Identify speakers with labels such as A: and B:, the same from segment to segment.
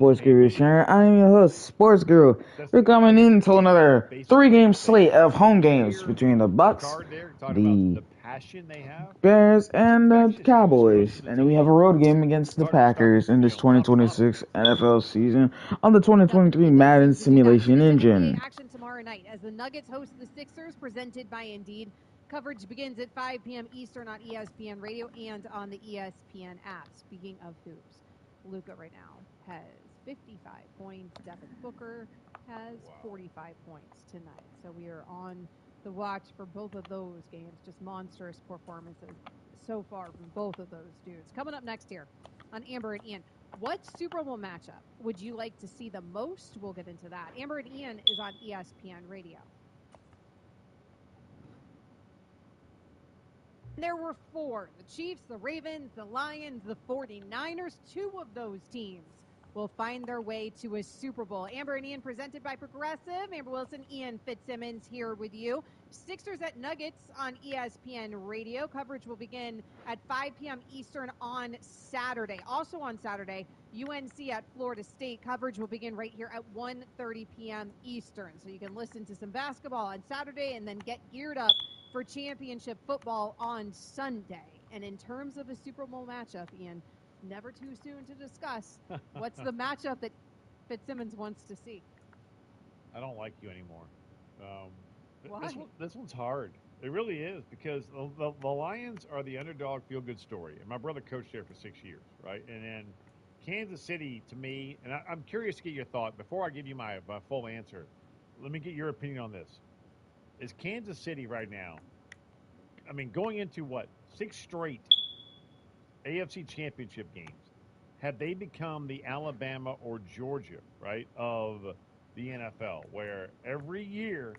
A: Sports Guru Sharon. I am your host, Sports Guru. We're coming into another three-game slate of home games between the Bucks, the Bears, and the Cowboys. And then we have a road game against the Packers in this 2026 NFL season on the 2023 Madden Simulation Engine.
B: Action tomorrow night as the Nuggets host the Sixers, presented by Indeed. Coverage begins at 5 p.m. Eastern on ESPN Radio and on the ESPN app. Speaking of hoops, Luka right now has 55 points. Devin Booker has 45 points tonight. So we are on the watch for both of those games. Just monstrous performances so far from both of those dudes. Coming up next here on Amber and Ian, what Super Bowl matchup would you like to see the most? We'll get into that. Amber and Ian is on ESPN Radio. There were four: the Chiefs, the Ravens, the Lions, the 49ers. Two of those teams will find their way to a Super Bowl. Amber and Ian, presented by Progressive. Amber Wilson, Ian Fitzsimmons here with you. Sixers at Nuggets on ESPN Radio. Coverage will begin at 5 p.m. Eastern on Saturday. Also on Saturday, UNC at Florida State. Coverage will begin right here at 1:30 p.m. Eastern. So you can listen to some basketball on Saturday and then get geared up for championship football on Sunday. And in terms of a Super Bowl matchup, Ian, never too soon to discuss. What's the matchup that Fitzsimmons wants to see?
C: I don't like you anymore.
B: Why?
C: This one's hard. It really is, because the Lions are the underdog feel-good story. And my brother coached there for 6 years, right? And then Kansas City, to me, and I'm curious to get your thought. Before I give you my full answer, let me get your opinion on this. Is Kansas City right now, I mean, going into what, 6 straight AFC championship games, have they become the Alabama or Georgia, right, of the NFL, where every year,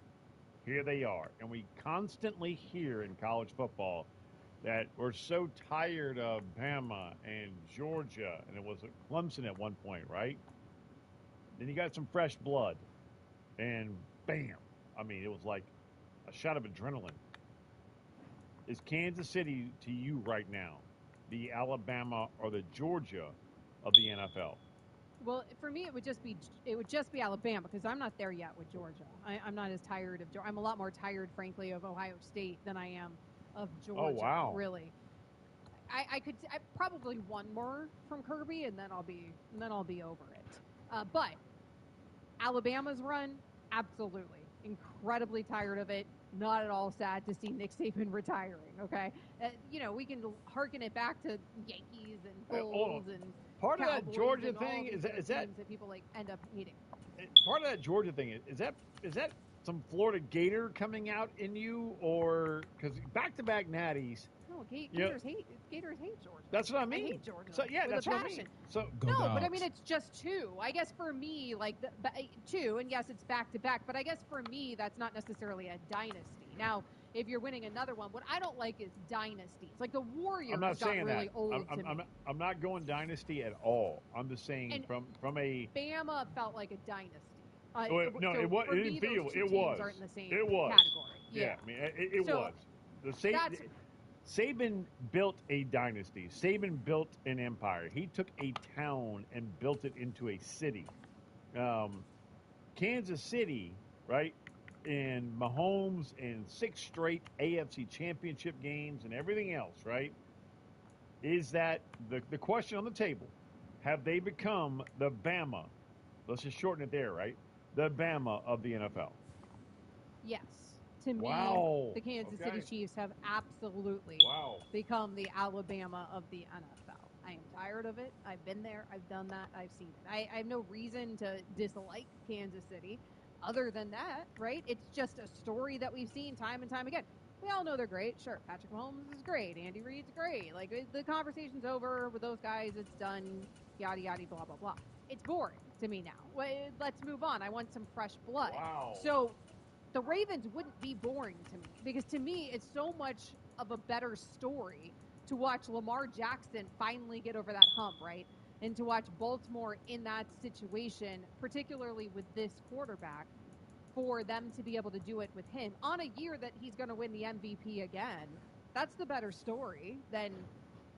C: here they are. And we constantly hear in college football that we're so tired of Bama and Georgia, and it was Clemson at one point, right? Then you got some fresh blood, and bam. I mean, it was like a shot of adrenaline. Is Kansas City, to you right now, the Alabama or the Georgia of the NFL?
B: Well, for me, it would just be Alabama, because I'm not there yet with Georgia. I'm not as tired of Georgia. I'm a lot more tired, frankly, of Ohio State than I am of Georgia.
C: Oh, wow.
B: Really. I probably one more from Kirby, and then I'll be over it. But Alabama's run, absolutely, incredibly tired of it. Not at all sad to see Nick Saban retiring. Okay, we can harken it back to Yankees and Bulls and
C: part
B: Cowboys
C: of that Georgia
B: and
C: thing
B: is that people like end up hating.
C: Part of that Georgia thing is that some Florida Gator coming out in you, or because back-to-back natties?
B: No, Gators hate Georgia.
C: That's what I mean.
B: I hate Georgia.
C: So yeah,
B: with
C: that's
B: a
C: what I
B: passion.
C: mean. So
B: no, but I mean it's just two. I guess for me, like two, and yes, it's back-to-back. But I guess for me, that's not necessarily a dynasty. Now, if you're winning another one, what I don't like is dynasties. Like the Warriors got really old to me.
C: I'm not going dynasty at all. I'm just saying
B: and
C: from a
B: Bama felt like a dynasty.
C: No, it was. It didn't feel. It was.
B: Aren't in the same
C: It was.
B: category.
C: Yeah, I mean, it was. Saban built a dynasty. Saban built an empire. He took a town and built it into a city. Kansas City, right, and Mahomes in 6 straight AFC championship games and everything else, right? Is that the question on the table? Have they become the Bama? Let's just shorten it there, right? The Bama of the NFL.
B: Yes. To me, the Kansas City Chiefs have absolutely become the Alabama of the NFL. I am tired of it. I've been there. I've done that. I've seen it. I have no reason to dislike Kansas City other than that, right? It's just a story that we've seen time and time again. We all know they're great. Sure, Patrick Mahomes is great. Andy Reid's great. Like, the conversation's over with those guys. It's done. Yada, yada, blah, blah, blah. It's boring to me now. Well, let's move on. I want some fresh blood.
C: Wow.
B: So the Ravens wouldn't be boring to me, because to me it's so much of a better story to watch Lamar Jackson finally get over that hump, right? And to watch Baltimore in that situation, particularly with this quarterback, for them to be able to do it with him on a year that he's going to win the MVP again. That's the better story than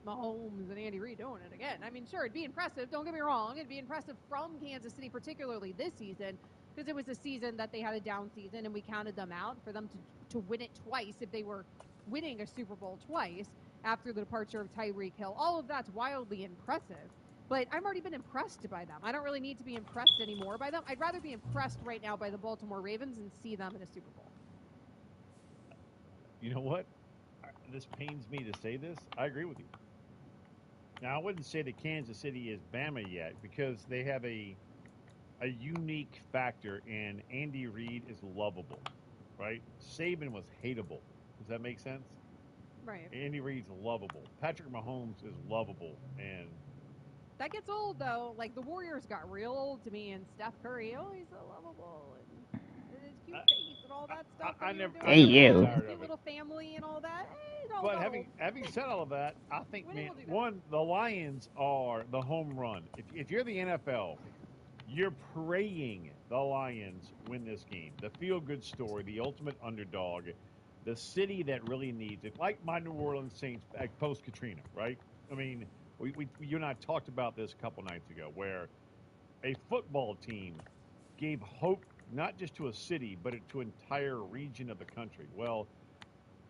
B: Mahomes and Andy Reid doing it again. I mean, sure, it'd be impressive. Don't get me wrong. It'd be impressive from Kansas City, particularly this season, because it was a season that they had a down season, and we counted them out. For them to win it twice, if they were winning a Super Bowl twice after the departure of Tyreek Hill, all of that's wildly impressive. But I've already been impressed by them. I don't really need to be impressed anymore by them. I'd rather be impressed right now by the Baltimore Ravens and see them in a Super Bowl.
C: You know what? This pains me to say this. I agree with you. Now, I wouldn't say that Kansas City is Bama yet because they have a unique factor, and Andy Reid is lovable, right? Saban was hateable. Does that make sense?
B: Right.
C: Andy Reid's lovable. Patrick Mahomes is lovable, and
B: that gets old, though. Like, the Warriors got real old to me, and Steph Curry, oh, he's so lovable, and his cute face and all that stuff.
C: I never
A: Hey, you.
B: His cute little family and all that.
C: But having said all of that, I think, man, one, the Lions are the home run. If you're the NFL, you're praying the Lions win this game. The feel-good story, the ultimate underdog, the city that really needs it, like my New Orleans Saints post-Katrina, right? I mean, you and I talked about this a couple nights ago, where a football team gave hope not just to a city, but to an entire region of the country. Well,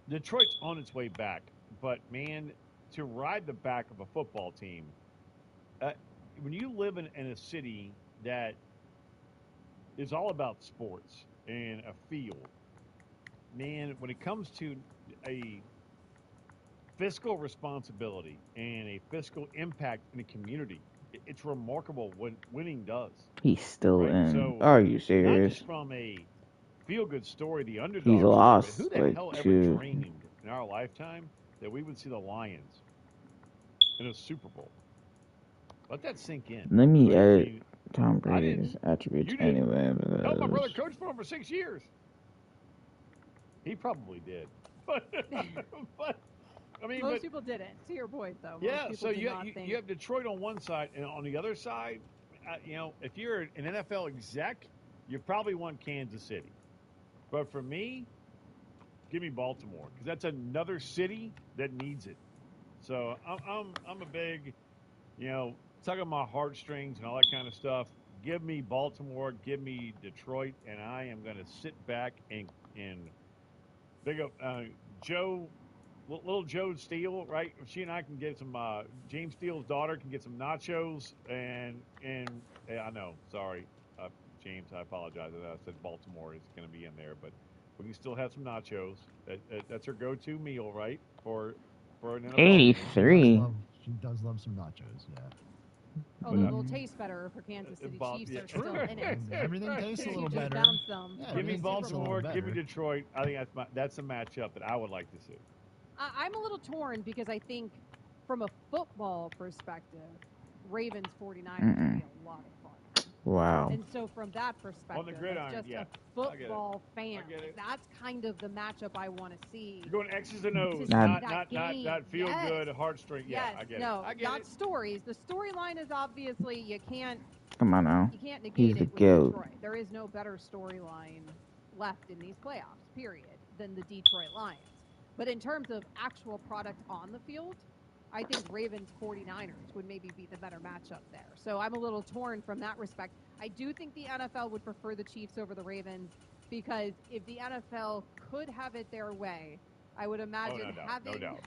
C: Detroit's on its way back, but, man, to ride the back of a football team, when you live in a city that is all about sports and a field, man, when it comes to a fiscal responsibility and a fiscal impact in a community, it's remarkable what winning does.
A: He's still
C: right?
A: in.
C: So,
A: Are you
C: not
A: serious?
C: just from a feel-good story, the underdog
A: He's
C: story,
A: lost,
C: but who the
A: like,
C: hell ever
A: two.
C: dreamed in our lifetime that we would see the Lions in a Super Bowl? Let that sink in.
A: Let me
C: Right? I
A: edit
C: mean,
A: Tom
C: I
A: Brady's
C: didn't.
A: attributes
C: You didn't.
A: anyway.
C: Hell, my brother
A: Because
C: coached for him for 6 years. He probably did. But, I mean,
B: Most people didn't. To your point, though.
C: yeah,
B: Most
C: so
B: people did not think.
C: you have Detroit on one side, and on the other side, if you're an NFL exec, you probably want Kansas City. But for me, give me Baltimore, because that's another city that needs it. So I'm a big, tug on my heartstrings and all that kind of stuff. Give me Baltimore, give me Detroit, and I am going to sit back and big up Joe, little Joe Steele, right? She and I can get some. James Steele's daughter can get some nachos, and I know, sorry, James, I apologize. I said Baltimore is going to be in there, but we can still have some nachos. That's her go-to meal, right? For an NFL game.
A: 83.
D: She does love some nachos, yeah.
B: Although they'll taste better for Kansas City Chiefs are still in it.
D: Everything tastes a little
B: Just
D: better.
B: bounce them.
D: Yeah,
C: Give me
D: everything tastes a little
C: Baltimore, give me
D: better.
C: Detroit. I think that's a matchup that I would like to see.
B: I'm a little torn because I think from a football perspective, Ravens 49ers would be a lot of fun.
A: Wow.
B: And so from that perspective,
C: On the gridiron,
B: as just
C: yeah.
B: a football fan,
C: I get it.
B: that's kind of the matchup I want to see.
C: You're going X's and O's,
A: Not
C: not feel good, heartstring. Yeah,
B: Yes,
C: I get
B: no,
C: it. I get
B: not
C: it.
B: stories. The storyline is obviously you can't
A: Come on now.
B: negate
A: He's
B: it
A: the
B: with
A: GOAT.
B: Detroit. There is no better storyline left in these playoffs, period, than the Detroit Lions. But in terms of actual product on the field, I think Ravens 49ers would maybe be the better matchup there. So I'm a little torn from that respect. I do think the NFL would prefer the Chiefs over the Ravens because if the NFL could have it their way, I would imagine having
C: no doubt.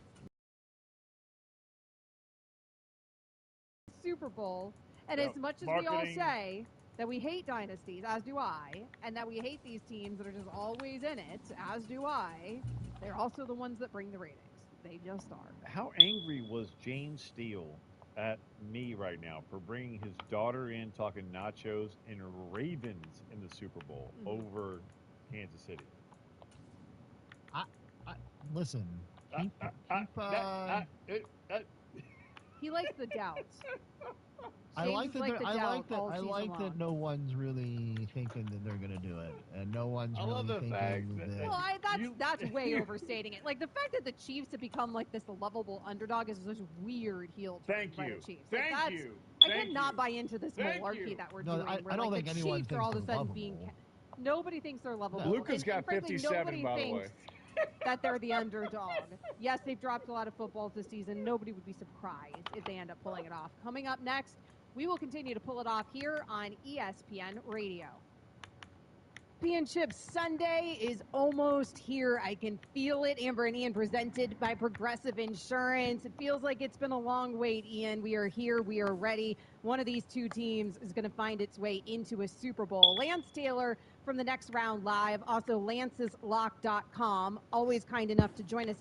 B: Super Bowl. And
C: Yep.
B: as much as we all say that we hate dynasties, as do I, and that we hate these teams that are just always in it, as do I, they're also the ones that bring the ratings. They just are.
C: How angry was James Steele at me right now for bringing his daughter in, talking nachos and Ravens in the Super Bowl over Kansas City?
D: Listen,
B: he likes the doubts.
D: I like
B: that
D: that no one's really thinking that they're going to do it, and no one's really thinking that.
B: Well, that's way overstating it. Like the fact that the Chiefs have become like this lovable underdog is just weird heel turn by the Chiefs.
C: Thank you.
B: I cannot buy into this malarkey that we're doing.
D: I don't think anyone
B: Chiefs
D: thinks
B: are all of a
D: they're
B: sudden
D: lovable.
B: nobody thinks they're lovable.
C: Luca's got
B: frankly,
C: 57, by the way.
B: that they're the underdog. Yes, they've dropped a lot of footballs this season. Nobody would be surprised if they end up pulling it off. Coming up next, we will continue to pull it off here on ESPN Radio. Championship Sunday is almost here. I can feel it. Amber and Ian, presented by Progressive Insurance. It feels like it's been a long wait, Ian. We are here. We are ready. One of these two teams is going to find its way into a Super Bowl. Lance Taylor from the Next Round Live, also lanceslock.com, always kind enough to join us.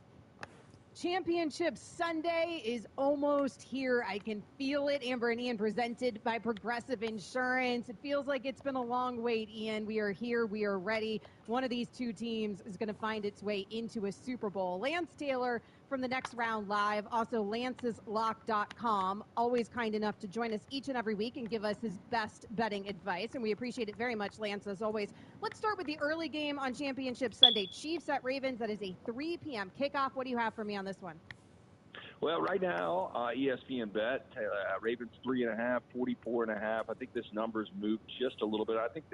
B: Championship Sunday is almost here. I can feel it. Amber and Ian, presented by Progressive Insurance. It feels like it's been a long wait, Ian. We are here. We are ready. One of these two teams is going to find its way into a Super Bowl. Lance Taylor from the Next Round Live, also lanceslock.com, always kind enough to join us each and every week and give us his best betting advice, and we appreciate it very much, Lance, as always. Let's start with the early game on Championship Sunday. Chiefs at Ravens. That is a 3 p.m. kickoff. What do you have for me on this one?
E: Well, right now, ESPN bet, Ravens 3.5, 44.5. I think this number's moved just a little bit. I think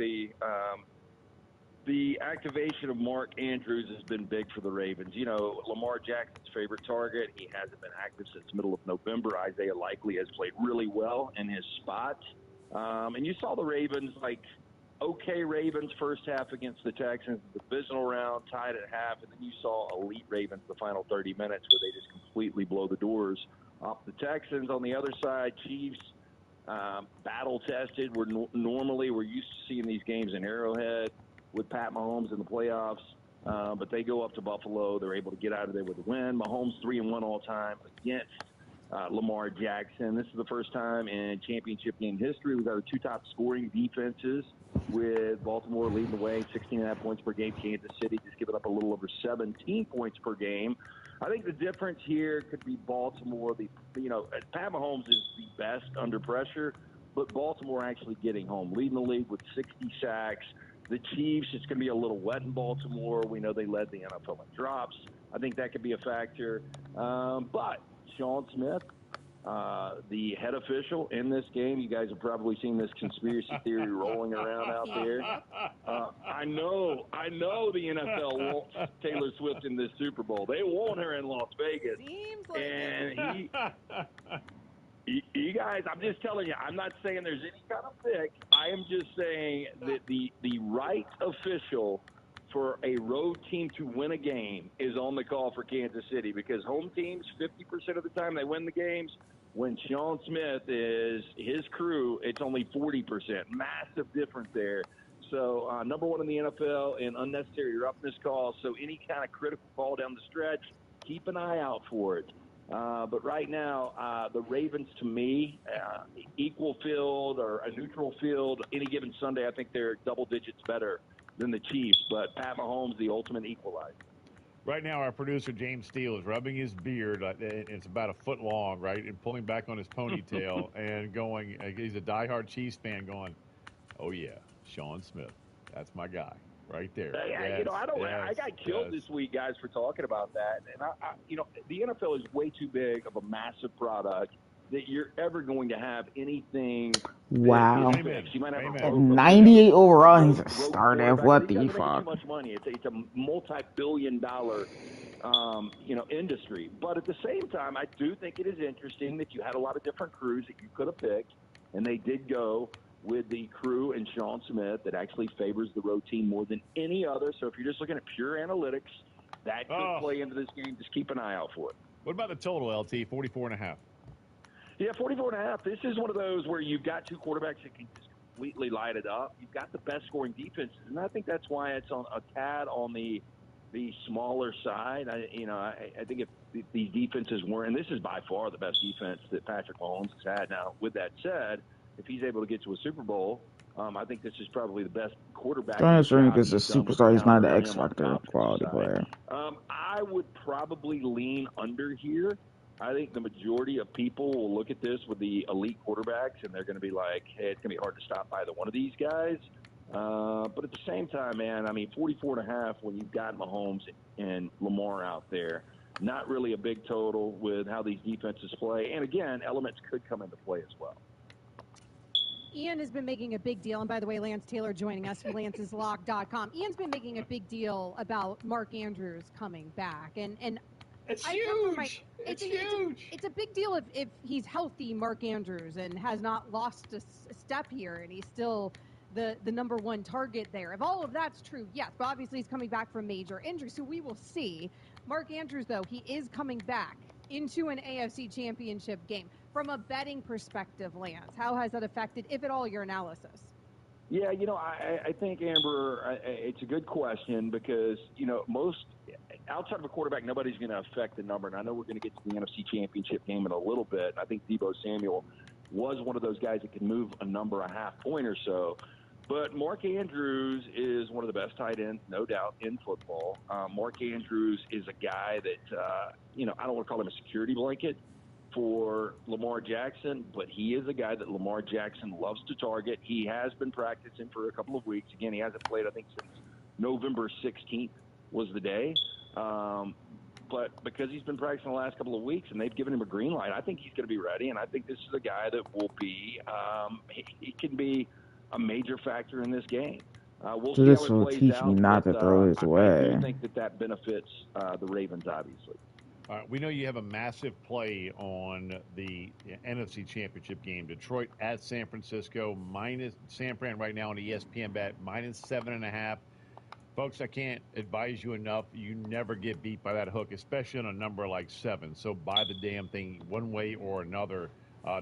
E: the activation of Mark Andrews has been big for the Ravens. You know, Lamar Jackson's favorite target. He hasn't been active since middle of November. Isaiah Likely has played really well in his spot. And you saw the Ravens, okay Ravens first half against the Texans, the divisional round, tied at half, and then you saw elite Ravens the final 30 minutes where they just completely blow the doors off the Texans. On the other side, Chiefs, battle-tested. Normally we're used to seeing these games in Arrowhead with Pat Mahomes in the playoffs, but they go up to Buffalo. They're able to get out of there with a win. Mahomes 3-1 all time against Lamar Jackson. This is the first time in championship game history we've got the two top scoring defenses, with Baltimore leading the way, 16.5 points per game. Kansas City just giving up a little over 17 points per game. I think the difference here could be Baltimore. Pat Mahomes is the best under pressure, but Baltimore actually getting home, leading the league with 60 sacks. The Chiefs, it's going to be a little wet in Baltimore. We know they led the NFL in drops. I think that could be a factor. But Sean Smith, the head official in this game, you guys have probably seen this conspiracy theory rolling around out there. I know the NFL wants Taylor Swift in this Super Bowl. They want her in Las Vegas.
B: Seems like
E: and you guys, I'm just telling you, I'm not saying there's any kind of fix. I am just saying that the right official for a road team to win a game is on the call for Kansas City, because home teams, 50% of the time they win the games. When Sean Smith is his crew, it's only 40%. Massive difference there. So number one in the NFL in unnecessary roughness calls. So any kind of critical call down the stretch, keep an eye out for it. But right now, the Ravens, to me, equal field or a neutral field, any given Sunday, I think they're double digits better than the Chiefs. But Pat Mahomes, the ultimate equalizer.
C: Right now, our producer, James Steele, is rubbing his beard. It's about a foot long, right? And pulling back on his ponytail and going, he's a diehard Chiefs fan going, oh, yeah, Sean Smith. That's my guy right there.
E: Yeah, yes, I got killed this week, guys, for talking about that. And, the NFL is way too big of a massive product that you're ever going to have anything.
A: Wow.
E: You might have
A: at 98 overall, he's a starter. What the fuck?
E: Too much money. It's a multi-billion-dollar, industry. But at the same time, I do think it is interesting that you had a lot of different crews that you could have picked, and they did go with the crew and Sean Smith that actually favors the road team more than any other. So if you're just looking at pure analytics, that could play into this game. Just keep an eye out for it.
C: What about the total, LT? 44.5.
E: Yeah, 44.5. This is one of those where you've got two quarterbacks that can just completely light it up. You've got the best scoring defenses, and I think that's why it's on a tad on the smaller side. I think if these defenses were, and this is by far the best defense that Patrick Mahomes has had. Now, with that said, if he's able to get to a Super Bowl, I think this is probably the best quarterback.
A: Because a superstar is not an X factor quality player.
E: I would probably lean under here. I think the majority of people will look at this with the elite quarterbacks, and they're going to be like, hey, it's going to be hard to stop either one of these guys. But at the same time, man, 44.5 when you've got Mahomes and Lamar out there, not really a big total with how these defenses play. And, again, elements could come into play as well.
B: Ian has been making a big deal, and by the way, Lance Taylor joining us from Lance'sLock.com. Ian's been making a big deal about Mark Andrews coming back, and
C: it's huge. It's huge.
B: It's a big deal if he's healthy, Mark Andrews, and has not lost a step here, and he's still the number one target there. If all of that's true, yes, but obviously he's coming back from major injury, so we will see. Mark Andrews, though, he is coming back into an AFC Championship game. From a betting perspective, Lance, how has that affected, if at all, your analysis?
E: Yeah, I think, Amber, it's a good question because, most outside of a quarterback, nobody's going to affect the number. And I know we're going to get to the NFC Championship game in a little bit. I think Deebo Samuel was one of those guys that can move a number a half point or so. But Mark Andrews is one of the best tight ends, no doubt, in football. Mark Andrews is a guy that, I don't want to call him a security blanket for Lamar Jackson, but he is a guy that Lamar Jackson loves to target. He has been practicing for a couple of weeks. Again, he hasn't played, I think, since November 16th was the day. But because he's been practicing the last couple of weeks and they've given him a green light, I think he's going to be ready. And I think this is a guy that will be, he can be a major factor in this game. We'll see
A: this
E: how it
A: will
E: plays
A: teach
E: out,
A: me not to throw his
E: I
A: way.
E: do think that benefits the Ravens, obviously.
C: All right, we know you have a massive play on the NFC Championship game. Detroit at San Francisco, minus San Fran right now on the ESPN bet, minus 7.5. Folks, I can't advise you enough. You never get beat by that hook, especially on a number like 7. So buy the damn thing one way or another.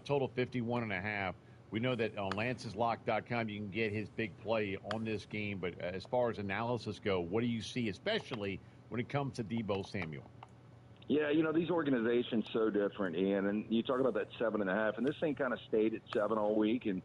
C: Total 51.5. We know that on Lance'sLock.com you can get his big play on this game. But as far as analysis go, what do you see, especially when it comes to Deebo Samuel?
E: Yeah, these organizations so different, Ian. And you talk about that 7.5, and this thing kind of stayed at 7 all week. And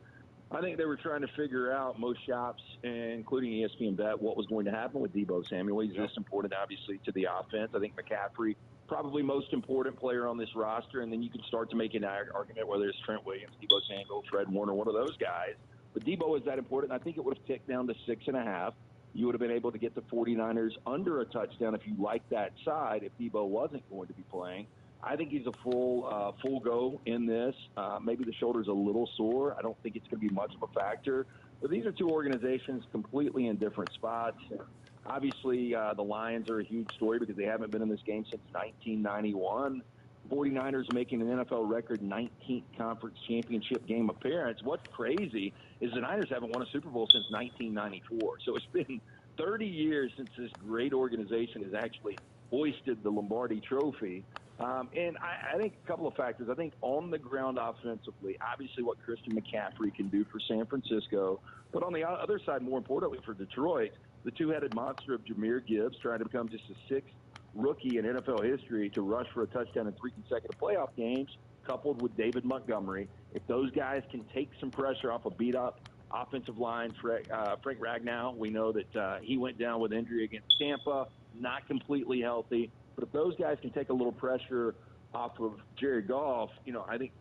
E: I think they were trying to figure out, most shops, including ESPN Bet, what was going to happen with Deebo Samuel. He's this important, obviously, to the offense. I think McCaffrey, probably most important player on this roster. And then you can start to make an argument whether it's Trent Williams, Deebo Samuel, Fred Warner, one of those guys. But Deebo is that important. I think it would have ticked down to 6.5. You would have been able to get the 49ers under a touchdown if you like that side, if Deebo wasn't going to be playing. I think he's a full go in this. Maybe the shoulder's a little sore. I don't think it's going to be much of a factor. But these are two organizations completely in different spots. Obviously, the Lions are a huge story because they haven't been in this game since 1991. 49ers making an NFL record 19th conference championship game appearance. What's crazy is the Niners haven't won a Super Bowl since 1994. So it's been 30 years since this great organization has actually hoisted the Lombardi Trophy. And I think a couple of factors. I think on the ground offensively, obviously what Christian McCaffrey can do for San Francisco. But on the other side, more importantly for Detroit, the two-headed monster of Jahmyr Gibbs trying to become just a sixth rookie in NFL history to rush for a touchdown in 3 consecutive playoff games, coupled with David Montgomery. If those guys can take some pressure off a beat-up offensive line, Frank Ragnow, we know that he went down with injury against Tampa, not completely healthy. But if those guys can take a little pressure off of Jared Goff, I think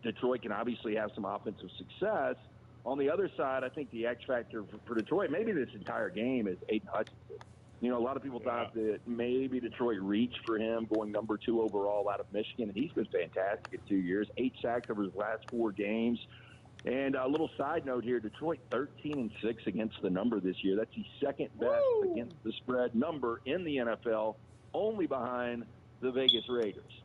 E: Detroit can obviously have some offensive success. On the other side, I think the X factor for Detroit, maybe this entire game, is Aiden Hutchinson. A lot of people thought that maybe Detroit reached for him going number 2 overall out of Michigan, and he's been fantastic in 2 years. 8 sacks over his last 4 games. And a little side note here, Detroit 13-6 against the number this year. That's the second best against the spread number in the NFL, only behind the Vegas Raiders.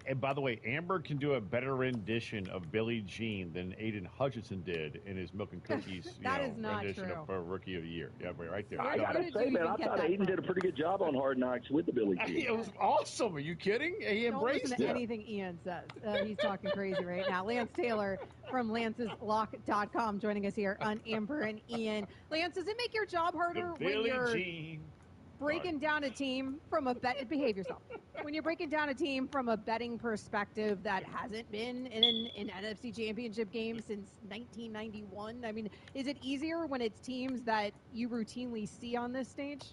C: And by the way, Amber can do a better rendition of Billie Jean than Aiden Hutchinson did in his Milk and Cookies rendition of Rookie of the Year. Yeah, right there.
E: I got to say, man, I thought Aiden did a pretty good job on Hard Knocks with the Billie Jean.
C: It was awesome. Are you kidding? He embraced it.
B: Don't listen to anything Ian says. He's talking crazy right now. Lance Taylor from Lance'sLock.com joining us here on Amber and Ian. Lance, does it make your job harder when you're breaking down a team from a behave yourself? When you're breaking down a team from a betting perspective that hasn't been in an NFC Championship game since 1991, I mean, is it easier when it's teams that you routinely see on this stage?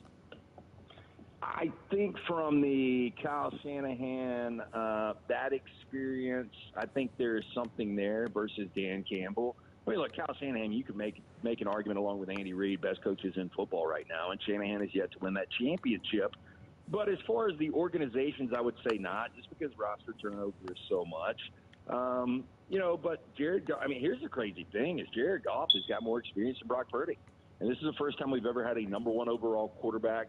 E: I think from the Kyle Shanahan, that experience, I think there's something there versus Dan Campbell. I mean, look, Kyle Shanahan, you could make an argument along with Andy Reid, best coaches in football right now, and Shanahan has yet to win that championship. But as far as the organizations, I would say not, just because roster turnover is so much. but Jared, I mean, here's the crazy thing is Jared Goff has got more experience than Brock Purdy. And this is the first time we've ever had a number one overall quarterback,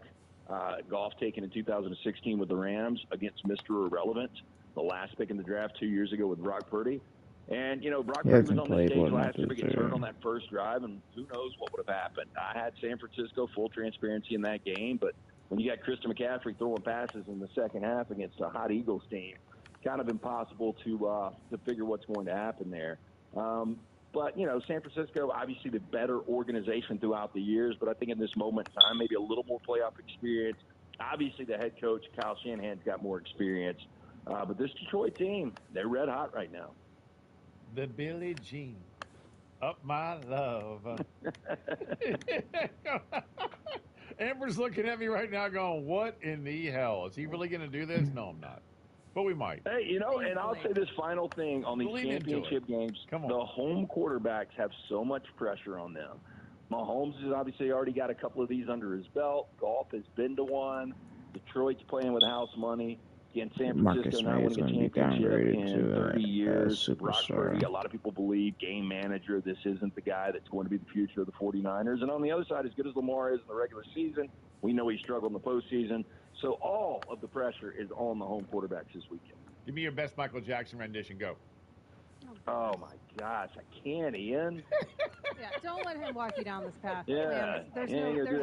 E: Goff taken in 2016 with the Rams against Mr. Irrelevant, the last pick in the draft 2 years ago with Brock Purdy. And, Brock Purdy was on the stage last year, but gets hurt on that first drive, and who knows what would have happened. I had San Francisco, full transparency in that game, but when you got Christian McCaffrey throwing passes in the second half against a hot Eagles team, kind of impossible to figure what's going to happen there. But, San Francisco, obviously the better organization throughout the years, but I think in this moment in time, maybe a little more playoff experience. Obviously the head coach, Kyle Shanahan's got more experience. But this Detroit team, they're red hot right now.
C: The Billie Jean, up my love. Amber's looking at me right now going, what in the hell? Is he really going to do this? No, I'm not. But we might.
E: Hey, and I'll say this final thing on these championship games. The home quarterbacks have so much pressure on them. Mahomes has obviously already got a couple of these under his belt. Goff has been to one. Detroit's playing with house money. Again, San Francisco now winning a championship in 30 years. Brock Purdy, a lot of people believe, game manager. This isn't the guy that's going to be the future of the 49ers. And on the other side, as good as Lamar is in the regular season, we know he struggled in the postseason. So all of the pressure is on the home quarterbacks this weekend.
C: Give me your best Michael Jackson rendition. Go.
E: Oh, my gosh. I can't, Ian.
B: Yeah, don't let him walk you down this path.
E: Yeah.
B: There's no need for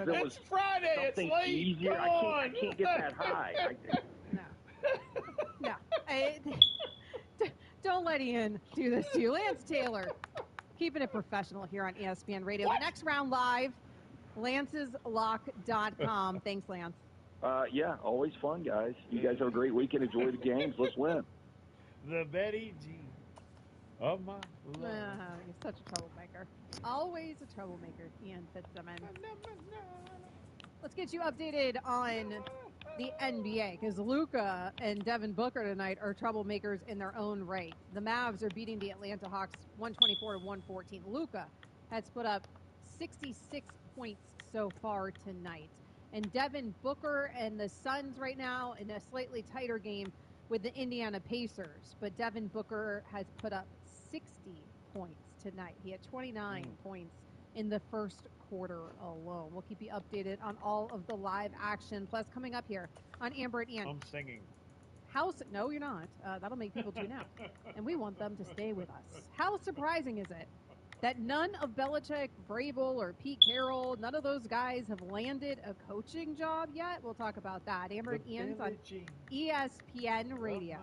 B: that.
C: It's Friday. It's late.
E: Easier,
C: Come on.
E: I can't get that high.
B: No. Don't let Ian do this to you. Lance Taylor, keeping it professional here on ESPN Radio. The next round live, lanceslock.com. Thanks, Lance.
E: Yeah, always fun, guys. You guys have a great weekend. Enjoy the games. Let's win.
C: The Betty Jean of my love.
B: You're such a troublemaker. Always a troublemaker, Ian Fitzsimmons. Let's get you updated on the NBA, because Luka and Devin Booker tonight are troublemakers in their own right. The Mavs are beating the Atlanta Hawks 124-114. Luka has put up 66 points so far tonight. And Devin Booker and the Suns right now in a slightly tighter game with the Indiana Pacers. But Devin Booker has put up 60 points tonight. He had 29 points in the first quarter alone. We'll keep you updated on all of the live action. Plus, coming up here on Amber and Ian.
C: I'm singing.
B: No, you're not. That'll make people tune out. And we want them to stay with us. How surprising is it that none of Belichick, Vrabel, or Pete Carroll, none of those guys have landed a coaching job yet? We'll talk about that. Amber and Ian's on ESPN Radio.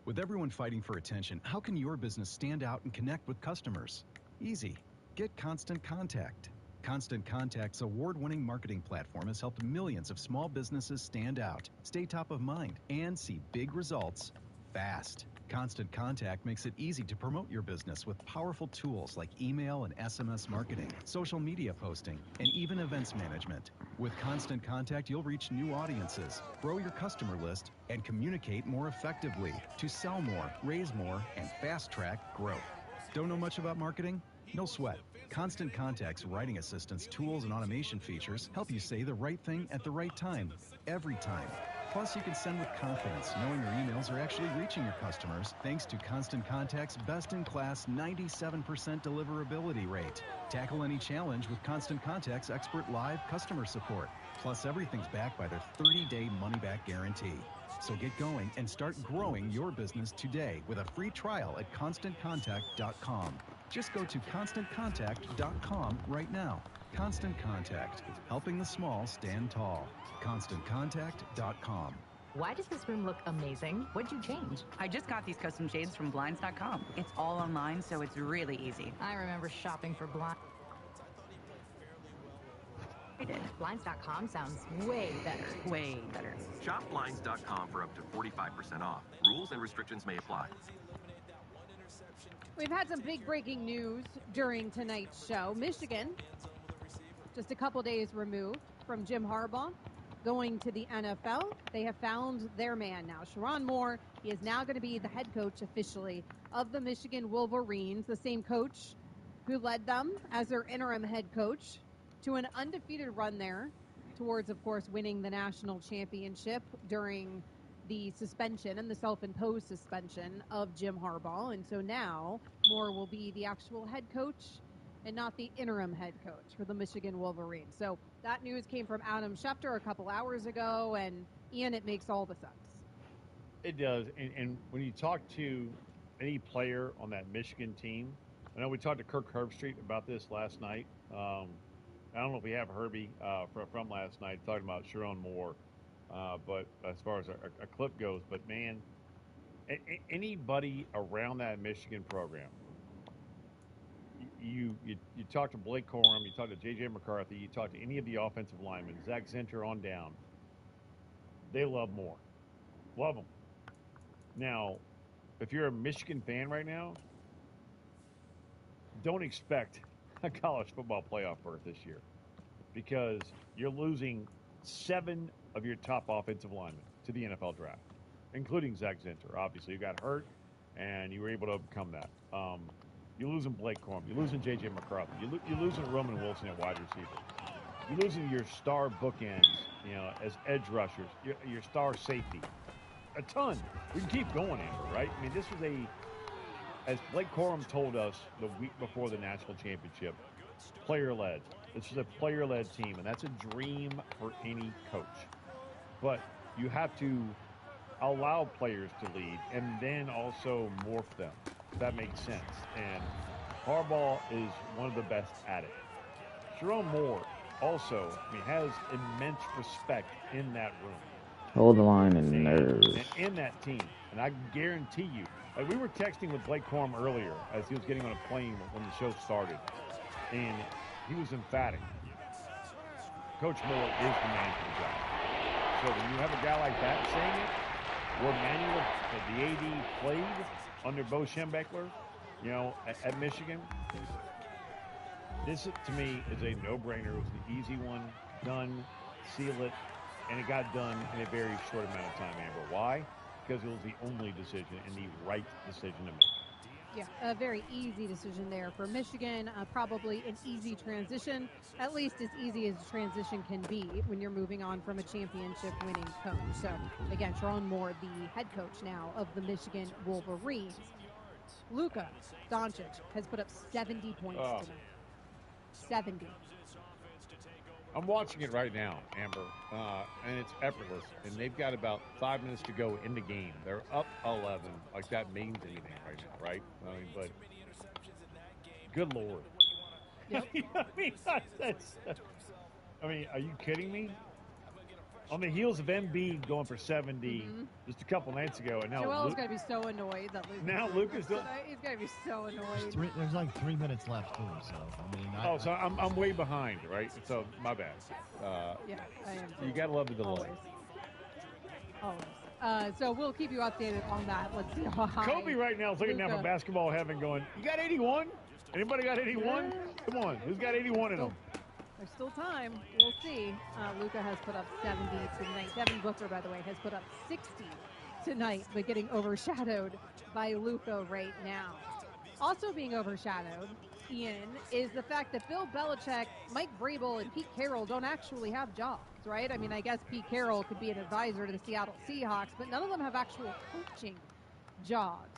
F: With everyone fighting for attention, how can your business stand out and connect with customers? Easy. Get Constant Contact. Constant Contact's award-winning marketing platform has helped millions of small businesses stand out, stay top of mind, and see big results fast. Constant Contact makes it easy to promote your business with powerful tools like email and SMS marketing, social media posting, and even events management. With Constant Contact, you'll reach new audiences, grow your customer list, and communicate more effectively to sell more, raise more, and fast-track growth. Don't know much about marketing? No sweat. Constant Contact's writing assistance, tools, and automation features help you say the right thing at the right time, every time. Plus, you can send with confidence, knowing your emails are actually reaching your customers thanks to Constant Contact's best-in-class 97% deliverability rate. Tackle any challenge with Constant Contact's expert live customer support. Plus, everything's backed by their 30-day money-back guarantee. So get going and start growing your business today with a free trial at ConstantContact.com. Just go to ConstantContact.com right now. Constant Contact, helping the small stand tall. ConstantContact.com.
G: Why does this room look amazing? What'd you change?
H: I just got these custom shades from Blinds.com. It's all online, so it's really easy.
G: I remember shopping for Blinds. Blinds.com sounds way better.
H: Way better.
I: Shop Blinds.com for up to 45% off. Rules and restrictions may apply.
B: We've had some big breaking news during tonight's show. Michigan, just a couple days removed from Jim Harbaugh going to the NFL. They have found their man now. Sherrone Moore, he is now going to be the head coach officially of the Michigan Wolverines, the same coach who led them as their interim head coach to an undefeated run there towards, of course, winning the national championship during the suspension and the self-imposed suspension of Jim Harbaugh. And so now Moore will be the actual head coach and not the interim head coach for the Michigan Wolverines. So that news came from Adam Schefter a couple hours ago, and Ian, it makes all the sense.
C: It does. And when you talk to any player on that Michigan team, I know we talked to Kirk Herbstreit about this last night. I don't know if we have Herbie from last night talking about Sharon Moore, but as far as a clip goes, but man, anybody around that Michigan program, you talk to Blake Corum, you talk to J.J. McCarthy, you talk to any of the offensive linemen, Zach Zinter on down, they love Moore. Love him. Now, if you're a Michigan fan right now, don't expect a college football playoff berth this year because you're losing 7 of your top offensive linemen to the NFL draft, including Zach Zinter. Obviously, you got hurt, and you were able to overcome that. You're losing Blake Corum. You're losing J.J. McCarthy. You're losing Roman Wilson at wide receiver. You're losing your star bookends, as edge rushers, your star safety. A ton. We can keep going, Amber, right? I mean, this was as Blake Corum told us the week before the national championship, player-led. This is a player-led team, and that's a dream for any coach. But you have to allow players to lead and then also morph them. If that makes sense. And Harbaugh is one of the best at it. Sharon Moore also, has immense respect in that room.
A: Hold the line and nerves.
C: And in that team. And I guarantee you, we were texting with Blake Corum earlier as he was getting on a plane when the show started. And he was emphatic. Coach Moore is the man for the job. So when you have a guy like that saying it, where Manuel, the AD, played under Bo Schembechler, at Michigan, this, to me, is a no-brainer. It was the easy one. Done. Seal it. And it got done in a very short amount of time, Amber. Why? Because it was the only decision and the right decision to make.
B: Yeah, a very easy decision there for Michigan. Probably an easy transition, at least as easy as a transition can be when you're moving on from a championship-winning coach. So, again, Sharon Moore, the head coach now of the Michigan Wolverines. Luka Doncic has put up 70 points tonight. 70.
C: I'm watching it right now, Amber, and it's effortless. And they've got about 5 minutes to go in the game. They're up 11. Like that means anything right now, right? But good Lord.
B: Yep.
C: Are you kidding me? On the heels of Embiid going for 70 just a couple nights ago, and now
B: Joel's going to be so annoyed that Luka's
C: now Luka's doing.
B: He's going to be so annoyed.
D: There's like 3 minutes left too, so
C: so I'm way behind, right? So my bad.
B: Yeah, I am.
C: You gotta love the delay.
B: Always. So we'll keep you updated on that. Let's see how high.
C: Kobe right now is looking down from basketball heaven, going, "You got 81? Anybody got 81?
B: Yeah.
C: Come on, who's got 81 in them?"
B: There's still time. We'll see. Luka has put up 70 tonight. Devin Booker, by the way, has put up 60 tonight, but getting overshadowed by Luka right now. Also being overshadowed, Ian, is the fact that Bill Belichick, Mike Vrabel, and Pete Carroll don't actually have jobs, right? I guess Pete Carroll could be an advisor to the Seattle Seahawks, but none of them have actual coaching jobs.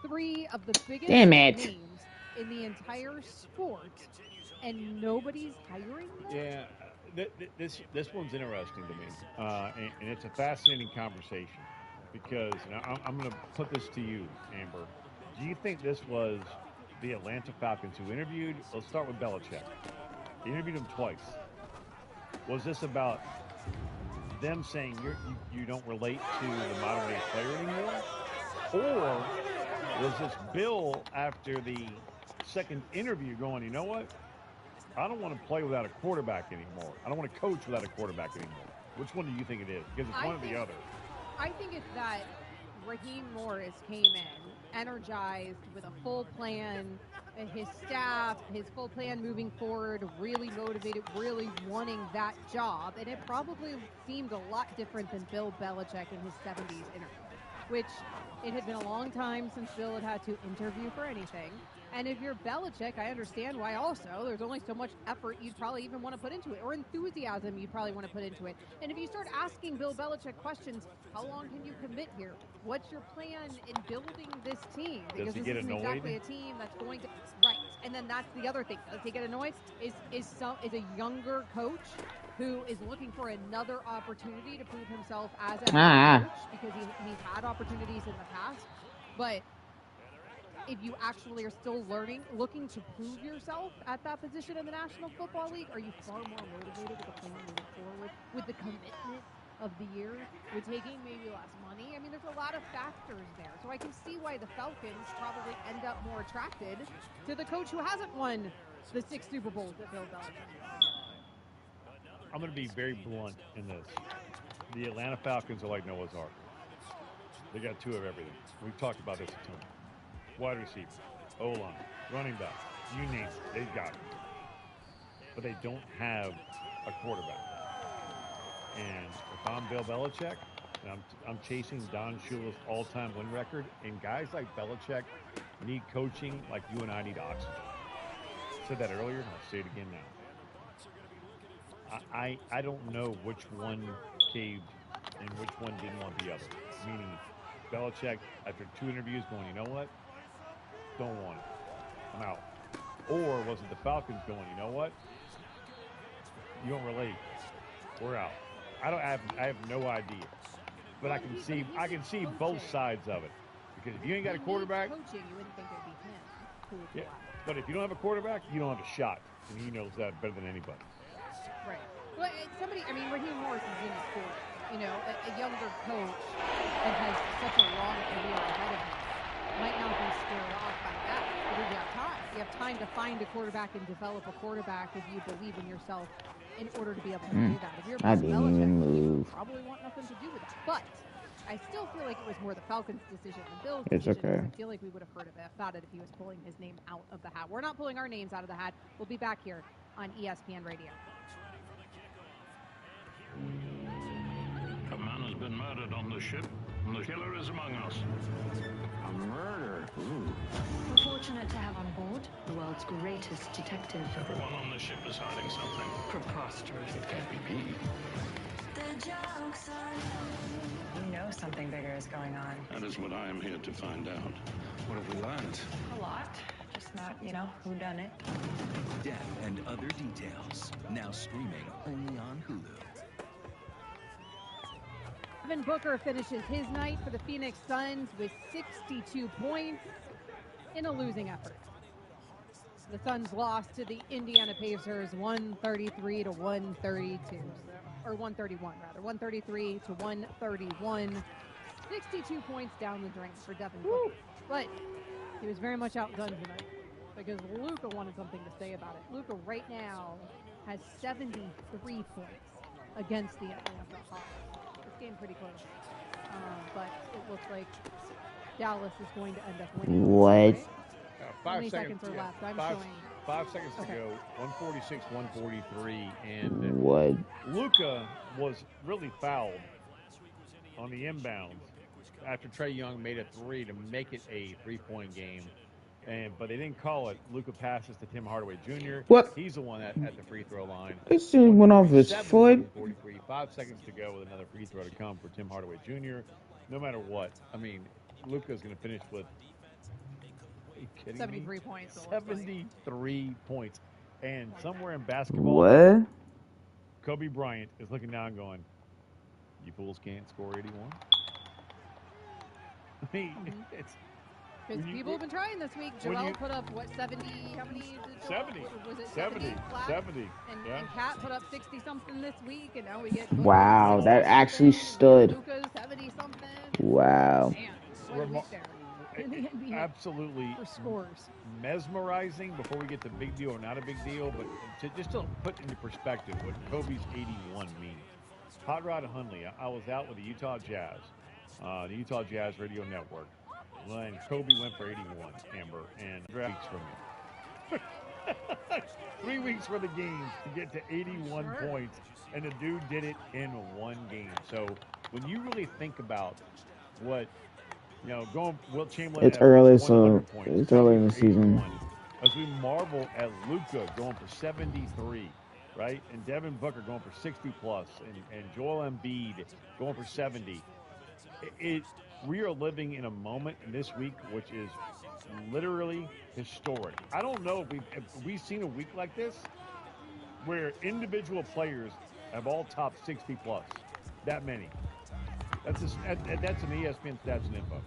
B: 3 of the biggest names in the entire sport, and nobody's hiring them?
C: Yeah, this one's interesting to me, and it's a fascinating conversation because I'm going to put this to you, Amber. Do you think this was the Atlanta Falcons who interviewed? Let's start with Belichick. He interviewed him twice. Was this about them saying you don't relate to the modern day player anymore, or was this Bill after the second interview going, you know what? I don't want to play without a quarterback anymore. I don't want to coach without a quarterback anymore. Which one do you think it is? Because it's one or the other.
B: I think it's that Raheem Morris came in energized with a full plan, his staff, his full plan moving forward, really motivated, really wanting that job. And it probably seemed a lot different than Bill Belichick in his 70s interview, which it had been a long time since Bill had to interview for anything. And if you're Belichick, I understand why also. There's only so much effort you'd probably even want to put into it, or enthusiasm you'd probably want to put into it. And if you start asking Bill Belichick questions, how long can you commit here? What's your plan in building this team? Because this isn't exactly a team that's going to right. And then that's the other thing. Does he get annoyed? Is a younger coach who is looking for another opportunity to prove himself as a head coach because he's had opportunities in the past, but if you actually are still learning, looking to prove yourself at that position in the National Football League, are you far more motivated with the plan moving forward, with the commitment of the year, with taking maybe less money? I mean, there's a lot of factors there. So I can see why the Falcons probably end up more attracted to the coach who hasn't won the 6 Super Bowls that Bill Belichick.
C: I'm going to be very blunt in this. The Atlanta Falcons are like Noah's Ark. They got 2 of everything. We've talked about this a ton. Wide receiver, O-line, running back, you name it, they've got it. But they don't have a quarterback. And if I'm Bill Belichick, and I'm chasing Don Shula's all-time win record, and guys like Belichick need coaching like you and I need oxygen. I said that earlier, and I'll say it again now. I don't know which one caved and which one didn't want the other. Meaning, Belichick, after 2 interviews, going, you know what? Don't want it. I'm out. Or was it the Falcons going, you know what? You don't relate. We're out. I have no idea. But I can see both sides of it. Because if you ain't got a quarterback,
B: coaching, you wouldn't think it'd be him who would go out.
C: But if you don't have a quarterback, you don't have a shot. And he knows that better than anybody.
B: Right. Well, Raheem Morris is in his 40s. You know, a younger coach that has such a long career ahead of him might not be scared off by that. But you have time. You have time to find a quarterback and develop a quarterback if you believe in yourself in order to be able to do that. If you're Belichick, you probably want nothing to do with that. But I still feel like it was more the Falcons' decision than Bill's decision.
A: It's okay.
B: I feel like we would have heard about it if he was pulling his name out of the hat. We're not pulling our names out of the hat. We'll be back here on ESPN Radio.
J: A man has been murdered on the ship, and the killer is among us.
E: A murder? Ooh.
K: We're fortunate to have on board the world's greatest detective.
J: Everyone on the ship is hiding something.
K: Preposterous.
J: It can't be me.
K: The joke's on you. You know something bigger is going on.
J: That is what I am here to find out. What have we learned?
K: A lot. Just not, who done it.
L: Death and other details. Now streaming only on Hulu.
B: Devin Booker finishes his night for the Phoenix Suns with 62 points in a losing effort. The Suns lost to the Indiana Pacers 133 to 132, or 131 rather, 133 to 131. 62 points down the drain for Devin Booker. But he was very much outgunned tonight because Luka wanted something to say about it. Luka right now has 73 points against the Atlanta Hawks. Game pretty close, but it looks like Dallas is going to end up winning.
A: What?
B: Right?
C: 5
B: seconds are left. I'm showing
C: 5 seconds to go. 146, 143, and
A: what?
C: Luka was really fouled on the inbound after Trae Young made a 3 to make it a 3-point game. But they didn't call it. Luka passes to Tim Hardaway Jr.
A: What?
C: He's the one at the free throw line.
A: This shit went off his foot.
C: 5 seconds to go with another free throw to come for Tim Hardaway Jr. No matter what, I mean, Luka's going to finish with
B: 73 points.
C: 73 points. And somewhere in basketball,
A: what?
C: Kobe Bryant is looking down going, you fools can't score 81? I mean, it's...
B: Because people have been trying this week. Joel put up, 70? How many did Joel?
C: 70.
B: Was it
C: 70?
B: 70. And Kat put up 60-something this week, and now we get...
A: Wow, that actually stood.
B: Luka's 70-something.
A: Wow.
B: Man, what a week there. In the NBA
C: absolutely
B: for scores.
C: Mesmerizing before we get to big deal or not a big deal, but just to put into perspective what Kobe's 81 means. Hot Rod and Hundley, I was out with the Utah Jazz Radio Network. And Kobe went for 81, Amber, and 3 weeks from me. 3 weeks for the games to get to 81 points, and the dude did it in one game. So when you really think about what You know, Will Chamberlain.
A: It's
C: at
A: early,
C: 100
A: so
C: points,
A: it's early in the
C: Xavier
A: season.
C: 81. As we marvel at Luka going for 73, right? And Devin Booker going for 60 plus, and Joel Embiid going for 70. We are living in a moment in this week which is literally historic. I don't know if we've seen a week like this where individual players have all topped 60 plus. That many. That's an ESPN stats and info.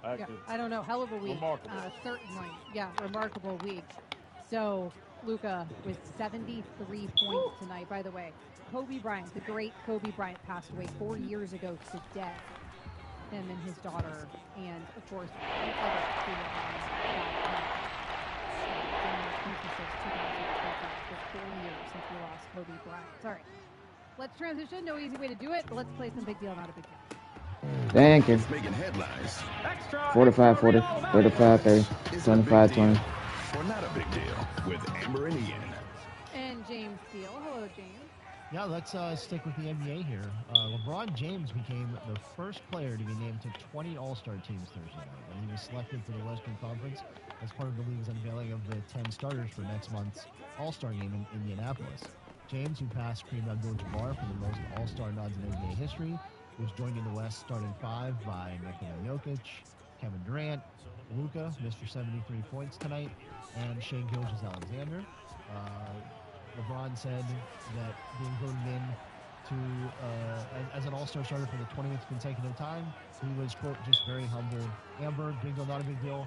B: Yeah, I don't know. Hell of a week.
C: Remarkable.
B: Certainly. Yeah, remarkable week. So, Luka with 73 points tonight. By the way, Kobe Bryant, the great Kobe Bryant, passed away 4 years ago today. Him and his daughter, and of course, the other who were on that night. 4 years since we lost Kobe Bryant. Sorry. Let's transition. No easy way to do it, but let's play some big deal, not a big deal.
A: Thank you.
L: Making headlines.
A: 45-40, 35-30, 25-20.
L: Or not a big deal with Amber and Ian.
B: And James Steele. Hello, James.
D: Yeah, let's stick with the NBA here. LeBron James became the first player to be named to 20 All-Star teams Thursday night, and he was selected for the Western Conference as part of the league's unveiling of the 10 starters for next month's All-Star game in Indianapolis. James, who passed Kareem Abdul-Jabbar for the most All-Star nods in NBA history, was joined in the West starting five by Nikola Jokic, Kevin Durant, Luka, Mr. 73 points tonight, and Shai Gilgeous-Alexander. LeBron said that being voted in to as an All-Star starter for the 20th consecutive time, he was, quote, just very humble. Amber, big deal, not a big deal.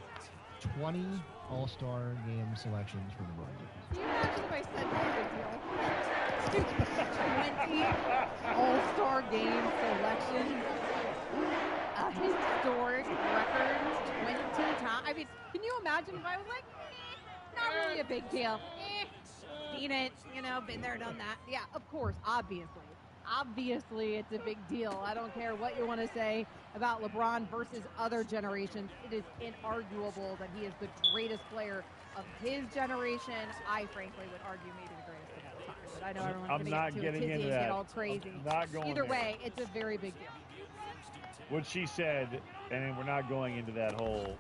D: 20 All-Star game selections for LeBron James.
B: Can you imagine if I said not a big deal? 20 All-Star game selections. A historic record. 20 times. I mean, can you imagine if I was like, not really a big deal. Seen it, been there, done that. Yeah, of course, obviously. Obviously, it's a big deal. I don't care what you want to say about LeBron versus other generations. It is inarguable that he is the greatest player of his generation. I, frankly, would argue maybe the greatest of all time. But I know everyone's going to get too tizzy and get all crazy. Either way, it's a very big deal.
C: What she said, and we're not going into that whole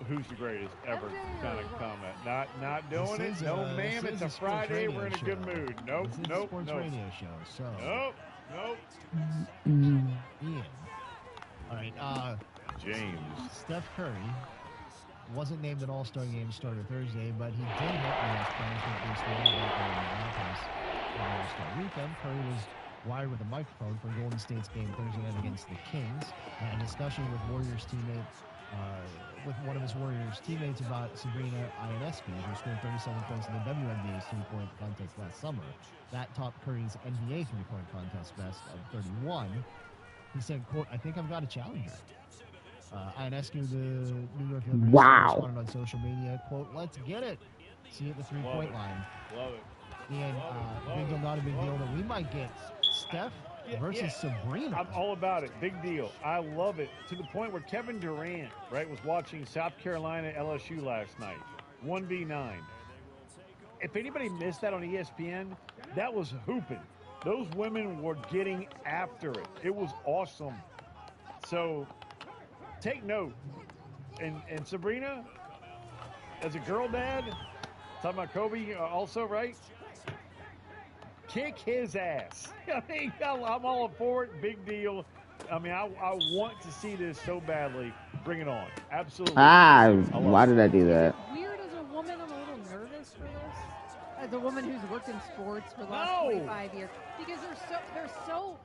C: who's the greatest ever kind of comment. Not doing it. No, ma'am. It's a Friday. We're in a good mood. Nope. Nope.
D: Sports radio show. So.
C: Nope.
D: Ian. All right.
C: James.
D: Steph Curry wasn't named an All-Star game starter Thursday, but he did hit the plans for the story in Minneapolis on All-Star weekend. Curry was wired with a microphone for Golden State's game Thursday night against the Kings. A discussion with Warriors teammate. With one of his Warriors teammates about Sabrina Ionescu, who scored 37 points in the WNBA's three-point contest last summer. That topped Curry's NBA three-point contest best of 31. He said, quote, "I think I've got a challenger." Ionescu, the New York Liberty responded on social media, quote, "Let's get it. See you at the three-point line."
C: Love it.
D: And big deal, not a big deal, that we might get Steph versus Sabrina.
C: I'm all about it. Big deal. I love it. To the point where Kevin Durant, right, was watching South Carolina LSU last night. 1v9. If anybody missed that on ESPN, that was hooping. Those women were getting after it. It was awesome. So take note. And Sabrina, as a girl dad, talking about Kobe also, right? Kick his ass. I mean, I'm all for it. Big deal. I mean, I want to see this so badly. Bring it on. Absolutely.
A: Why did I do that?
B: Weird as a woman. I'm a little nervous for this. As a woman who's worked in sports for the last 25 years. Because they're so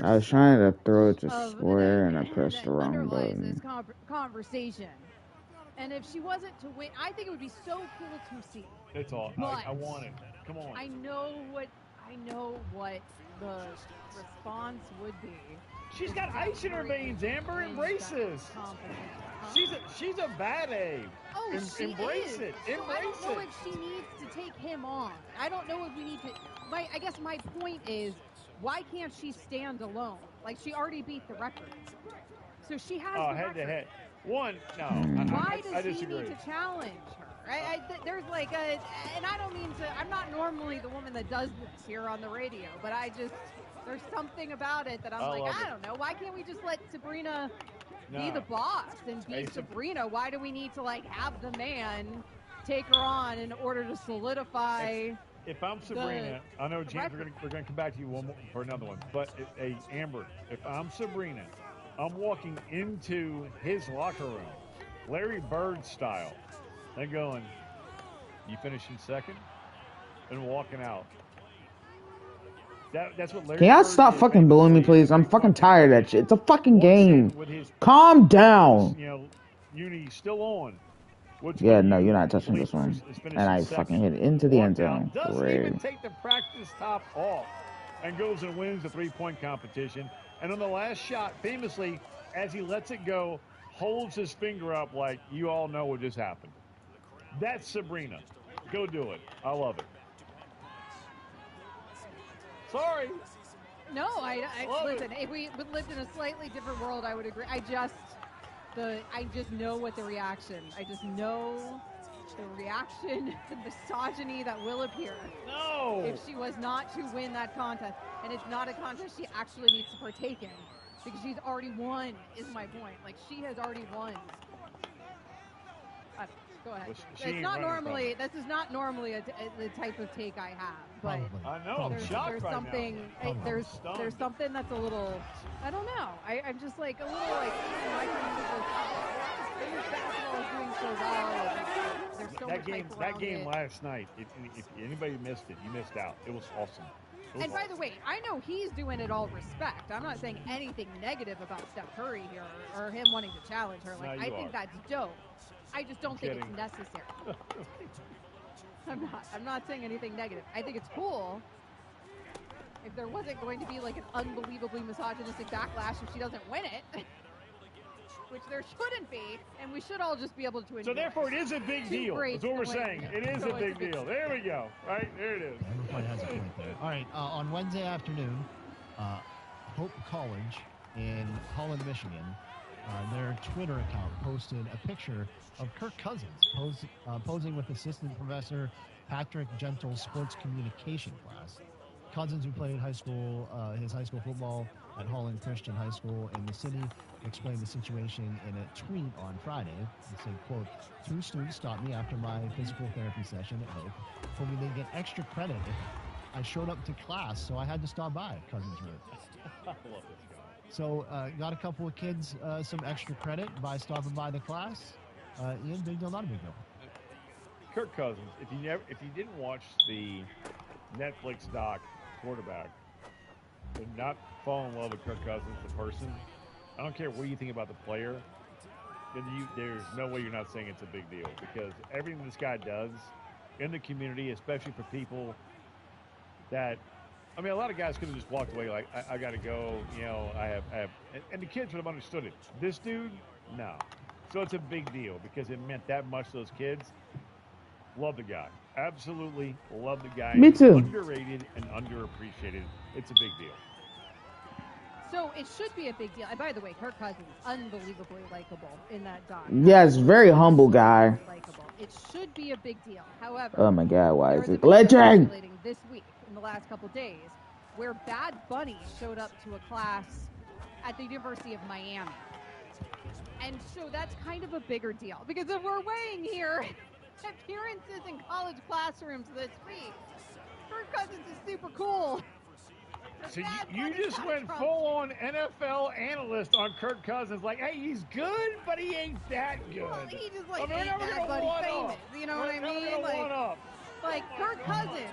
A: I was trying to throw it to square and I pressed the wrong button.
B: This conversation. And if she wasn't to win, I think it would be so cool to see.
C: It's all. I want it. Come on.
B: I know what the response would be.
C: She's got ice in her veins, Amber. Embrace this. She's a bad egg.
B: Oh, she
C: embrace
B: is.
C: it.
B: So
C: Embrace
B: I don't know
C: it.
B: if she needs to take him on. I don't know if we need to. I guess my point is, why can't she stand alone? Like, she already beat the record, so she has the
C: head
B: record.
C: to head. One, no.
B: Why
C: I
B: does he
C: disagree.
B: need to challenge her? There's like and I don't mean to. I'm not normally the woman that does this here on the radio, but there's something about it that I'm like, I don't know. Why can't we just let Sabrina be the boss and be Sabrina. Why do we need to like have the man take her on in order to solidify?
C: If I'm Sabrina, I know James, we're going to come back to you for another one. But Amber, if I'm Sabrina, I'm walking into his locker room, Larry Bird style, and going, "You finishing second?" and walking out. That's what Larry
A: Can y'all
C: Bird
A: stop
C: did
A: fucking bullying me, please? I'm fucking tired of that shit. It's a fucking game. Calm down.
C: You know, Uni still on.
A: Yeah, no, you're not touching this one. And I fucking hit it into the end zone.
C: Doesn't even take the practice top off and goes and wins the three-point competition. And on the last shot, famously, as he lets it go, holds his finger up like, you all know what just happened. That's Sabrina. Go do it. I love it. Sorry.
B: No, I listen. If we lived in a slightly different world, I would agree. I just know what the reaction. I just know the reaction, the misogyny that will appear.
C: No.
B: If she was not to win that contest, and it's not a contest she actually needs to partake in, because she's already won. Is my point. Like she has already won. Go ahead. It's not normally. This is not normally the type of take I have, but
C: I know.
B: there's something. There's something that's a little. I don't know. I'm just like a little like. Basketball is doing so well. There's so much hype around
C: that game
B: it.
C: last night. If anybody missed it, you missed out. It was awesome.
B: And by the way, I know he's doing it all respect. I'm not saying anything negative about Steph Curry here or him wanting to challenge her. Like I think that's dope. I just don't think it's necessary. I'm not saying anything negative. I think it's cool. If there wasn't going to be like an unbelievably misogynistic backlash if she doesn't win it, which there shouldn't be, and we should all just be able to enjoy.
C: So therefore, it is a big deal. That's what we're saying. It is a big deal. There we go. Right there, it is.
D: Everybody has a point there. All right, on Wednesday afternoon, Hope College in Holland, Michigan, their Twitter account posted a picture of Kirk Cousins posing with assistant professor Patrick Gentle's sports communication class. Cousins, who played his high school football at Holland Christian High School in the city, explained the situation in a tweet on Friday. He said, quote, 2 students stopped me after my physical therapy session at Hope, told me they'd get extra credit if I showed up to class, so I had to stop by, Cousins wrote.
C: I love this guy.
D: So got a couple of kids some extra credit by stopping by the class. Ian, big deal, not a big deal.
C: Kirk Cousins, if you didn't watch the Netflix doc Quarterback, and not fall in love with Kirk Cousins, the person, I don't care what you think about the player, then there's no way you're not saying it's a big deal, because everything this guy does in the community, especially for people that, I mean, a lot of guys could have just walked away like, I got to go, I have, and the kids would have understood it. This dude, no. So it's a big deal because it meant that much to those kids. Love the guy. Absolutely love the guy.
A: Me too.
C: Underrated and underappreciated. It's a big deal.
B: So it should be a big deal. And by the way, Kirk Cousins, unbelievably likable in that doc.
A: Yes, very humble guy.
B: Likable. It should be a big deal. However,
A: oh my God, why is it
B: legend? This week, in the last couple days, where Bad Bunny showed up to a class at the University of Miami. And so that's kind of a bigger deal because if we're weighing here appearances in college classrooms this week, Kirk Cousins is super cool.
C: So you just went full-on NFL analyst on Kirk Cousins, like, hey, he's good, but he ain't that good.
B: Well, he just ain't that buddy famous. You know what I mean? Like Kirk Cousins,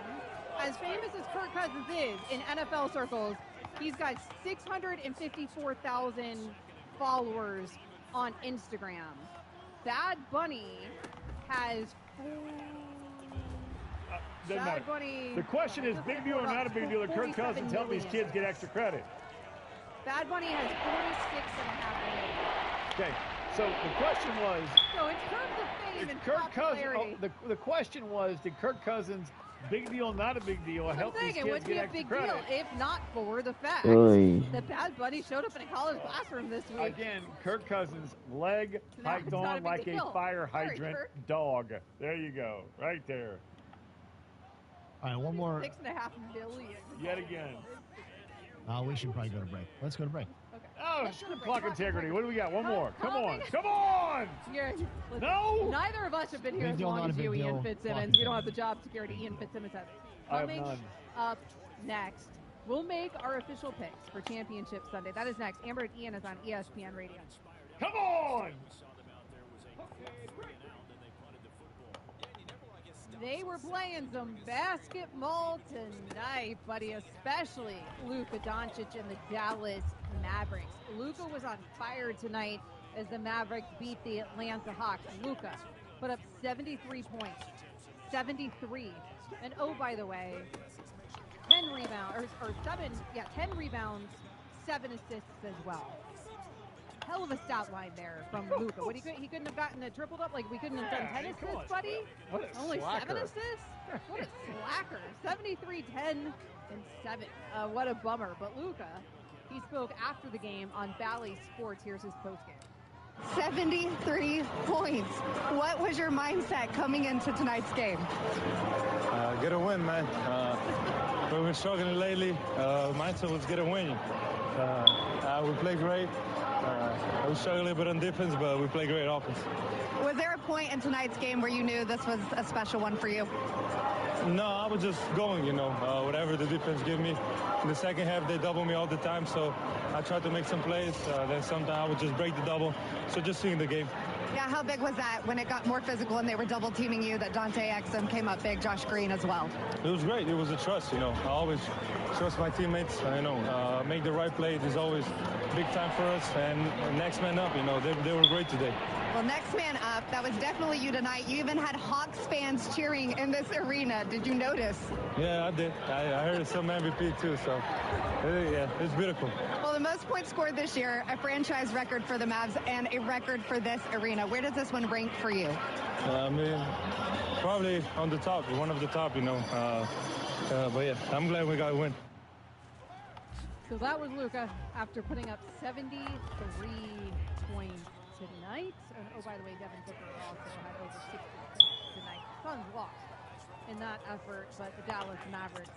B: as famous as Kirk Cousins is in NFL circles, he's got 654,000 followers on Instagram. Bad Bunny has Bad Bunny.
C: The question is, big deal or not a big deal? Kirk Cousins help these kids get extra credit.
B: Bad Bunny has 46.5 million.
C: Okay, so the question was.
B: So in terms of fame and popularity,
C: the question was, did Kirk Cousins, big deal, not a big deal, help these kids get extra credit?
B: It would be a big deal if not for the fact that Bad Bunny showed up in a college classroom this week.
C: Again, Kirk Cousins' leg hiked on like a fire hydrant dog. There you go, right there.
D: All right, one more.
B: 6.5 million.
C: Yet again.
D: We should probably go to break. Let's go to break.
B: Okay.
C: Oh,
B: Let's go to break.
C: clock integrity. What do we got? One more. Come on.
B: Coming.
C: Come on. No.
B: Neither of us have been here
D: Big
B: as
D: deal,
B: long
D: not
B: as
D: a big
B: you, Ian
D: deal.
B: Fitzsimmons. We don't have the job security Ian Fitzsimmons has.
C: I have
B: Coming
C: none.
B: up next, we'll make our official picks for Championship Sunday. That is next. Amber and Ian is on ESPN Radio.
C: Come on.
B: They were playing some basketball tonight, buddy, especially Luka Doncic and the Dallas Mavericks. Luka was on fire tonight as the Mavericks beat the Atlanta Hawks. Luka put up 73 points, 73. And oh, by the way, 10 rebounds, or 10 rebounds, 7 assists as well. Hell of a stat line there from Luka. He couldn't have gotten a triple double. Like, we couldn't have done 10 assists, buddy.
C: What a
B: Only
C: slacker.
B: 7 assists. What a slacker! 73, 10, and 7. What a bummer. But Luka, he spoke after the game on Bally Sports. Here's his postgame.
M: 73 points. What was your mindset coming into tonight's game?
N: Get a win, man. We've been struggling lately. Mindset was get a win. We played great. We struggled a bit on defense, but we played great offense.
M: Was there a point in tonight's game where you knew this was a special one for you?
N: No, I was just going, whatever the defense gave me. In the second half, they double me all the time, so I tried to make some plays. Then sometimes I would just break the double. So just seeing the game.
M: Yeah, how big was that when it got more physical and they were double teaming you, that Dante Exum came up big, Josh Green as well?
N: It was great. It was a trust, I always trust my teammates. Make the right play is always big time for us. And next man up, they were great today.
M: Well, next man up, that was definitely you tonight. You even had Hawks fans cheering in this arena. Did you notice?
N: Yeah, I did. I heard some MVP too, so yeah, it's beautiful.
M: Well, the most points scored this year, a franchise record for the Mavs and a record for this arena. Where does this one rank for you?
N: Probably on the top, one of the top, but yeah, I'm glad we got a win.
B: So that was Luka after putting up 73 points tonight. And oh, by the way, Devin Booker also had over 60 points tonight. Suns lost in that effort, but the Dallas Mavericks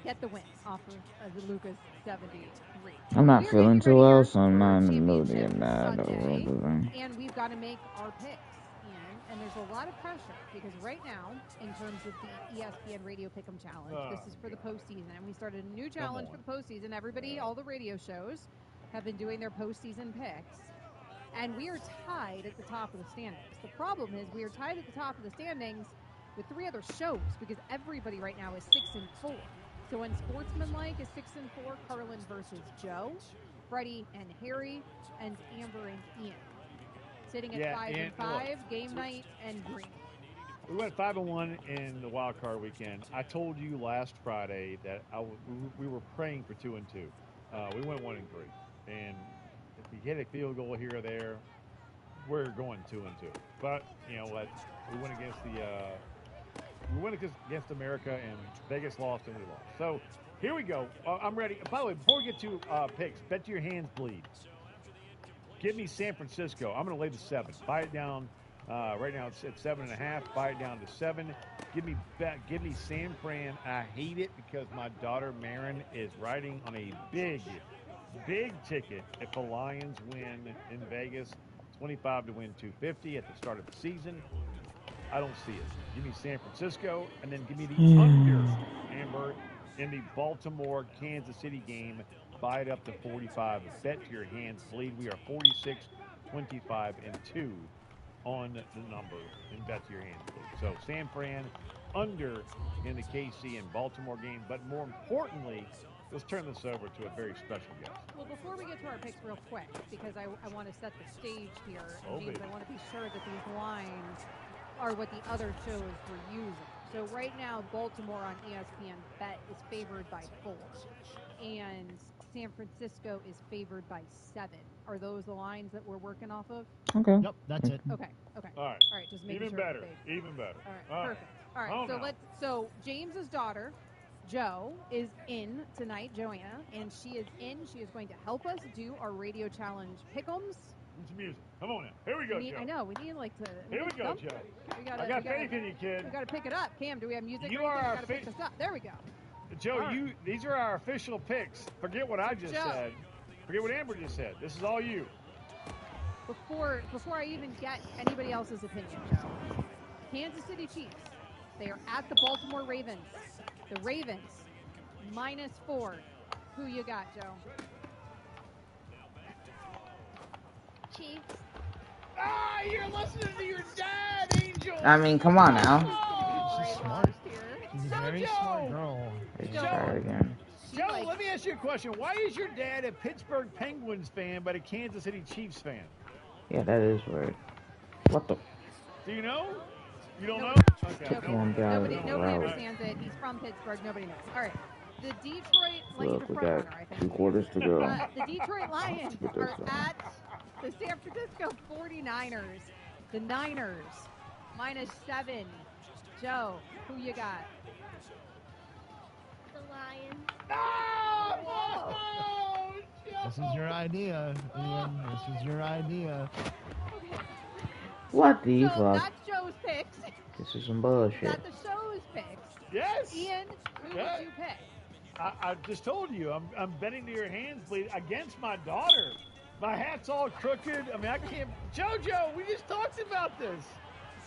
B: get the win off of Luka's 73.
A: I'm not feeling too well, so I'm not in the mood to get mad over everything.
B: And we've got to make our picks, Ian. And there's a lot of pressure because right now, in terms of the ESPN Radio Pick'em Challenge, this is for the postseason. And we started a new challenge for the postseason. Everybody, all the radio shows have been doing their postseason picks. And we are tied at the top of the standings. The problem is we are tied at the top of the standings with 3 other shows because everybody right now is 6-4. So Unsportsmanlike is 6-4, Carlin versus Joe, Freddie and Harry, and Amber and Ian. Sitting at 5-5, Game Night and Green.
C: We went 5-1 in the wild card weekend. I told you last Friday that we were praying for 2-2. We went 1-3, and if we hit a field goal here or there, we're going 2-2. But you know what? We went against against America, and Vegas lost, and we lost. So here we go. I'm ready. By the way, before we get to picks, bet your hands bleed. Give me San Francisco. I'm going to lay the 7. Buy it down. Right now it's at 7.5. Buy it down to 7. Give me San Fran. I hate it because my daughter Marin is riding on a big ticket if the Lions win in Vegas. 25 to win 250 at the start of the season. I don't see it. Give me San Francisco, and then give me the under, Amber, in the Baltimore-Kansas City game. Buy it up to 45. Bet your hands bleed. We are 46, 25, and 2 on the number in bet your hands bleed. So San Fran under in the KC and Baltimore game. But more importantly, let's turn this over to a very special guest.
B: Well, before we get to our picks real quick, because I want to set the stage here, and James, I want to be sure that these lines are what the other shows were using. So right now, Baltimore on ESPN Bet is favored by 4, and San Francisco is favored by 7. Are those the lines that we're working off of?
A: Okay.
D: Yep, that's it.
B: Okay.
C: All right.
B: Just making
C: Even
B: sure.
C: better. Even better.
B: All right. Perfect. All right. So James's daughter, Jo, is in tonight, Joanna, and she is going to help us do our radio challenge pick'ems.
C: Some music. Come on now. Here we go, Joe.
B: I know. We need to.
C: Here we go, Joe. I got faith in you, kid.
B: We got to pick it up. Cam, do we have music?
C: You are our
B: got to pick this up. There we go.
C: Joe,
B: right.
C: these are our official picks. Forget what I just said. Forget what Amber just said. This is all you.
B: Before I even get anybody else's opinion, Joe, Kansas City Chiefs, they are at the Baltimore Ravens. The Ravens, -4. Who you got, Joe?
K: Chiefs.
C: Ah, you're listening to your dad, Angel.
A: I mean, come on now.
D: She's smart. She's a very smart girl.
A: Let's try it again.
C: Joe, let me ask you a question. Why is your dad a Pittsburgh Penguins fan but a Kansas City Chiefs fan?
A: Yeah, that is weird. What the?
C: Do you know? You don't know? Okay.
B: Nobody understands it. He's from Pittsburgh. Nobody knows. All right. The Detroit Lions,
A: Look, we got 2 quarters to go.
B: the Detroit Lions are at the San Francisco 49ers. The Niners, -7. Joe, who you got?
K: The Lions.
C: Oh,
D: this is your idea, Ian. This is your idea.
A: What the
B: So
A: fuck?
B: that's Joe's picks.
A: This is some bullshit.
B: That's the show's picks.
C: Yes.
B: Ian, who would you pick?
C: I just told you, I'm bending to your hands, bleed against my daughter. My hat's all crooked. I mean, I can't. JoJo, we just talked about this.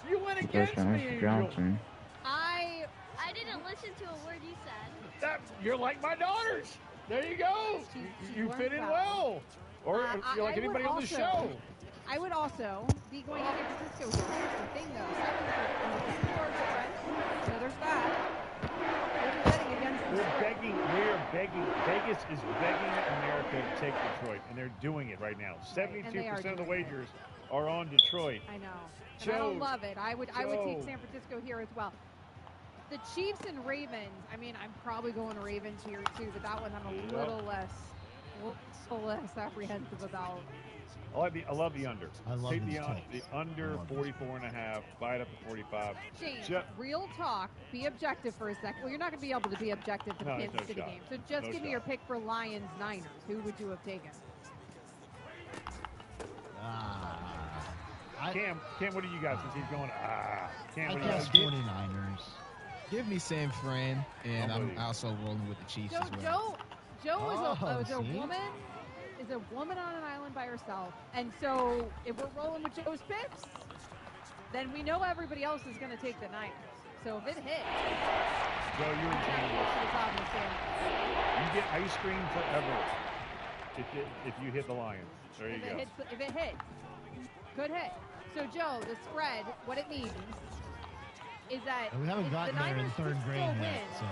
C: You went against me, Angel.
A: Johnson.
K: I didn't listen to a word you said.
C: You're like my daughters. There you go. You fit in well. Or you're like anybody on the show.
B: I would also be going to San Francisco. Here's the thing, though. So there's that.
C: We're begging. Vegas is begging America to take Detroit, and they're doing it right now. 72% of the wagers are on Detroit.
B: I know. And I don't love it. I would take San Francisco here as well. The Chiefs and Ravens. I mean, I'm probably going to Ravens here too, but that one I'm a little less apprehensive about.
C: I love the under.
D: I love
C: Take the
D: takes.
C: under 44.5. Buy it up to 45.
B: James, real talk. Be objective for a second. Well, you're not going to be able to be objective for the Kansas City game. So just give me your pick for Lions Niners. Who would you have taken?
C: Cam, what do you got since he's going? Cam,
D: I
C: what do you
D: guess
C: got?
D: 49ers.
O: Give me San Fran, and I'm also rolling with the Chiefs as well.
B: Joe is a woman. Is a woman on an island by herself, and so if we're rolling with Joe's picks, then we know everybody else is going to take the Niners. So if it hits,
C: Joe, you're a genius. You get ice cream forever if you hit the Lions. There you go.
B: If it hits, could hit. So Joe, the spread, what it means is that
D: we haven't gotten there in 3rd grade yet, so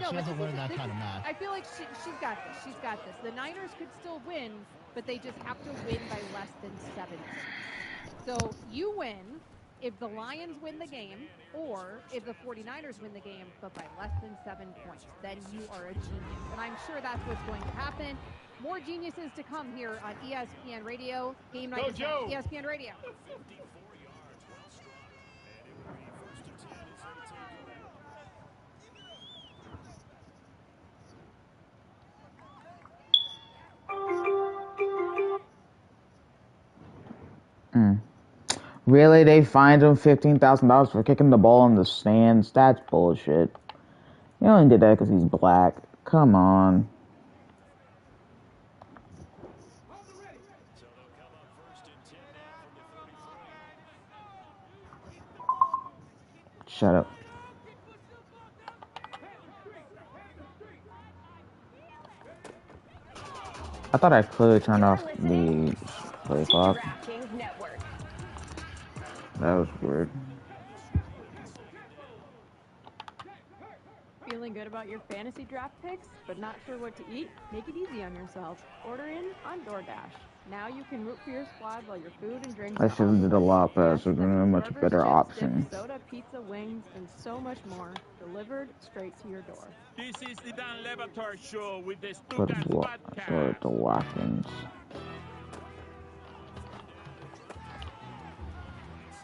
D: she hasn't learned that kind of math.
B: I feel like she's got this. She's got this. The Niners could still win, but they just have to win by less than 7. So you win if the Lions win the game, or if the 49ers win the game, but by less than 7 points. Then you are a genius. And I'm sure that's what's going to happen. More geniuses to come here on ESPN Radio. Game night is on ESPN Radio.
A: Really, they fined him $15,000 for kicking the ball in the stands? That's bullshit. He only did that because he's black. Come on. Shut up. I thought I could turn off the play clock. That was weird.
P: Feeling good about your fantasy draft picks, but not sure what to eat? Make it easy on yourself. Order in on DoorDash. Now you can root for your squad while your food and drinks.
A: I should have did a lot faster than a much better option.
P: Soda, pizza, wings, and so much more delivered straight to your door.
Q: This is the Dan Levatar Show with the
A: But
Q: Student Podcast.
A: the Watkins.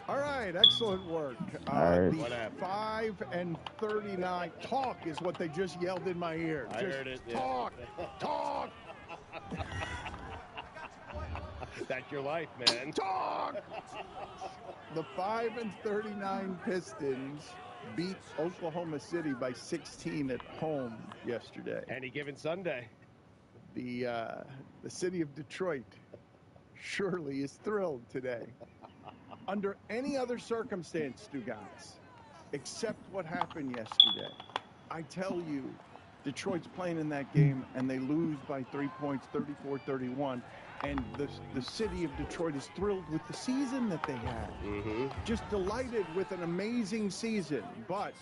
R: All right, excellent work.
A: Right.
R: The 5 and 39 talk is what they just yelled in my ear.
S: I heard it. Yeah.
R: Talk.
S: That's your life, man.
R: Talk. The 5 and 39 Pistons beat Oklahoma City by 16 at home yesterday.
S: Any given Sunday.
R: The The city of Detroit surely is thrilled today. Under any other circumstance, Stugotz, except what happened yesterday, I tell you, Detroit's playing in that game, and they lose by 3 points, 34-31, and the city of Detroit is thrilled with the season that they had. Just delighted with an amazing season. But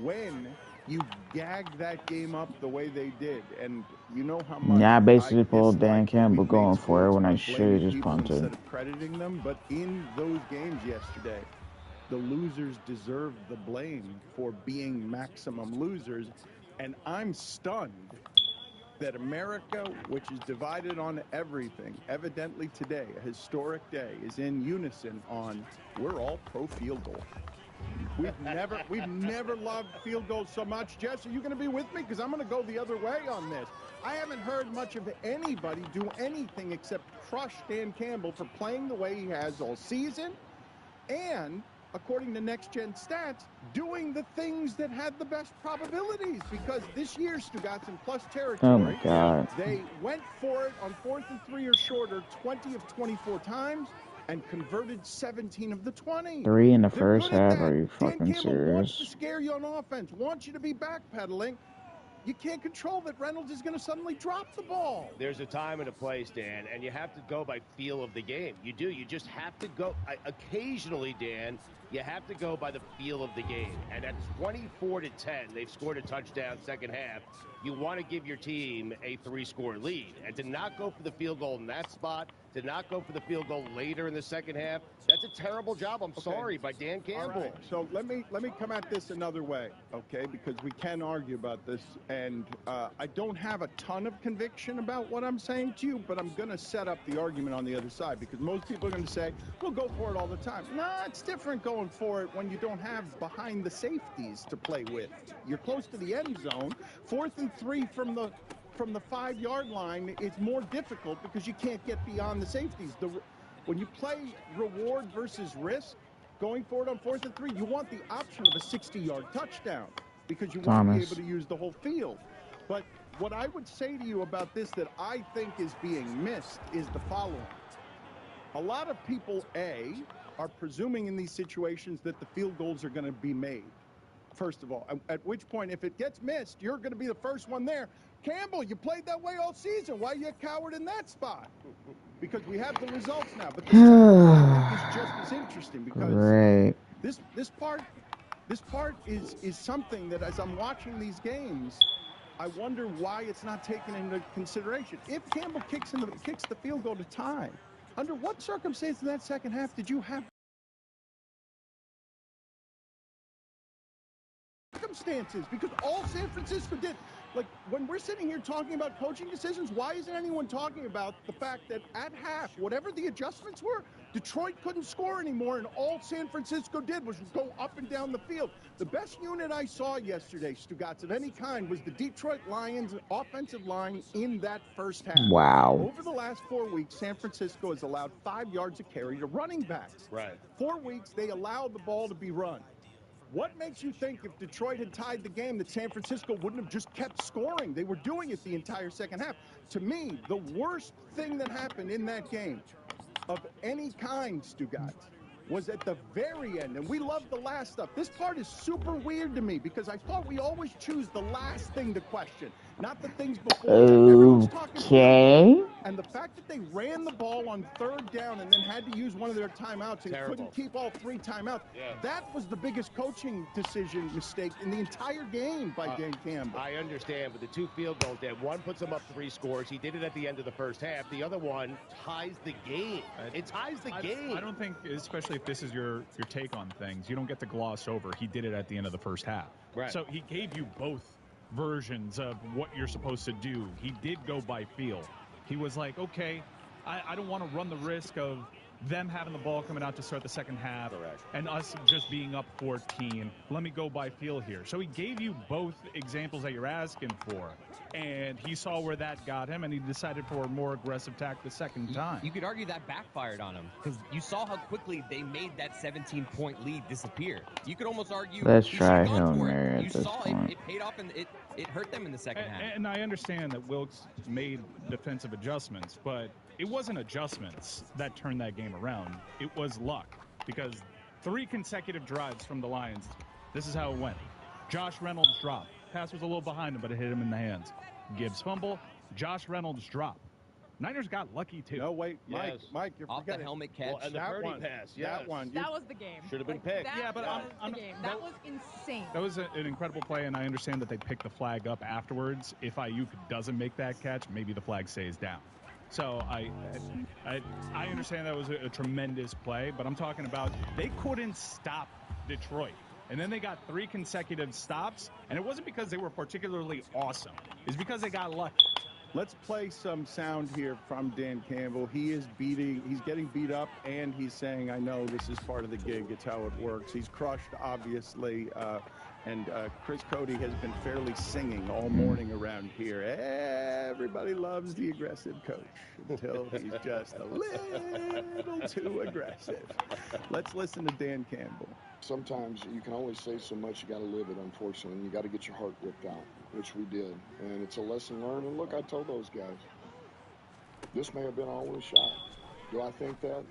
R: when you gagged that game up the way they did, and you know how much
A: Yeah, I basically pulled
R: dislike
A: Dan Campbell
R: we've made
A: going for it
R: sports
A: when I
R: by
A: should
R: blaming
A: have just
R: people
A: punted.
R: instead of crediting them, but in those games yesterday, the losers deserved the blame for being maximum losers, and I'm stunned that America, which is divided on everything, evidently today, a historic day, is in unison on we're all pro field goal. We've never loved field goals so much. Jess, are you going to be with me? Because I'm going to go the other way on this. I haven't heard much of anybody do anything except crush Dan Campbell for playing the way he has all season, and according to Next Gen Stats, doing the things that had the best probabilities, because this year, Stugotz, in plus territory,
A: Oh my God.
R: they went for it on 4th and 3 or shorter 20 of 24 times and converted 17 of the 20.
A: 3 in the
R: They're
A: first
R: good at
A: half?
R: that.
A: Are you
R: Dan
A: fucking
R: Campbell wants to
A: serious?
R: scare you on offense, wants you to be backpedaling. You can't control that Reynolds is going to suddenly drop the ball.
S: There's a time and a place, Dan, and you have to go by feel of the game. You do. You just have to go. Occasionally, Dan, you have to go by the feel of the game. And at 24-10, they've scored a touchdown second half. You want to give your team a 3-score lead. And to not go for the field goal in that spot, to not go for the field goal later in the second half, that's a terrible job. I'm sorry, by Dan Campbell.
R: All right, so let me come at this another way, okay? Because we can argue about this, and I don't have a ton of conviction about what I'm saying to you, but I'm going to set up the argument on the other side, because most people are going to say, we'll go for it all the time. Nah, it's different going for it when you don't have behind the safeties to play with. You're close to the end zone. 4th and 3 from the 5-yard line, it's more difficult because you can't get beyond the safeties. When you play reward versus risk, going for it on 4th and 3, you want the option of a 60-yard touchdown because you want to be able to use the whole field. But what I would say to you about this that I think is being missed is the following. A lot of people, are presuming in these situations that the field goals are going to be made, first of all, at which point, if it gets missed, you're going to be the first one there. Campbell, you played that way all season. Why are you a coward in that spot? Because we have the results now. But the second part, I think, is just as interesting because this part is something that as I'm watching these games, I wonder why it's not taken into consideration. If Campbell kicks the field goal to tie, under what circumstance in that second half did you have circumstances? Because all San Francisco did, like when we're sitting here talking about coaching decisions, why isn't anyone talking about the fact that at half, whatever the adjustments were, Detroit couldn't score anymore, and all San Francisco did was go up and down the field. The best unit I saw yesterday, Stugotz, of any kind, was the Detroit Lions offensive line in that first half.
A: Wow.
R: Over the last 4 weeks, San Francisco has allowed 5 yards of carry to running backs.
S: Right.
R: 4 weeks, they allowed the ball to be run. What makes you think if Detroit had tied the game that San Francisco wouldn't have just kept scoring? They were doing it the entire second half. To me, the worst thing that happened in that game of any kind, Stugotz, was at the very end. And we love the last stuff. This part is super weird to me because I thought we always choose the last thing to question, not the things before. Everyone's talking
A: Okay.
R: and the fact that they ran the ball on 3rd down and then had to use one of their timeouts and couldn't keep all 3 timeouts, that was the biggest coaching decision mistake in the entire game by Dan Campbell.
S: I understand, but the 2 field goals, Dan, one puts them up 3 scores. He did it at the end of the first half. The other one ties the game. It ties the game.
T: I don't think, especially if this is your take on things, you don't get to gloss over. He did it at the end of the first half.
S: Right.
T: So he gave you both versions of what you're supposed to do. He did go by feel. He was like, okay, I don't want to run the risk of them having the ball coming out to start the second half,
S: correct,
T: and us just being up 14. Let me go by feel here. So he gave you both examples that you're asking for, and he saw where that got him, and he decided for a more aggressive tack the second time.
U: You could argue that backfired on him because you saw how quickly they made that 17-point lead disappear. You could almost argue
A: Let's
U: he
A: try
U: should've gone
A: Hail
U: for
A: Mary
U: it.
A: at
U: You
A: this
U: saw
A: point.
U: it paid off, and it hurt them in the second half.
T: And I understand that Wilkes made defensive adjustments, but it wasn't adjustments that turned that game around. It was luck, because 3 consecutive drives from the Lions, this is how it went. Josh Reynolds drop. Pass was a little behind him, but it hit him in the hands. Gibbs fumble. Josh Reynolds drop. Niners got lucky, too.
R: No, wait, Mike,
S: Yes.
R: Mike, you're
U: Off
R: forgetting.
U: the helmet catch.
S: Well, and the
R: that
S: Purdy
R: one,
S: pass,
R: that one.
P: That was the game.
S: Should have been picked.
P: That
T: Yeah, but
P: was the game. That was insane.
T: That was an incredible play, and I understand that they picked the flag up afterwards. If Ayuk doesn't make that catch, maybe the flag stays down. So I understand that was a tremendous play, but I'm talking about they couldn't stop Detroit. And then they got 3 consecutive stops, and it wasn't because they were particularly awesome. It's because they got lucky.
R: Let's play some sound here from Dan Campbell. He's getting beat up, and he's saying, I know this is part of the gig. It's how it works. He's crushed, obviously. And Chris Cody has been fairly singing all morning around here. Everybody loves the aggressive coach until he's just a little too aggressive. Let's listen to Dan Campbell.
V: Sometimes you can only say so much. You got to live it, unfortunately. You got to get your heart ripped out, which we did. And it's a lesson learned. And look, I told those guys, this may have been our only shot. Do I think that?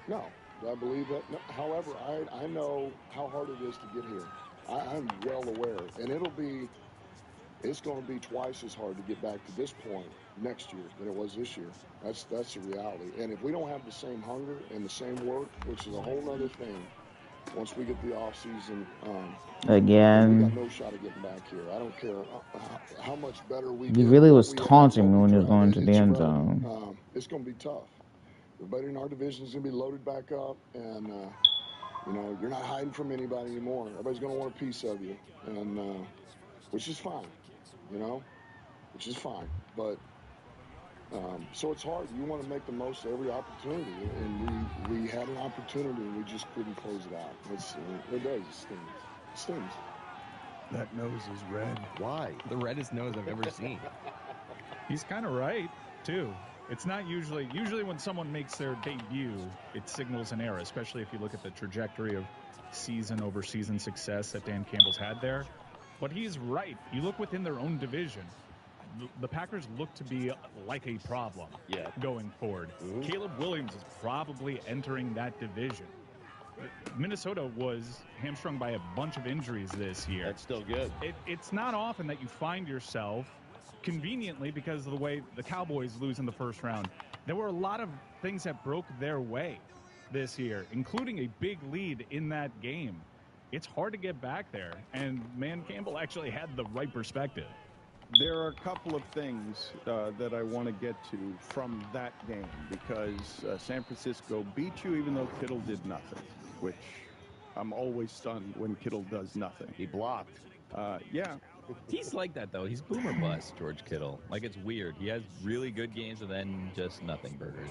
V: No. Do I believe that? No. However, I know how hard it is to get here. I'm well aware. And it's going to be twice as hard to get back to this point next year than it was this year. That's the reality. And if we don't have the same hunger and the same work, which is a whole other thing, once we get the offseason,
A: again,
V: we got no shot of getting back here. I don't care how much better we get.
A: He really was taunting me when he was going to the end zone.
V: It's going to be tough. Everybody in our division is going to be loaded back up, and you're not hiding from anybody anymore. Everybody's going to want a piece of you, and which is fine, which is fine. But so it's hard. You want to make the most of every opportunity, and we had an opportunity, and we just couldn't close it out. It does. It stings. It stings.
R: That nose is red.
U: Why? The reddest nose I've ever seen.
T: He's kind of right, too. It's not usually when someone makes their debut, it signals an era, especially if you look at the trajectory of season-over-season success that Dan Campbell's had there. But he's right. You look within their own division, the Packers look to be like a problem going forward. Mm-hmm. Caleb Williams is probably entering that division. Minnesota was hamstrung by a bunch of injuries this year.
S: That's still good.
T: It's not often that you find yourself conveniently, because of the way the Cowboys lose in the first round. There were a lot of things that broke their way this year, including a big lead in that game. It's hard to get back there, and Campbell actually had the right perspective.
R: There are a couple of things that I want to get to from that game, because San Francisco beat you even though Kittle did nothing, which I'm always stunned when Kittle does nothing.
S: He blocked.
R: Yeah.
W: He's like that, though. He's boomer bust, George Kittle. Like, it's weird. He has really good games and then just nothing burgers.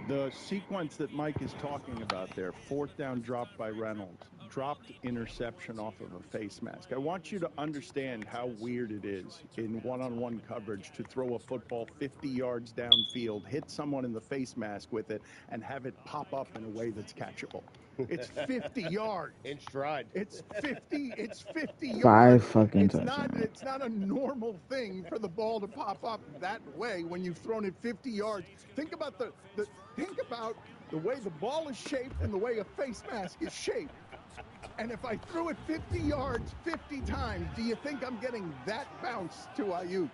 R: The sequence that Mike is talking about there, 4th down drop by Reynolds, dropped interception off of a face mask. I want you to understand how weird it is in one-on-one coverage to throw a football 50 yards downfield, hit someone in the face mask with it, and have it pop up in a way that's catchable. It's 50 yards.
S: In stride.
R: It's 50 yards.
A: 5 fucking touchdowns.
R: It's not a normal thing for the ball to pop up that way when you've thrown it 50 yards. Think about the way the ball is shaped and the way a face mask is shaped. And if I threw it 50 yards 50 times, do you think I'm getting that bounce to Ayuk?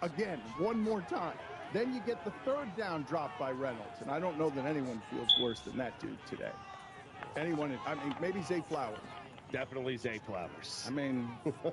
R: Again, one more time. Then you get the 3rd down drop by Reynolds. And I don't know that anyone feels worse than that dude today. Maybe Zay Flowers.
S: Definitely Zay Flowers.
R: I mean...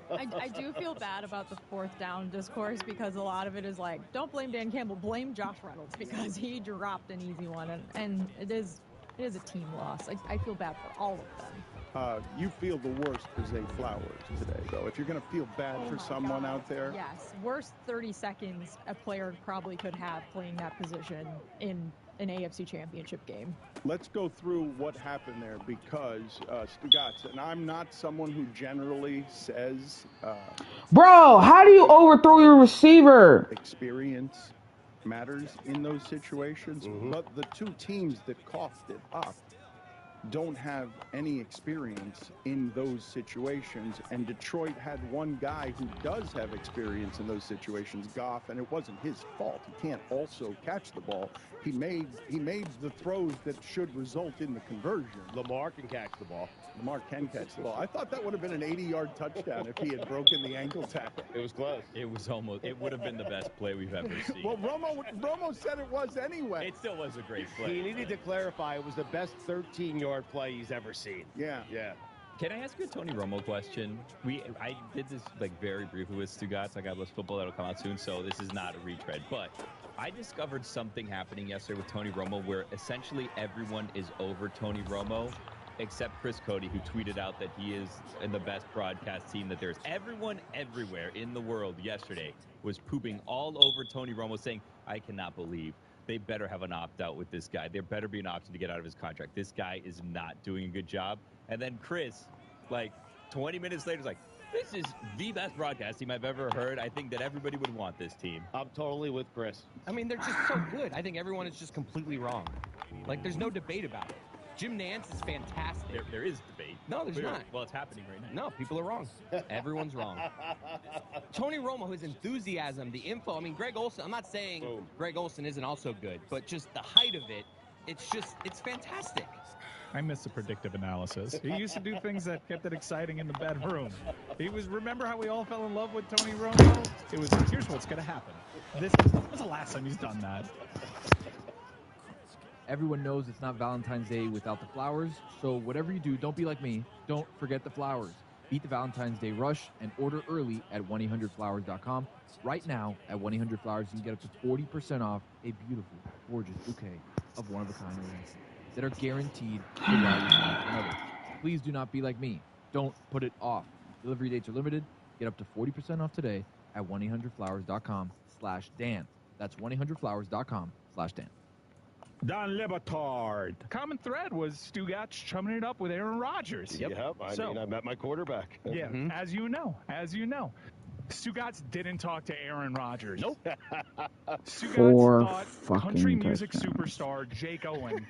P: I do feel bad about the 4th down discourse, because a lot of it is like, don't blame Dan Campbell, blame Josh Reynolds, because he dropped an easy one, and it is a team loss. I feel bad for all of them.
R: You feel the worst for Zay Flowers today, though. If you're going to feel bad for someone out there...
P: Yes, worst 30 seconds a player probably could have playing that position in an AFC Championship game.
R: Let's go through what happened there because Stugatz, and I'm not someone who generally says
A: Bro, how do you overthrow your receiver?
R: Experience matters in those situations, but the two teams that coughed it up don't have any experience in those situations, and Detroit had one guy who does have experience in those situations, Goff, and it wasn't his fault. He can't also catch the ball. He made the throws that should result in the conversion.
S: Lamar can catch the ball.
R: Lamar can catch the ball. I thought that would have been an 80-yard touchdown if he had broken the ankle tackle.
S: It was close.
W: It was almost. It would have been the best play we've ever seen.
R: Well, Romo said it was anyway.
W: It still was a great play.
S: He needed to clarify it was the best 13-yard play he's ever seen.
R: Yeah.
S: Yeah.
W: Can I ask you a Tony Romo question? I did this very briefly with Stugatz. I got Less Football that'll come out soon, so this is not a retread. But I discovered something happening yesterday with Tony Romo where essentially everyone is over Tony Romo, except Chris Cody, who tweeted out that he is in the best broadcast team that there is. Everyone everywhere in the world yesterday was pooping all over Tony Romo, saying, I cannot believe they better have an opt-out with this guy. There better be an option to get out of his contract. This guy is not doing a good job. And then Chris, 20 minutes later, is like, this is the best broadcast team I've ever heard. I think that everybody would want this team.
S: I'm totally with Chris.
U: I mean, they're just so good. I think everyone is just completely wrong. There's no debate about it. Jim Nance is fantastic.
W: There is debate.
U: No, there's not.
W: Well, it's happening right now.
U: No, people are wrong. Everyone's wrong. Tony Romo, his enthusiasm, the info. I mean, Greg Olsen, I'm not saying Greg Olsen isn't also good, but just the height of it, it's fantastic.
T: I miss the predictive analysis. He used to do things that kept it exciting in the bedroom. Remember how we all fell in love with Tony Romo? It was, here's what's going to happen. This was the last time he's done that.
F: Everyone knows it's not Valentine's Day without the flowers, so whatever you do, don't be like me. Don't forget the flowers. Beat the Valentine's Day rush and order early at 1-800-Flowers.com. Right now, at 1-800-Flowers, you can get up to 40% off a beautiful, gorgeous bouquet of one-of-a-kind roses that are guaranteed to wow you another. Please do not be like me. Don't put it off. Delivery dates are limited. Get up to 40% off today at 1-800-Flowers.com/Dan. That's 1-800-Flowers.com/Dan.
T: Don Lebatard. Common thread was Stugatz chumming it up with Aaron Rodgers.
S: Yep. I met my quarterback.
T: Yeah, as you know. Stugatz didn't talk to Aaron Rodgers.
S: Nope.
T: Stugatz thought country music superstar Jake Owen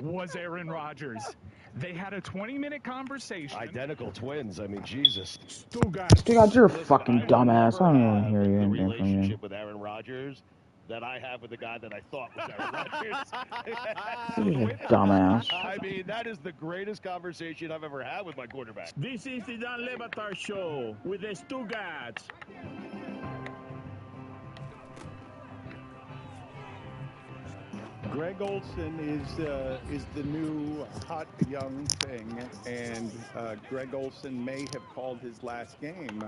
T: was Aaron Rodgers. They had a 20-minute conversation.
S: Identical twins. I mean, Jesus.
A: Stugatz, you're a fucking dumbass. I don't want to hear you anything from you.
S: Relationship with Aaron Rodgers that I have with the guy that I thought was Aaron Rodgers.
A: You're a dumbass.
S: I mean, that is the greatest conversation I've ever had with my quarterback.
Q: This is the Dan Le Batard Show with the Stugatz.
R: Greg Olsen is the new hot young thing, and Greg Olsen may have called his last game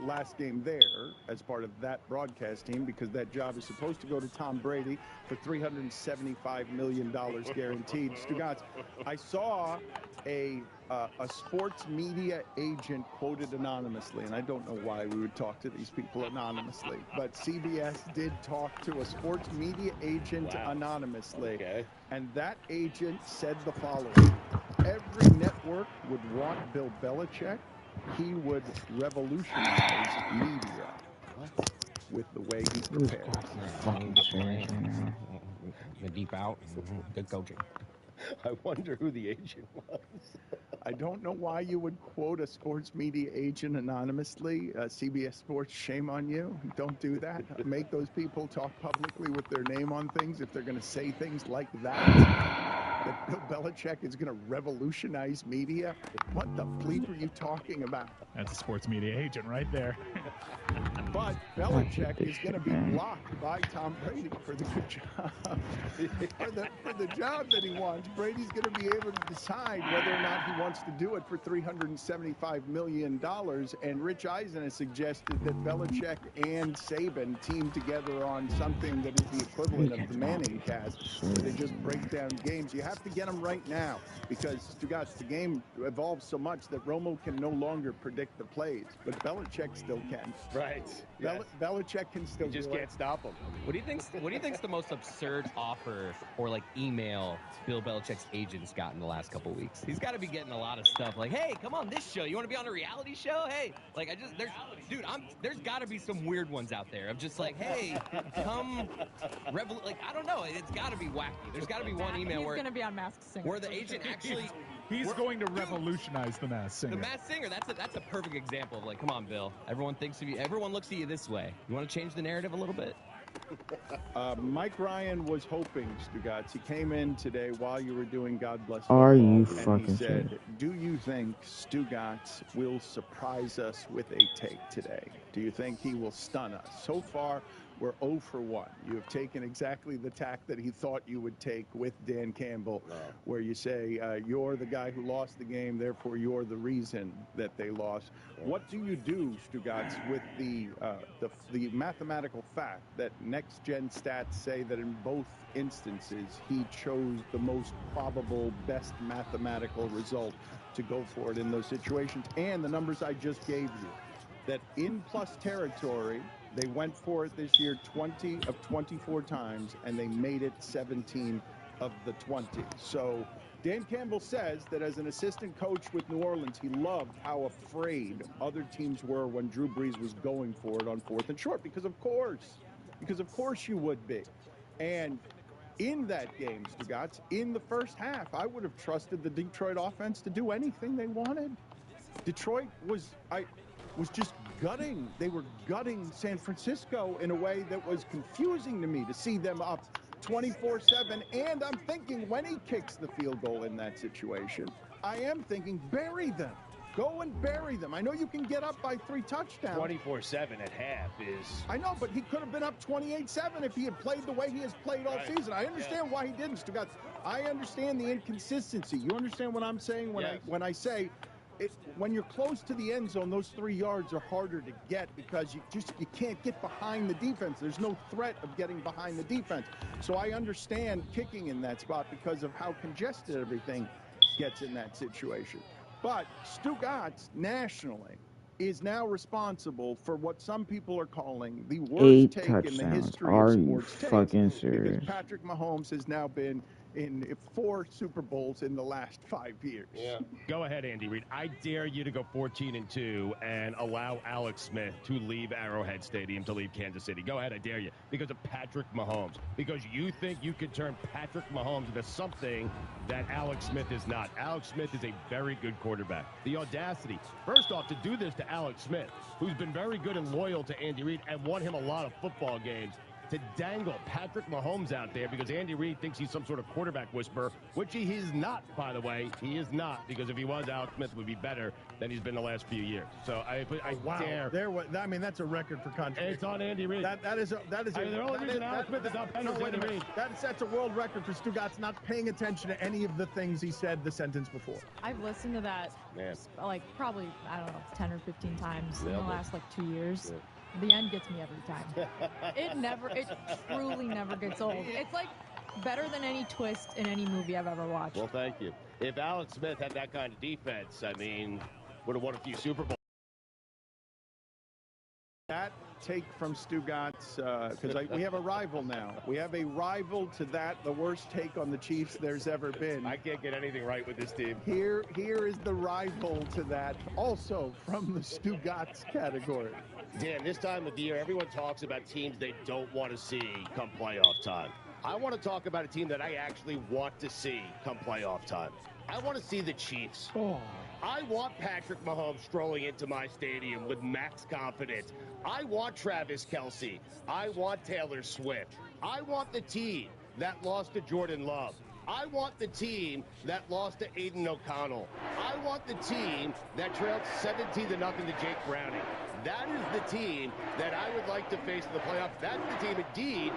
R: last game there as part of that broadcast team, because that job is supposed to go to Tom Brady for $375 million guaranteed. Stugatz, I saw a sports media agent quoted anonymously, and I don't know why we would talk to these people anonymously, but CBS did talk to a sports media agent anonymously, and that agent said the following: every network would want Bill Belichick. He would revolutionize media with the way he prepared.
U: Deep out, good coaching.
S: I wonder who the agent was.
R: I don't know why you would quote a sports media agent anonymously. CBS Sports, shame on you. Don't do that. Make those people talk publicly with their name on things if they're going to say things like that. That Bill Belichick is going to revolutionize media. What the bleep are you talking about?
T: That's a sports media agent right there.
R: But Belichick is going to be blocked by Tom Brady for the good job. for the job that he wants. Brady's going to be able to decide whether or not he wants to do it for $375 million. And Rich Eisen has suggested that Belichick and Saban team together on something that is the equivalent of the Manning cast, where they just break down games. You have to get them right now because Stugatz, the game evolves so much that Romo can no longer predict the plays, but Belichick still can.
S: Right.
R: Belichick can still.
S: You just
R: do
S: can't stop him.
U: What do you think's the most absurd offer or like email Bill Belichick's agent's got in the last couple weeks? He's got to be getting a lot of stuff like, "Hey, come on this show. You want to be on a reality show? Hey, like there's got to be some weird ones out there of just like, hey, come, like I don't know. It's got to be wacky. There's got to be one email where
P: he's going to be on Masked Singer.
U: Where the agent actually
T: he's going to revolutionize the Masked Singer.
U: The Masked Singer. That's a perfect example of like, come on, Bill. Everyone thinks of you. Everyone looks at you this way. You want to change the narrative a little bit?
R: Mike Ryan was hoping, Stugatz. He came in today while you were doing God Bless
A: Are
R: Football,
A: you
R: and
A: fucking
R: he said,
A: serious?
R: do you think Stugatz will surprise us with a take today? Do you think he will stun us? So far, we're 0 for 1. You have taken exactly the tack that he thought you would take with Dan Campbell, where you say, you're the guy who lost the game, therefore you're the reason that they lost. What do you do, Stugatz, with the mathematical fact that next-gen stats say that in both instances he chose the most probable, best mathematical result to go for it in those situations, and the numbers I just gave you, that in plus territory, they went for it this year 20 of 24 times, and they made it 17 of the 20. So Dan Campbell says that as an assistant coach with New Orleans, he loved how afraid other teams were when Drew Brees was going for it on 4th and short, because of course you would be. And in that game, Stugatz, in the first half, I would have trusted the Detroit offense to do anything they wanted. Detroit was just gutting. They were gutting San Francisco in a way that was confusing to me to see them up 24-7. And I'm thinking when he kicks the field goal in that situation, I am thinking bury them. Go and bury them. I know you can get up by 3 touchdowns.
S: 24-7 at half is...
R: I know, but he could have been up 28-7 if he had played the way he has played all season. I understand why he didn't, Stugatz. I understand the inconsistency. You understand what I'm saying when I say... when you're close to the end zone, those 3 yards are harder to get because you can't get behind the defense. There's no threat of getting behind the defense. So I understand kicking in that spot because of how congested everything gets in that situation. But Stugatz, nationally, is now responsible for what some people are calling the worst take in the history of sports takes.
A: Are you fucking serious?
R: Because Patrick Mahomes has now been in 4 Super Bowls in the last 5 years.
S: Yeah. Go ahead, Andy Reid. I dare you to go 14-2 and allow Alex Smith to leave Arrowhead Stadium to leave Kansas City. Go ahead, I dare you. Because of Patrick Mahomes. Because you think you could turn Patrick Mahomes into something that Alex Smith is not. Alex Smith is a very good quarterback. The audacity, first off, to do this to Alex Smith, who's been very good and loyal to Andy Reid and won him a lot of football games, to dangle Patrick Mahomes out there because Andy Reid thinks he's some sort of quarterback whisperer, which he is not, by the way. He is not, because if he was, Alex Smith would be better than he's been the last few years. So I dare.
G: I mean, that's a record for contradiction.
S: It's on Andy Reid.
G: That is
S: the only reason Alex Smith is not better than Andy Reid.
G: That's a world record for Stugatz not paying attention to any of the things he said the sentence before.
P: I've listened to that like probably, I don't know, 10 or 15 times in the last like 2 years. Yeah. The end gets me every time. It truly never gets old. It's like better than any twist in any movie I've ever watched.
S: Well, thank you. If Alex Smith had that kind of defense, I mean, would have won a few Super Bowls.
R: That take from Stugatz, because we have a rival now. We have a rival to that, the worst take on the Chiefs there's ever been.
S: I can't get anything right with this team.
R: Here is the rival to that, also from the Stugatz category.
S: Dan, this time of the year, everyone talks about teams they don't want to see come playoff time. I want to talk about a team that I actually want to see come playoff time. I want to see the Chiefs. I want Patrick Mahomes strolling into my stadium with max confidence. I want Travis Kelce. I want Taylor Swift. I want the team that lost to Jordan Love. I want the team that lost to Aiden O'Connell. I want the team that trailed 17-0 to Jake Browning. That is the team that I would like to face in the playoffs. That's the team, indeed,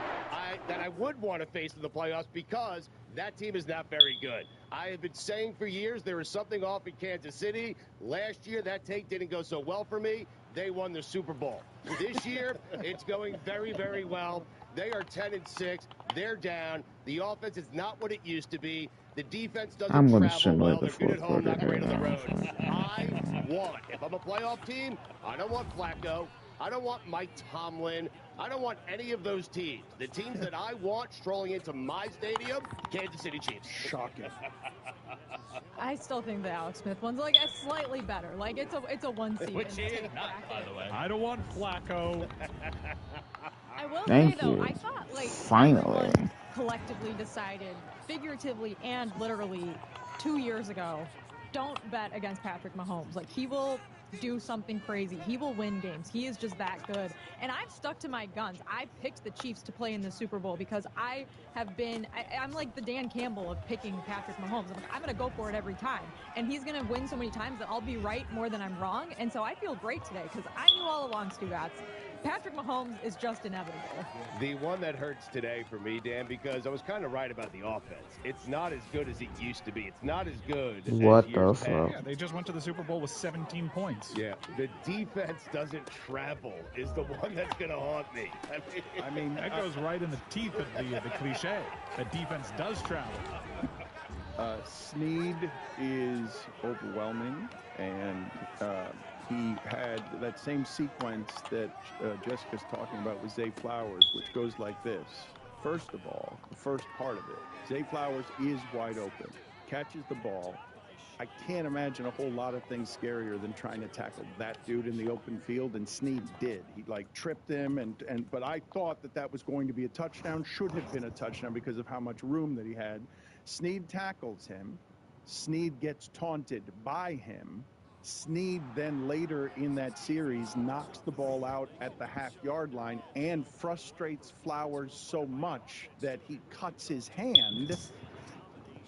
S: that I would want to face in the playoffs because that team is not very good. I have been saying for years there is something off in Kansas City. Last year, that take didn't go so well for me. They won the Super Bowl. This year, it's going very, very well. They are 10-6. They're down. The offense is not what it used to be. The defense doesn't
A: I'm going to
S: travel well.
A: simulate the
S: They're good
A: fourth
S: at home,
A: quarter
S: not great on the
A: here.
S: road. If I'm a playoff team, I don't want Flacco. I don't want Mike Tomlin. I don't want any of those teams. The teams that I want strolling into my stadium, Kansas City Chiefs.
R: Shocking.
P: I still think the Alex Smith one's like slightly better. Like it's a one seed.
U: Which is not, by the way.
T: I don't want Flacco.
P: I will
A: Thank
P: say though,
A: you.
P: I thought like
A: Finally.
P: everyone collectively decided, figuratively and literally, 2 years ago, don't bet against Patrick Mahomes. Like he will do something crazy. He will win games. He is just that good. And I've stuck to my guns. I picked the Chiefs to play in the Super Bowl because I'm like the Dan Campbell of picking Patrick Mahomes. I'm going to go for it every time. And he's going to win so many times that I'll be right more than I'm wrong. And so I feel great today because I knew all along, Stugats, Patrick Mahomes is just inevitable.
S: The one that hurts today for me, Dan, because I was kind of right about the offense. It's not as good as it used to be. It's not as good
A: What
S: as
A: the
S: years
A: fuck?
S: past.
T: Yeah, they just went to the Super Bowl with 17 points.
S: Yeah, the defense doesn't travel is the one that's going to haunt me.
T: I mean, that goes right in the teeth of the cliche. The defense does travel.
R: Snead is overwhelming, and he had that same sequence that Jessica's talking about with Zay Flowers, which goes like this. First of all, the first part of it, Zay Flowers is wide open, catches the ball. I can't imagine a whole lot of things scarier than trying to tackle that dude in the open field, and Snead did. He like tripped him, but I thought that was going to be a touchdown, should have been a touchdown because of how much room that he had. Snead tackles him. Snead gets taunted by him. Snead then later in that series knocks the ball out at the half-yard line and frustrates Flowers so much that he cuts his hand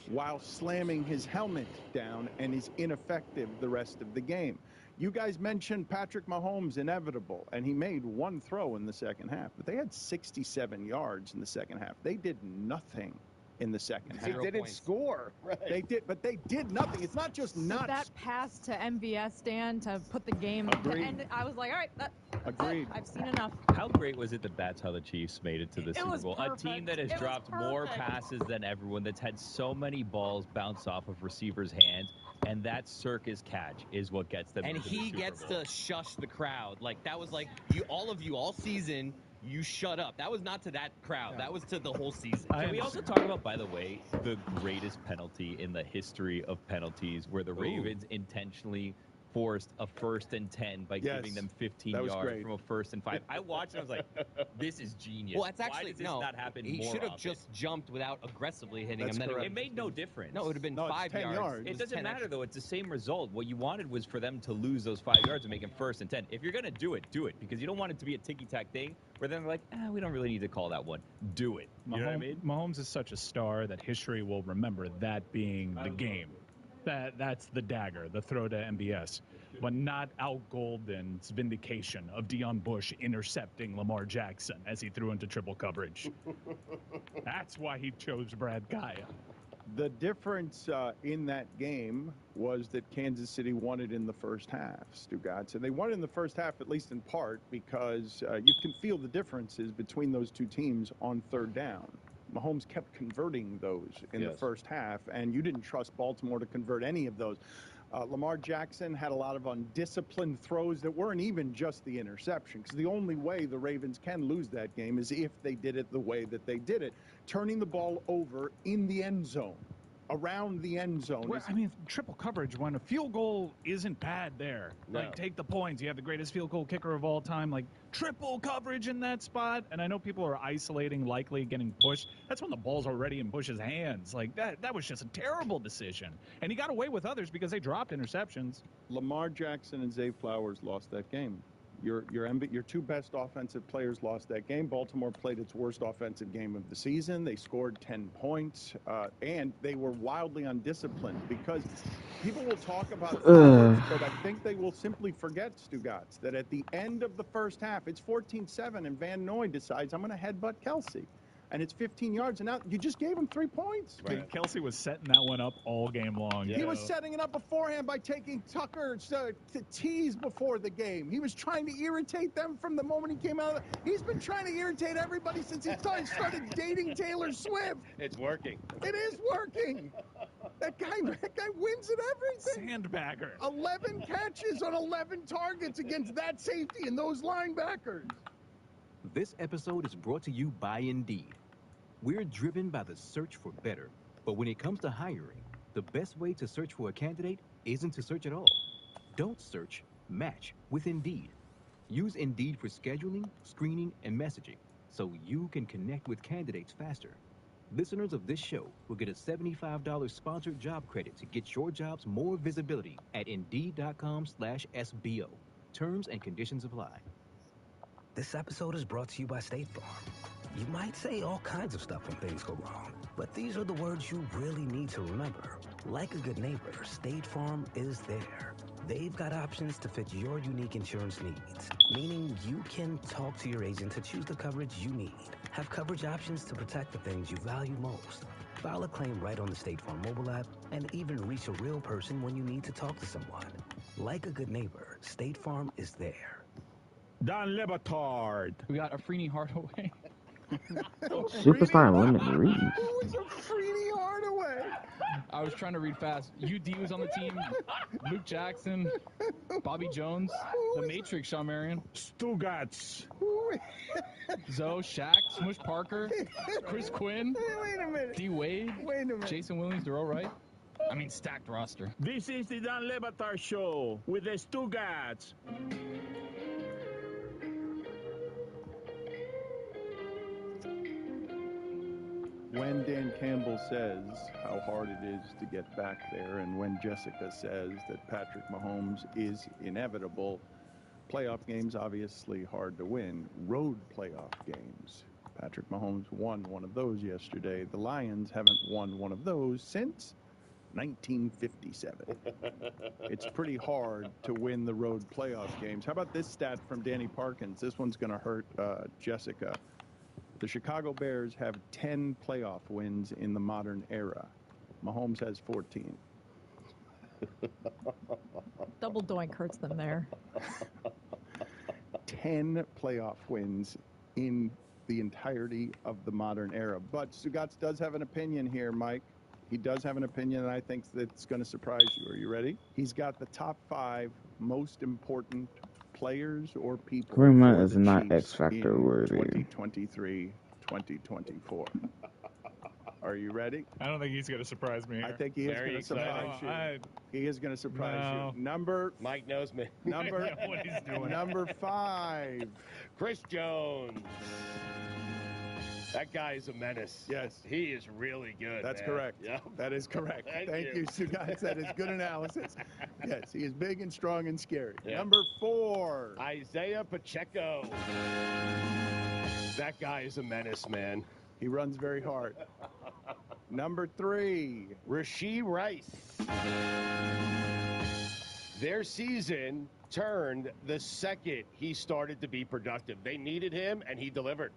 R: while slamming his helmet down and is ineffective the rest of the game. You guys mentioned Patrick Mahomes inevitable, and he made one throw in the second half, but they had 67 yards in the second half. They did nothing in the second half.
S: They didn't score. Right.
R: They did, but they did nothing. It's not just not.
P: That pass to MVS, Dan, to put the game to end, I was like, all right,
R: Agreed.
P: I've seen enough.
W: How great was it that that's how the Chiefs made it to the Super Bowl?
P: Perfect.
W: A team that has dropped more passes than everyone, that's had so many balls bounce off of receivers' hands, and that circus catch is what gets them
U: And
W: into
U: he
W: the Super
U: gets
W: Bowl.
U: to shush the crowd. Like, that was like, all of you all season, you shut up. That was not to that crowd. That was to the whole season.
W: Can we also talk about, by the way, the greatest penalty in the history of penalties, where the Ravens intentionally forced a 1st and 10 by giving them 15 yards from a 1st and 5. I watched and I was like, this is genius.
U: Well, it's actually,
W: why does this not happen
U: he
W: more
U: should have
W: often?
U: just jumped without aggressively hitting
W: That's
U: him.
W: correct. It made no difference.
U: No, it would have been 5 yards.
W: It doesn't matter, though. It's the same result. What you wanted was for them to lose those 5 yards and make it 1st and 10. If you're going to do it, because you don't want it to be a ticky-tack thing where then they're like, we don't really need to call that one. Do it. You know what I mean?
T: Mahomes is such a star that history will remember that being the game. That's the dagger, the throw to MBS. But not Al Golden's vindication of Deion Bush intercepting Lamar Jackson as he threw into triple coverage. That's why he chose Brad Kaya.
R: The difference in that game was that Kansas City won it in the first half, Stugats. And they won it in the first half, at least in part, because you can feel the differences between those two teams on third down. Mahomes kept converting those in the first half, and you didn't trust Baltimore to convert any of those. Lamar Jackson had a lot of undisciplined throws that weren't even just the interception, because the only way the Ravens can lose that game is if they did it the way that they did it, turning the ball over in the end zone, around the end zone.
T: Well, I mean, triple coverage, when a field goal isn't bad there.
S: No.
T: Like, take the points. You have the greatest field goal kicker of all time. Like, triple coverage in that spot. And I know people are isolating, likely getting pushed. That's when the ball's already in Bush's hands. Like, that was just a terrible decision. And he got away with others because they dropped interceptions.
R: Lamar Jackson and Zay Flowers lost that game. Your two best offensive players lost that game. Baltimore played its worst offensive game of the season. They scored 10 points, and they were wildly undisciplined, because people will talk about Flowers, but I think they will simply forget, Stugats, that at the end of the first half, it's 14-7, and Van Noy decides, I'm going to headbutt Kelsey. and it's 15 yards, and now you just gave him 3 points.
T: Right. Kelsey was setting that one up all game long.
R: He was setting it up beforehand by taking Tucker to tease before the game. He was trying to irritate them from the moment he came out. He's been trying to irritate everybody since he started dating Taylor Swift.
S: It's working.
R: It is working. That guy wins at everything.
T: Sandbagger.
R: 11 catches on 11 targets against that safety and those linebackers.
E: This episode is brought to you by Indeed. We're driven by the search for better, but when it comes to hiring, the best way to search for a candidate isn't to search at all. Don't search, match with Indeed. Use Indeed for scheduling, screening, and messaging so you can connect with candidates faster. Listeners of this show will get a $75 sponsored job credit to get your jobs more visibility at Indeed.com/SBO. Terms and conditions apply.
H: This episode is brought to you by State Farm. You might say all kinds of stuff when things go wrong, but these are the words you really need to remember. Like a good neighbor, State Farm is there. They've got options to fit your unique insurance needs, meaning you can talk to your agent to choose the coverage you need, have coverage options to protect the things you value most, file a claim right on the State Farm mobile app, and even reach a real person when you need to talk to someone. Like a good neighbor, State Farm is there.
Q: Don Le Batard.
I: We got Afrini Hardaway.
A: Superstar Lemon Reed.
R: Who was Afrini Hardaway?
I: I was trying to read fast. UD was on the team. Luke Jackson, Bobby Jones, The Matrix, Shawn Marion.
Q: Stugatz.
I: Zoe, Shaq, Smush Parker, Chris Quinn.
R: Wait a minute.
I: D. Wade.
R: Wait a minute.
I: Jason Williams, Darrell Wright. I mean, stacked roster.
Q: This is the Don Le Batard Show with the Stugatz.
R: When Dan Campbell says how hard it is to get back there, and when Jessica says that Patrick Mahomes is inevitable, playoff games obviously hard to win. Road playoff games. Patrick Mahomes won one of those yesterday. The Lions haven't won one of those since 1957. It's pretty hard to win the road playoff games. How about this stat from Danny Parkins? This one's going to hurt Jessica. The Chicago Bears have 10 playoff wins in the modern era. Mahomes has 14.
P: Double doink hurts them there.
R: 10 playoff wins in the entirety of the modern era. But Stugatz does have an opinion here, Mike. He does have an opinion, and I think that's going to surprise you. Are you ready? He's got the top 5 most important players or people.
A: Greenman is not X Factor worthy.
R: 2023-2024. Are you ready?
T: I don't think he's going to surprise me here.
R: I think he is going to surprise you. He is going to surprise you.
S: Mike knows me.
R: Number
T: what he's doing.
R: Number 5.
S: Chris Jones. That guy is a menace.
R: Yes.
S: He is really good.
R: That's
S: man.
R: correct.
S: Yep.
R: That is correct. Thank you, Stugatz. That is good analysis. Yes, he is big and strong and scary.
S: Yep.
R: Number 4.
S: Isaiah Pacheco. That guy is a menace, man.
R: He runs very hard. Number 3.
S: Rashee Rice. Their season turned the second he started to be productive. They needed him, and he delivered.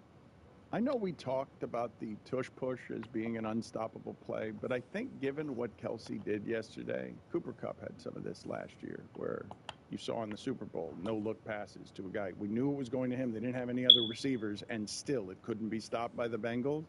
R: I know we talked about the tush push as being an unstoppable play, but I think given what Kelsey did yesterday, Cooper Kupp had some of this last year where you saw in the Super Bowl, no-look passes to a guy. We knew it was going to him. They didn't have any other receivers, and still it couldn't be stopped by the Bengals.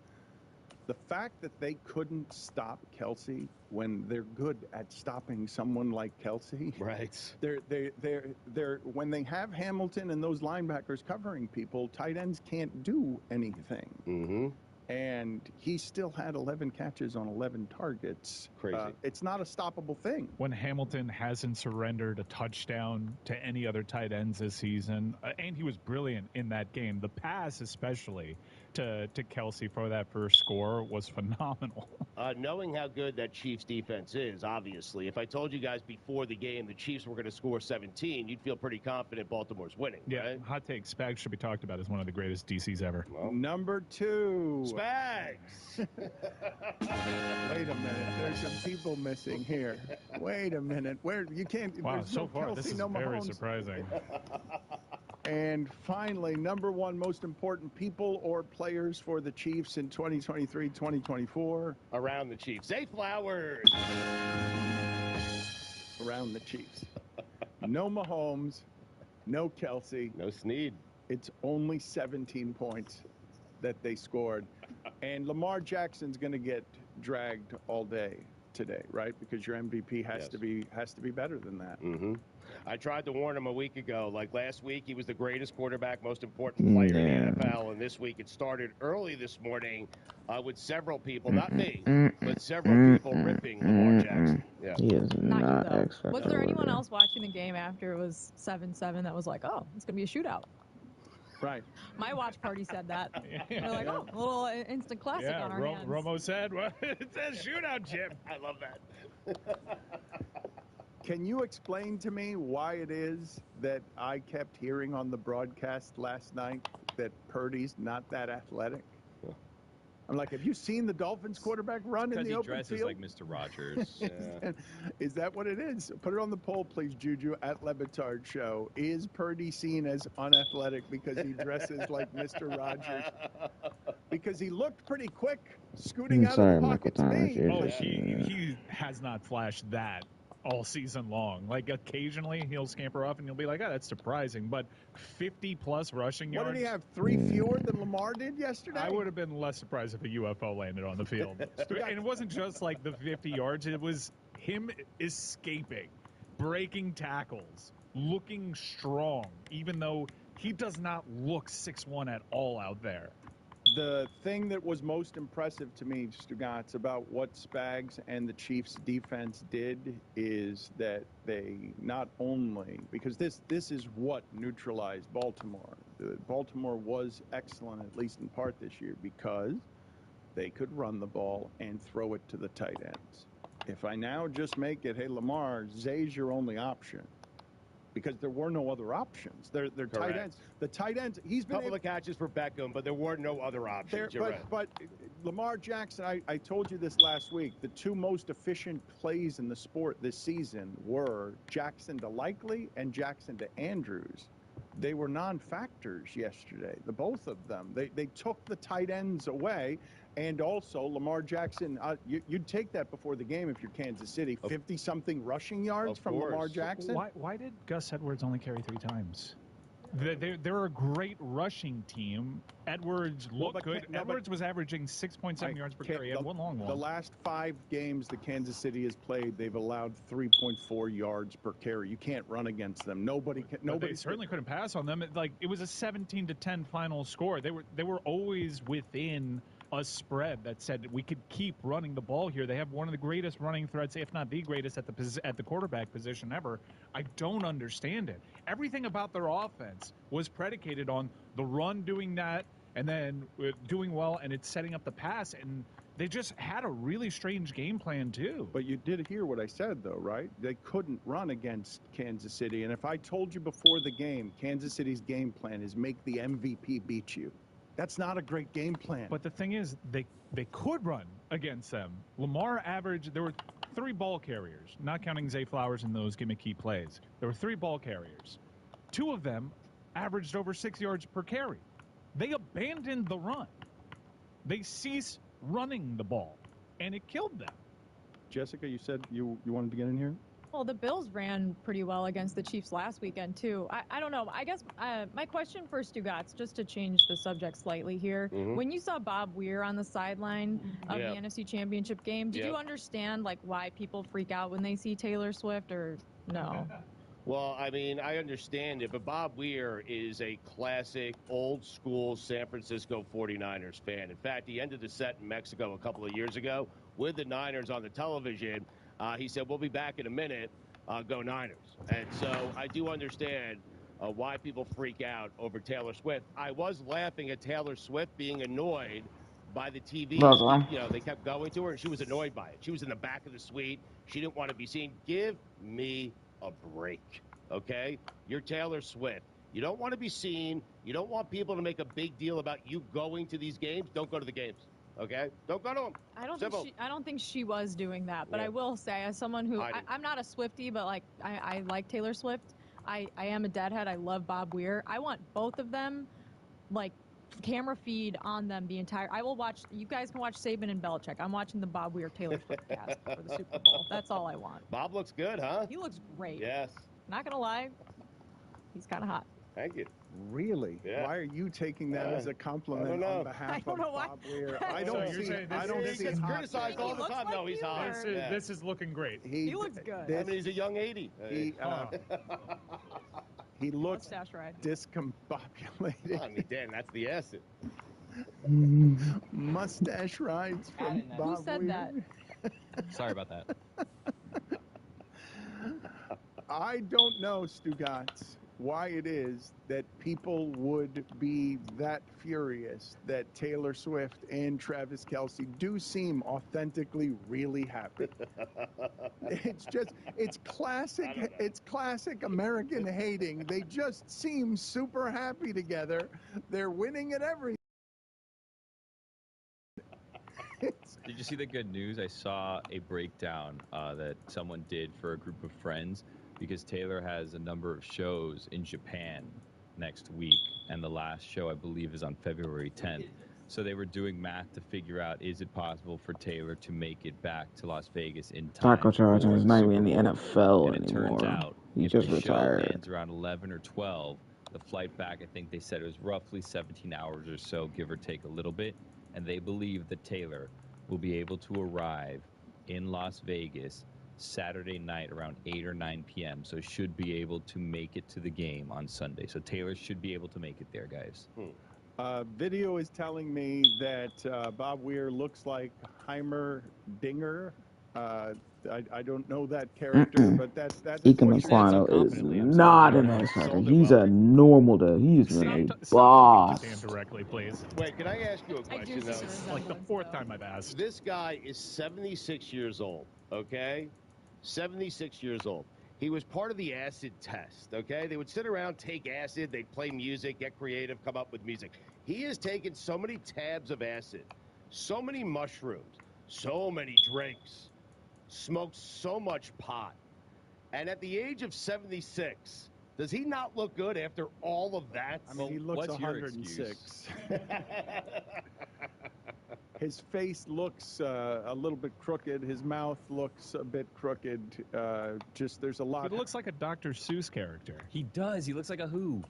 R: The fact that they couldn't stop Kelsey when they're good at stopping someone like Kelsey.
S: Right.
R: They're when they have Hamilton and those linebackers covering people, tight ends can't do anything.
S: Mm-hmm.
R: And he still had 11 catches on 11 targets.
S: Crazy.
R: It's not a stoppable thing.
T: When Hamilton hasn't surrendered a touchdown to any other tight ends this season, and he was brilliant in that game. The pass, especially to Kelsey for that first score, was phenomenal.
S: Knowing how good that Chiefs defense is, obviously, if I told you guys before the game the Chiefs were going to score 17, you'd feel pretty confident Baltimore's winning.
T: Yeah,
S: right?
T: hot take. Spags should be talked about as one of the greatest DCs ever.
S: Well,
R: Number 2.
S: Spags.
R: Wait a minute. There's some people missing here. Wait a minute. Where you can't.
T: Wow,
R: there's
T: so
R: no
T: far
R: Kelsey,
T: this is
R: no
T: very
R: Mahomes.
T: surprising.
R: And finally, number one most important people or players for the Chiefs in 2023-2024.
S: Around the Chiefs. Zay Flowers.
R: Around the Chiefs. No Mahomes, no Kelsey.
S: No Snead.
R: It's only 17 points that they scored. And Lamar Jackson's going to get dragged all day today, right? Because your MVP has to be better than that.
S: Mm-hmm. I tried to warn him a week ago. Like last week, he was the greatest quarterback, most important player in the NFL. And this week, it started early this morning with several people, not me, but several people ripping Lamar Jackson. Yeah.
A: He is not
P: you, though.
A: expected.
P: Was there anyone else watching the game after it was 7-7 that was like, oh, it's going to be a shootout?
R: Right.
P: My watch party said that. They're like, oh, a little instant classic on our hands.
T: Romo said, well, it says shootout, Jim.
S: I love that.
R: Can you explain to me why it is that I kept hearing on the broadcast last night that Purdy's not that athletic? I'm like, have you seen the Dolphins quarterback run in the open
W: Because he dresses
R: field?
W: like Mr. Rogers.
R: Is that what it is? Put it on the poll, please, Juju, at Levitard Show. Is Purdy seen as unathletic because he dresses like Mr. Rogers? Because he looked pretty quick, scooting out of the pocket to me.
T: Oh, he has not flashed that all season long. Like, occasionally he'll scamper off and you'll be like, oh, that's surprising. But 50-plus rushing yards.
R: What did he have, 3 fewer than Lamar did yesterday?
T: I would have been less surprised if a UFO landed on the field. And it wasn't just like the 50 yards. It was him escaping, breaking tackles, looking strong, even though he does not look 6'1" at all out there.
R: The thing that was most impressive to me, Stugotz, about what Spags and the Chiefs defense did is that they not only, because this is what neutralized Baltimore. Baltimore was excellent, at least in part this year, because they could run the ball and throw it to the tight ends. If I now just make it, hey, Lamar, Zay's your only option. Because there were no other options. They're tight ends. The tight ends, he's been
S: couple of catches for Beckham, but there were no other options.
R: But Lamar Jackson, I told you this last week, the 2 most efficient plays in the sport this season were Jackson to Likely and Jackson to Andrews. They were non-factors yesterday, the both of them. They took the tight ends away. And also, Lamar Jackson, you'd take that before the game if you're Kansas City. 50-something rushing yards from Lamar Jackson.
T: Why did Gus Edwards only carry 3 times? They're a great rushing team. Edwards looked good. Edwards was averaging 6.7 yards per carry. He had one long one.
R: The last 5 games that Kansas City has played, they've allowed 3.4 yards per carry. You can't run against them. Nobody
T: certainly couldn't pass on them. It was a 17-10 final score. They were always within a spread that said we could keep running the ball here. They have one of the greatest running threats, if not the greatest, at the quarterback position ever. I don't understand it. Everything about their offense was predicated on the run doing that and then doing well, and it's setting up the pass, and they just had a really strange game plan too.
R: But you did hear what I said, though, right? They couldn't run against Kansas City, and if I told you before the game, Kansas City's game plan is make the MVP beat you. That's not a great game plan.
T: But the thing is, they could run against them. Lamar averaged, there were 3 ball carriers, not counting Zay Flowers in those gimmicky plays. There were 3 ball carriers. 2 of them averaged over 6 yards per carry. They abandoned the run. They ceased running the ball, and it killed them.
R: Jessica, you said you wanted to get in here?
P: Well, the Bills ran pretty well against the Chiefs last weekend, too. I don't know. I guess my question for Stugotz, just to change the subject slightly here, when you saw Bob Weir on the sideline of the NFC Championship game, did you understand why people freak out when they see Taylor Swift, or no?
S: Well, I mean, I understand it, but Bob Weir is a classic, old-school San Francisco 49ers fan. In fact, he ended the set in Mexico a couple of years ago with the Niners on the television. He said, we'll be back in a minute, go Niners. And so I do understand why people freak out over Taylor Swift. I was laughing at Taylor Swift being annoyed by the TV. You know, they kept going to her, and she was annoyed by it. She was in the back of the suite. She didn't want to be seen. Give me a break, okay? You're Taylor Swift. You don't want to be seen. You don't want people to make a big deal about you going to these games. Don't go to the games. Okay, don't go to them.
P: I don't think she was doing that, but I will say, as someone who I'm not a Swiftie, but I like Taylor Swift. I am a deadhead. I love Bob Weir. I want both of them, like, camera feed on them the entire. I will watch. You guys can watch Saban and Belichick. I'm watching the Bob Weir Taylor Swift cast for the Super Bowl. That's all I want.
S: Bob looks good, huh?
P: He looks great.
S: Yes.
P: Not gonna lie, he's kind of hot.
S: Thank you.
R: Really?
S: Yeah.
R: Why are you taking that as a compliment on behalf of Bob Weir? I don't see. I don't
S: He
R: see
S: gets
R: hot
S: criticized all the time. No, he's hot.
T: This is looking great.
P: He looks good.
S: I mean, he's a young 80.
R: He looks
P: Mustache ride.
R: discombobulated.
S: I mean, Dan, that's the acid.
R: Mustache rides from Bob
P: Who said
R: Weir.
P: that?
U: Sorry about that.
R: I don't know, Stugotz, why it is that people would be that furious that Taylor Swift and Travis Kelce do seem authentically really happy. It's classic American hating. They just seem super happy together. They're winning at everything.
U: Did you see the good news? I saw a breakdown that someone did for a group of friends because Taylor has a number of shows in Japan next week, and the last show, I believe, is on February 10th. So they were doing math to figure out, is it possible for Taylor to make it back to Las Vegas in time?
A: Taco Charlton is not even in the NFL
U: and it
A: anymore.
U: turns out,
A: He
U: if
A: just
U: the show
A: retired.
U: lands around 11 or 12, the flight back, I think they said it was roughly 17 hours or so, give or take a little bit, and they believe that Taylor will be able to arrive in Las Vegas Saturday night around 8 or 9 p.m. So should be able to make it to the game on Sunday. So Taylor should be able to make it there, guys.
R: Video is telling me that Bob Weir looks like Heimerdinger. I don't know that character, but that's
A: Ike
R: what you're
A: McFarland is not an X Factor. He's a normal dude. He's been a boss.
T: Stand directly, please.
S: Wait, can I ask you a question, though?
T: It's like the fourth time I've asked.
S: This guy is 76 years old, okay? 76 years old. He was part of the acid test, okay? They would sit around, take acid, they'd play music, get creative, come up with music. He has taken so many tabs of acid, so many mushrooms, so many drinks, smoked so much pot. And at the age of 76, does he not look good after all of that?
R: I mean, he looks 106. His face looks a little bit crooked. His mouth looks a bit crooked. Just there's a lot.
T: He looks like a Dr. Seuss character.
U: He does. He looks like a Who.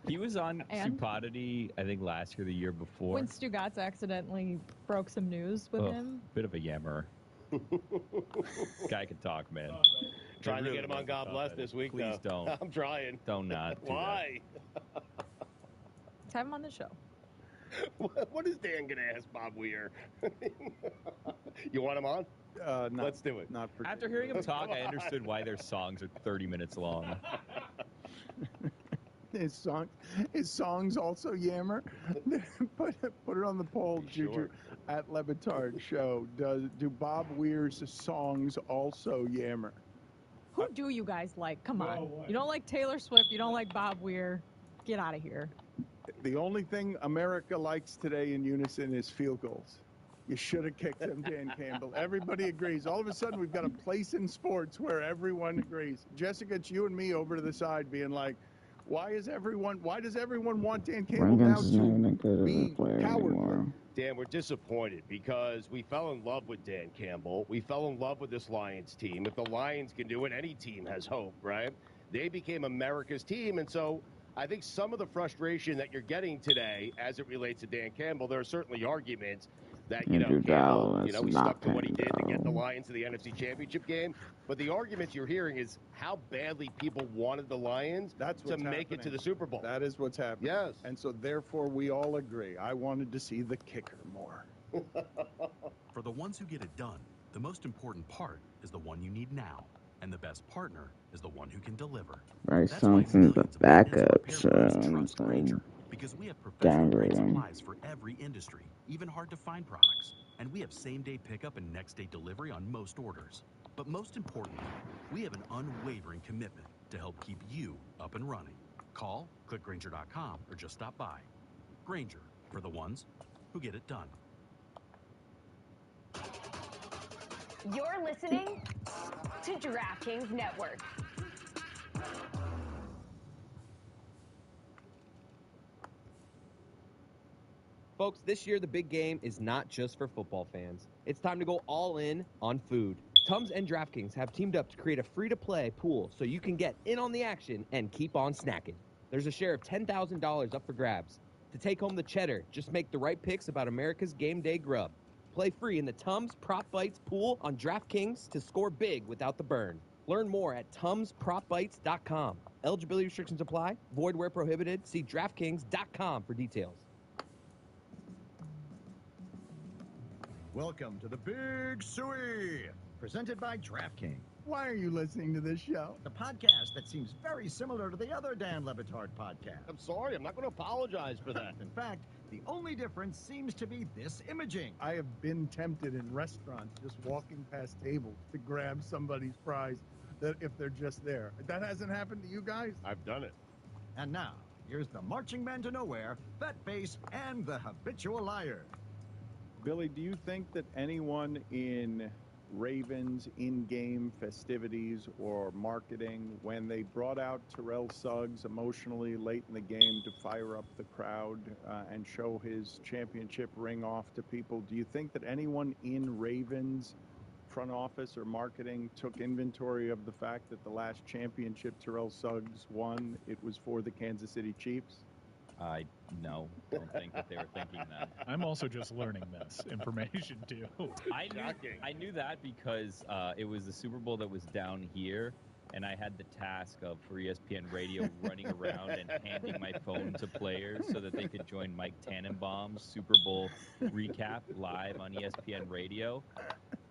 U: He was on
P: And?
U: Stupidity, I think, last year, the year before.
P: When Stugotz accidentally broke some news with him.
U: Bit of a yammer. Guy can talk, man.
S: Trying to get him on God Bless this week,
U: Please
S: though.
U: don't.
S: I'm trying.
U: Don't not. Do
S: Why?
P: Let's have him on the show.
S: What is Dan going to ask Bob Weir? You want him on? Let's do it.
R: Not for
U: After hearing him talk, I understood why their songs are 30 minutes long.
R: His songs also yammer. put it on the poll, Juju, at Levitard Show. Do Bob Weir's songs also yammer?
P: Who do you guys like? Come on. You don't like Taylor Swift. You don't like Bob Weir. Get out of here.
R: The only thing America likes today in unison is field goals. You should have kicked them, Dan Campbell. Everybody agrees. All of a sudden, we've got a place in sports where everyone agrees. Jessica, it's you and me over to the side being like, why does everyone want Dan Campbell now
A: Rankins is not even that good of a
R: be
A: player anymore.
S: Dan, we're disappointed because we fell in love with Dan Campbell. We fell in love with this Lions team. If the Lions can do it, any team has hope, right? They became America's team, and so I think some of the frustration that you're getting today as it relates to Dan Campbell, there are certainly arguments that,
A: Andrew
S: Campbell,
A: Dowell,
S: he
A: not
S: stuck to what he
A: paying
S: did to get the
A: Dowell.
S: Lions to the NFC Championship game. But the arguments you're hearing is how badly people wanted the Lions to make it to the Super Bowl.
R: That is what's happening.
S: Yes.
R: And so, therefore, we all agree. I wanted to see the kicker more.
J: For the ones who get it done, the most important part is the one you need now. And the best partner is the one who can deliver.
A: Bryce Thompson's the backup, so
J: trust Grainger, because we have professional
A: downgrade
J: grade
A: him.
J: supplies for every industry, even hard to find products. And we have same-day pickup and next-day delivery on most orders. But most importantly, we have an unwavering commitment to help keep you up and running. Call, click Grainger.com, or just stop by. Grainger, for the ones who get it done.
K: You're listening to DraftKings Network.
L: Folks, this year the big game is not just for football fans. It's time to go all in on food. Tums and DraftKings have teamed up to create a free-to-play pool so you can get in on the action and keep on snacking. There's a share of $10,000 up for grabs. To take home the cheddar, just make the right picks about America's game day grub. Play free in the Tums Prop Bites pool on DraftKings to score big without the burn. Learn more at TumsPropBites.com. Eligibility restrictions apply. Void where prohibited. See DraftKings.com for details.
M: Welcome to the Big Suey, presented by DraftKings.
R: Why are you listening to this show?
M: The podcast that seems very similar to the other Dan Le Batard podcast.
S: I'm sorry, I'm not going to apologize for that.
M: In fact, the only difference seems to be this imaging.
R: I have been tempted in restaurants just walking past tables to grab somebody's fries that if they're just there. That hasn't happened to you guys?
S: I've done it.
M: And now, here's the marching man to nowhere, Fat Face, and the habitual liar.
R: Billy, do you think that anyone in Ravens in-game festivities or marketing, when they brought out Terrell Suggs emotionally late in the game to fire up the crowd and show his championship ring off to people, do you think that anyone in Ravens front office or marketing took inventory of the fact that the last championship Terrell Suggs won, it was for the Kansas City Chiefs?
W: I don't think that they were thinking that.
T: I'm also just learning this information too.
W: I knew that because it was the Super Bowl that was down here, and I had the task of, for ESPN Radio, running around and handing my phone to players so that they could join Mike Tannenbaum's Super Bowl recap live on ESPN Radio.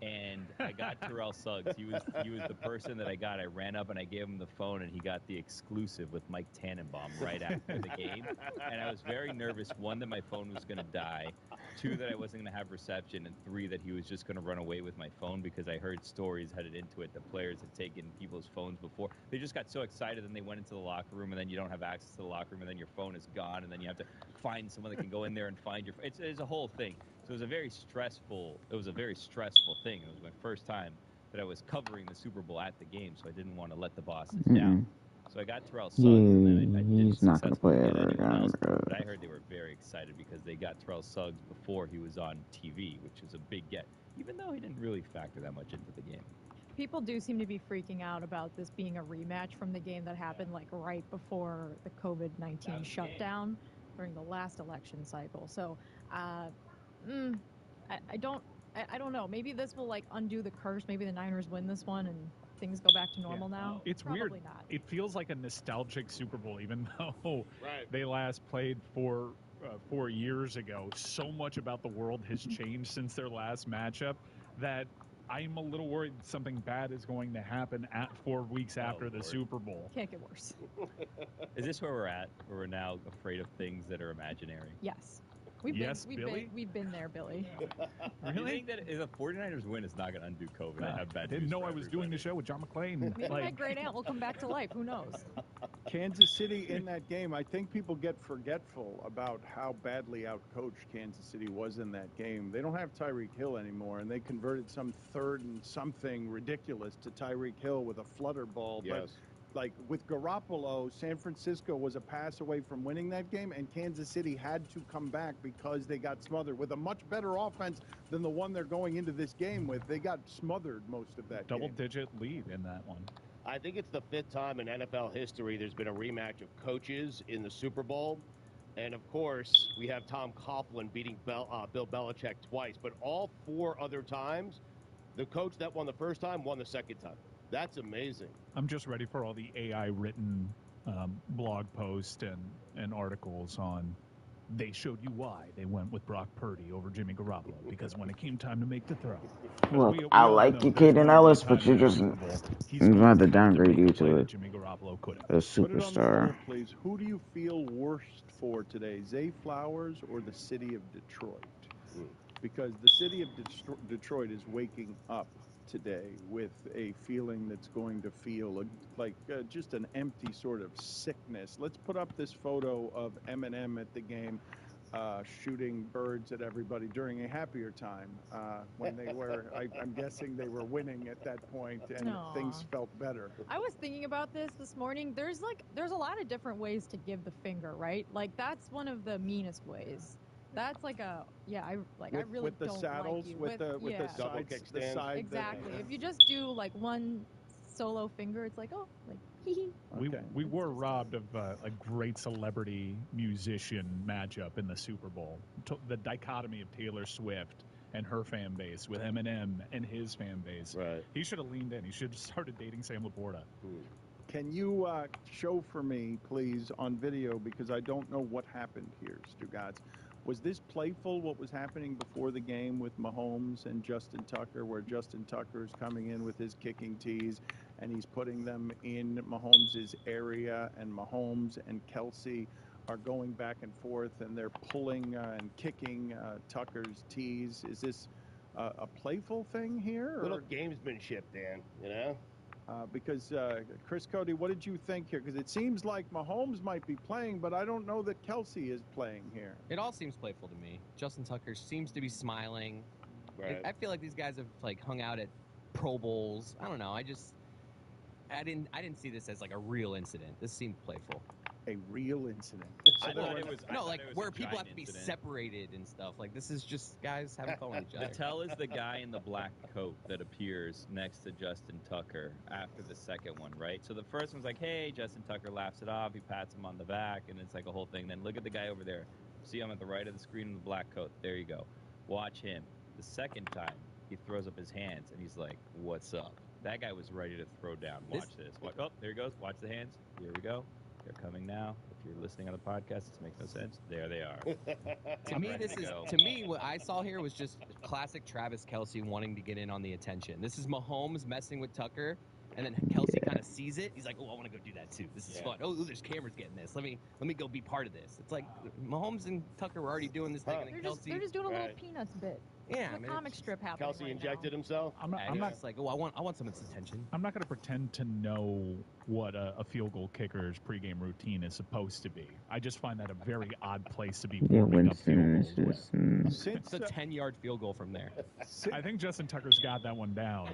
W: And I got Terrell Suggs. He was the person that I got. I ran up and I gave him the phone, and he got the exclusive with Mike Tannenbaum right after the game. And I was very nervous, one, that my phone was going to die, two, that I wasn't going to have reception, and three, that he was just going to run away with my phone, because I heard stories headed into it that players had taken people's phones before. They just got so excited, and they went into the locker room, and then you don't have access to the locker room, and then your phone is gone, and then you have to find someone that can go in there and find your phone. It's a whole thing. So it was a very stressful thing. It was my first time that I was covering the Super Bowl at the game, so I didn't want to let the bosses down. So I got Terrell Suggs, and then
A: he's not going to play ever again.
W: But I heard they were very excited because they got Terrell Suggs before he was on TV, which is a big get, even though he didn't really factor that much into the game.
P: People do seem to be freaking out about this being a rematch from the game that happened like right before the COVID-19 shutdown during the last election cycle. So I don't know. Maybe this will like undo the curse. Maybe the Niners win this one and things go back to normal now.
T: It's
P: Probably
T: weird.
P: Not.
T: It feels like a nostalgic Super Bowl, even though they last played 4 years ago. So much about the world has changed since their last matchup that I'm a little worried something bad is going to happen 4 weeks after the Super Bowl.
P: Can't get worse.
W: Is this where we're at, where we're now afraid of things that are imaginary?
P: Yes.
W: We've
P: been there, Billy.
W: Really? You think that if the 49ers win, it's not going to undo COVID? I have bad
T: didn't
W: news
T: know
W: for
T: I was
W: everybody.
T: doing the show with John McClane.
P: Maybe my great aunt will come back to life. Who knows?
R: Kansas City in that game, I think people get forgetful about how badly outcoached Kansas City was in that game. They don't have Tyreek Hill anymore, and they converted some 3rd and something ridiculous to Tyreek Hill with a flutter ball.
S: Yes.
R: But like with Garoppolo, San Francisco was a pass away from winning that game, and Kansas City had to come back because they got smothered with a much better offense than the one they're going into this game with. They got smothered most of that
T: Double-digit lead in that one.
S: I think it's the 5th time in NFL history there's been a rematch of coaches in the Super Bowl. And, of course, we have Tom Coughlin beating Bill Belichick twice. But all 4 other times, the coach that won the first time won the second time. That's amazing.
T: I'm just ready for all the AI-written blog posts and articles on they showed you why they went with Brock Purdy over Jimmy Garoppolo, because when it came time to make the throw.
A: Well, I like you, Caden Ellis, but you're just going to have to downgrade you to a superstar.
R: Please, who do you feel worst for today, Zay Flowers or the city of Detroit? Because the city of Detroit is waking up today with a feeling that's going to feel like just an empty sort of sickness. Let's put up this photo of Eminem at the game shooting birds at everybody during a happier time when they were, I'm guessing they were winning at that point and things felt better.
P: I was thinking about this morning. There's a lot of different ways to give the finger, right? Like that's one of the meanest ways. That's like a I really
R: with the
P: don't
R: saddles,
P: like you.
R: with the
P: yeah.
S: Double
R: sides,
S: kick
R: the
S: stands.
R: side.
P: Exactly.
R: That,
P: If you just do like one solo finger, it's like, oh, like hee hee.
T: We were robbed of a great celebrity musician matchup in the Super Bowl. The dichotomy of Taylor Swift and her fan base with Eminem and his fan base.
S: Right.
T: He should have leaned in. He should have started dating Sam Laporta.
R: Can you show for me, please, on video, because I don't know what happened here, Stugotz. Was this playful, what was happening before the game with Mahomes and Justin Tucker, where Justin Tucker is coming in with his kicking tees and he's putting them in Mahomes' area, and Mahomes and Kelsey are going back and forth and they're pulling and kicking Tucker's tees? Is this a playful thing here?
S: Little gamesmanship, Dan, you know?
R: Because Chris Cody, what did you think here? Because it seems like Mahomes might be playing, but I don't know that Kelsey is playing here.
U: It all seems playful to me. Justin Tucker seems to be smiling.
S: Right.
U: I feel like these guys have like hung out at Pro Bowls. I don't know. I didn't see this as like a real incident. This seemed playful.
R: A real incident.
U: I thought it was where people have to be separated and stuff. Like this is just guys having fun with each other.
W: The tell is the guy in the black coat that appears next to Justin Tucker after the second one, right? So the first one's like, hey, Justin Tucker laughs it off. He pats him on the back, and it's like a whole thing. Then look at the guy over there. See him at the right of the screen in the black coat. There you go. Watch him. The second time, he throws up his hands, and he's like, what's up? That guy was ready to throw down. Watch this. Oh, there he goes. Watch the hands. Here we go. They're coming now. If you're listening on the podcast, this makes no sense. There they are.
U: To me, what I saw here was just classic Travis Kelce wanting to get in on the attention. This is Mahomes messing with Tucker, and then Kelce kind of sees it. He's like, oh, I want to go do that too. This is fun. Oh, there's cameras getting this. Let me go be part of this. It's like Mahomes and Tucker were already doing this thing, and then
P: They're just doing a little Peanuts bit.
U: Yeah,
P: There's a comic strip happening.
S: Kelsey
P: right
S: injected
P: now.
S: himself.
T: I'm not
U: like, oh, I want some of this attention.
T: I'm not going to pretend to know what a field goal kicker's pregame routine is supposed to be. I just find that a very odd place to be warming up field goals.
U: It's a 10-yard field goal from there.
T: I think Justin Tucker's got that one down.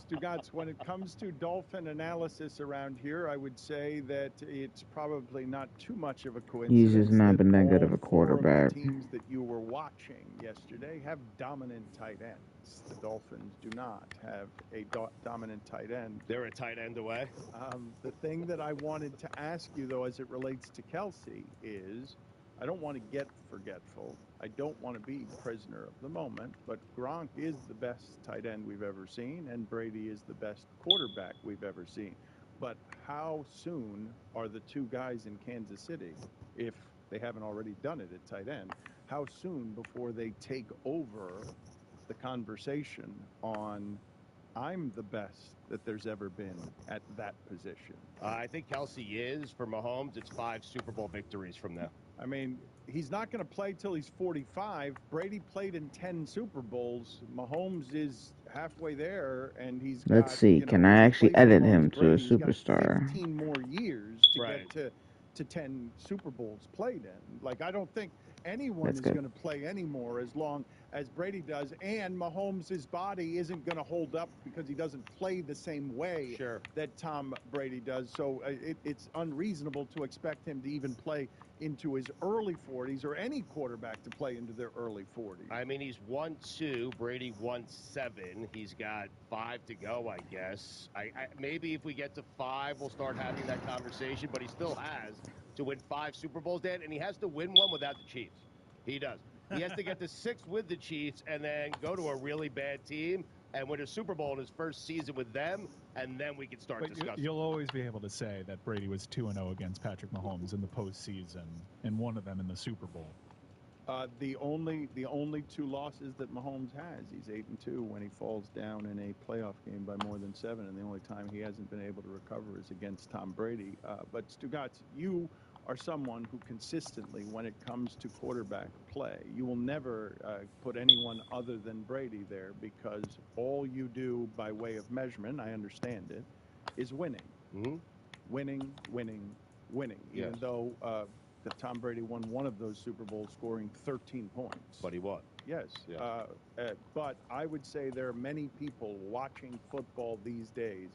R: Stugotz, when it comes to Dolphin analysis around here, I would say that it's probably not too much of a coincidence.
A: He's just not been that good of a quarterback.
R: The teams that you were watching yesterday have dominant tight ends. The Dolphins do not have a dominant tight end.
S: They're a tight end away.
R: The thing that I wanted to ask you, though, as it relates to Kelsey is, I don't want to get forgetful. I don't want to be prisoner of the moment, but Gronk is the best tight end we've ever seen, and Brady is the best quarterback we've ever seen. But how soon are the two guys in Kansas City, if they haven't already done it at tight end, how soon before they take over the conversation on I'm the best that there's ever been at that position?
S: I think Kelsey is. For Mahomes, it's 5 Super Bowl victories from now.
R: I mean, he's not going to play till he's 45. Brady played in 10 Super Bowls. Mahomes is halfway there, and he's got,
A: Let's see. Can I actually edit him to a superstar?
R: 15 more years to get to 10 Super Bowls played in. Like, I don't think anyone is going to play anymore as long as Brady does, and Mahomes' body isn't going to hold up because he doesn't play the same way that Tom Brady does. So it's unreasonable to expect him to even play into his early 40s, or any quarterback to play into their early 40s.
S: I mean, he's 1-2. Brady 1-7. He's got 5 to go, I guess. Maybe if we get to 5, we'll start having that conversation, but he still has to win 5 Super Bowls, Dan, and he has to win one without the Chiefs. He does. He has to get to 6 with the Chiefs and then go to a really bad team and win a Super Bowl in his first season with them, and then we can start discussing.
T: You'll always be able to say that Brady was 2-0 against Patrick Mahomes in the postseason, and one of them in the Super Bowl.
R: The only 2 losses that Mahomes has, he's 8-2 when he falls down in a playoff game by more than 7, and the only time he hasn't been able to recover is against Tom Brady. But Stugotz, you are someone who consistently, when it comes to quarterback play, you will never put anyone other than Brady there, because all you do by way of measurement, I understand it, is winning. Winning, winning, winning. Even though Tom Brady won one of those Super Bowls scoring 13 points.
S: But he won.
R: Yes. But I would say there are many people watching football these days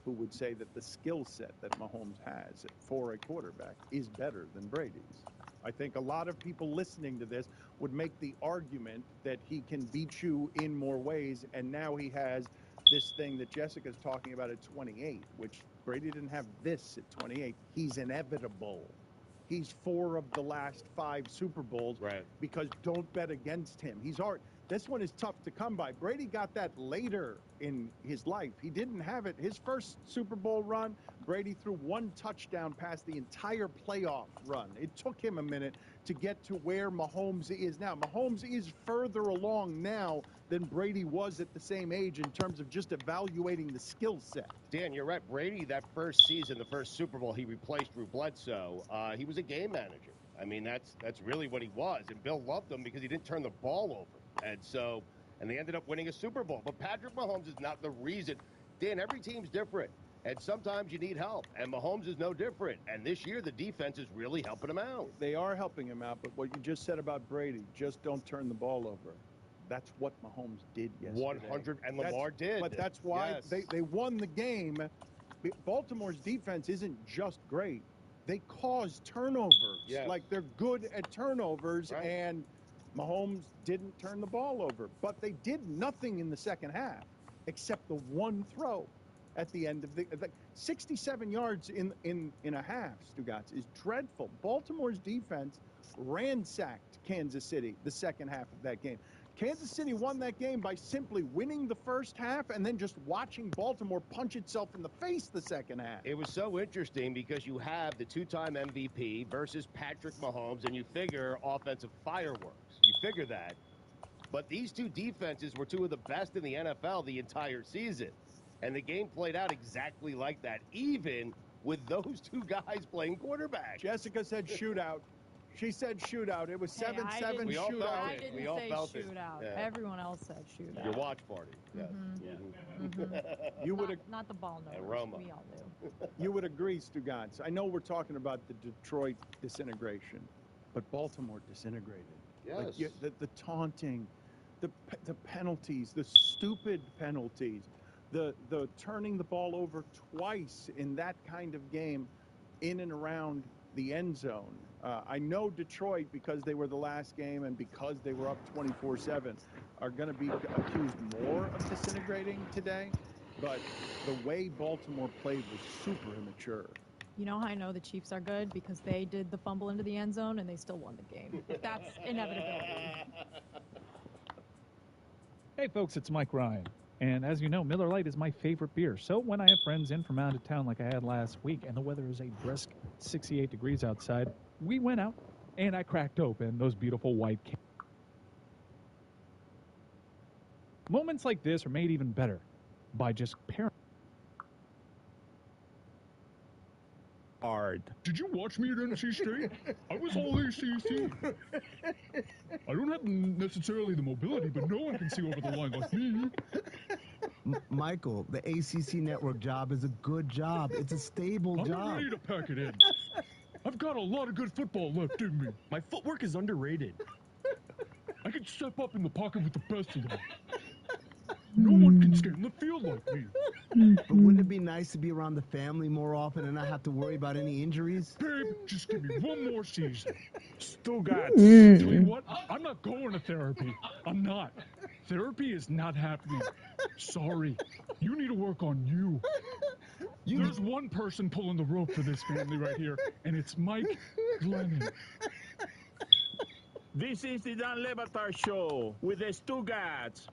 R: who would say that the skill set that Mahomes has for a quarterback is better than Brady's. I think a lot of people listening to this would make the argument that he can beat you in more ways, and now he has this thing that Jessica's talking about at 28, which Brady didn't have this at 28. He's inevitable. He's 4 of the last 5 Super Bowls,
S: right?
R: Because don't bet against him. He's hard. This one is tough to come by. Brady got that later in his life. He didn't have it. His first Super Bowl run, Brady threw 1 touchdown past the entire playoff run. It took him a minute to get to where Mahomes is now. Mahomes is further along now than Brady was at the same age in terms of just evaluating the skill set.
S: Dan, you're right. Brady, that first season, the first Super Bowl, he replaced Drew Bledsoe. He was a game manager. I mean, that's really what he was. And Bill loved him because he didn't turn the ball over. And they ended up winning a Super Bowl. But Patrick Mahomes is not the reason. Dan, every team's different. And sometimes you need help. And Mahomes is no different. And this year, the defense is really helping him out.
R: They are helping him out. But what you just said about Brady, just don't turn the ball over. That's what Mahomes did yesterday.
S: 100, and Lamar did.
R: But that's why they won the game. Baltimore's defense isn't just great. They cause turnovers.
S: Yes.
R: Like, they're good at turnovers, and Mahomes didn't turn the ball over. But they did nothing in the second half except the 1 throw at the end of the 67 yards in a half, Stugotz, is dreadful. Baltimore's defense ransacked Kansas City the second half of that game. Kansas City won that game by simply winning the first half and then just watching Baltimore punch itself in the face the second half.
S: It was so interesting because you have the 2-time MVP versus Patrick Mahomes, and you figure offensive fireworks. You figure that. But these 2 defenses were 2 of the best in the NFL the entire season. And the game played out exactly like that, even with those 2 guys playing quarterback.
R: Jessica said shootout. She said shootout. It was 7-7 shootout.
P: I didn't say shootout.
S: Yeah.
P: Everyone else said shootout.
S: Your watch party. Yes.
R: You would
P: not the ball numbers.
S: Roma.
P: We all knew.
R: You would agree, Stugotz. I know we're talking about the Detroit disintegration, but Baltimore disintegrated.
S: Yes.
R: Like, the taunting, the penalties, the stupid penalties, the turning the ball over twice in that kind of game in and around the end zone. I know Detroit, because they were the last game and because they were up 24-7, are going to be accused more of disintegrating today. But the way Baltimore played was super immature.
P: You know how I know the Chiefs are good? Because they did the fumble into the end zone and they still won the game. That's inevitability.
T: Hey folks, it's Mike Ryan. And as you know, Miller Lite is my favorite beer. So when I have friends in from out of town like I had last week and the weather is a brisk 68 degrees outside, we went out and I cracked open those beautiful white cans. Moments like this are made even better by just pairing.
Q: Hard. Did you watch me at NC State? I was all ACC. I don't have necessarily the mobility, but no one can see over the line like me.
C: Michael, the ACC network job is a good job. It's a stable job.
Q: I'm ready to pack it in. I've got a lot of good football left in me. My footwork is underrated. I can step up in the pocket with the best of them. No one can scan the field like me.
C: But wouldn't it be nice to be around the family more often and not have to worry about any injuries?
Q: Babe, just give me one more season. Stugotz. Tell you what, I'm not going to therapy. I'm not. Therapy is not happening. Sorry. You need to work on you. There's one person pulling the rope for this family right here, and it's Mike Glennon. This is the Dan Le Batard Show with the Stugotz.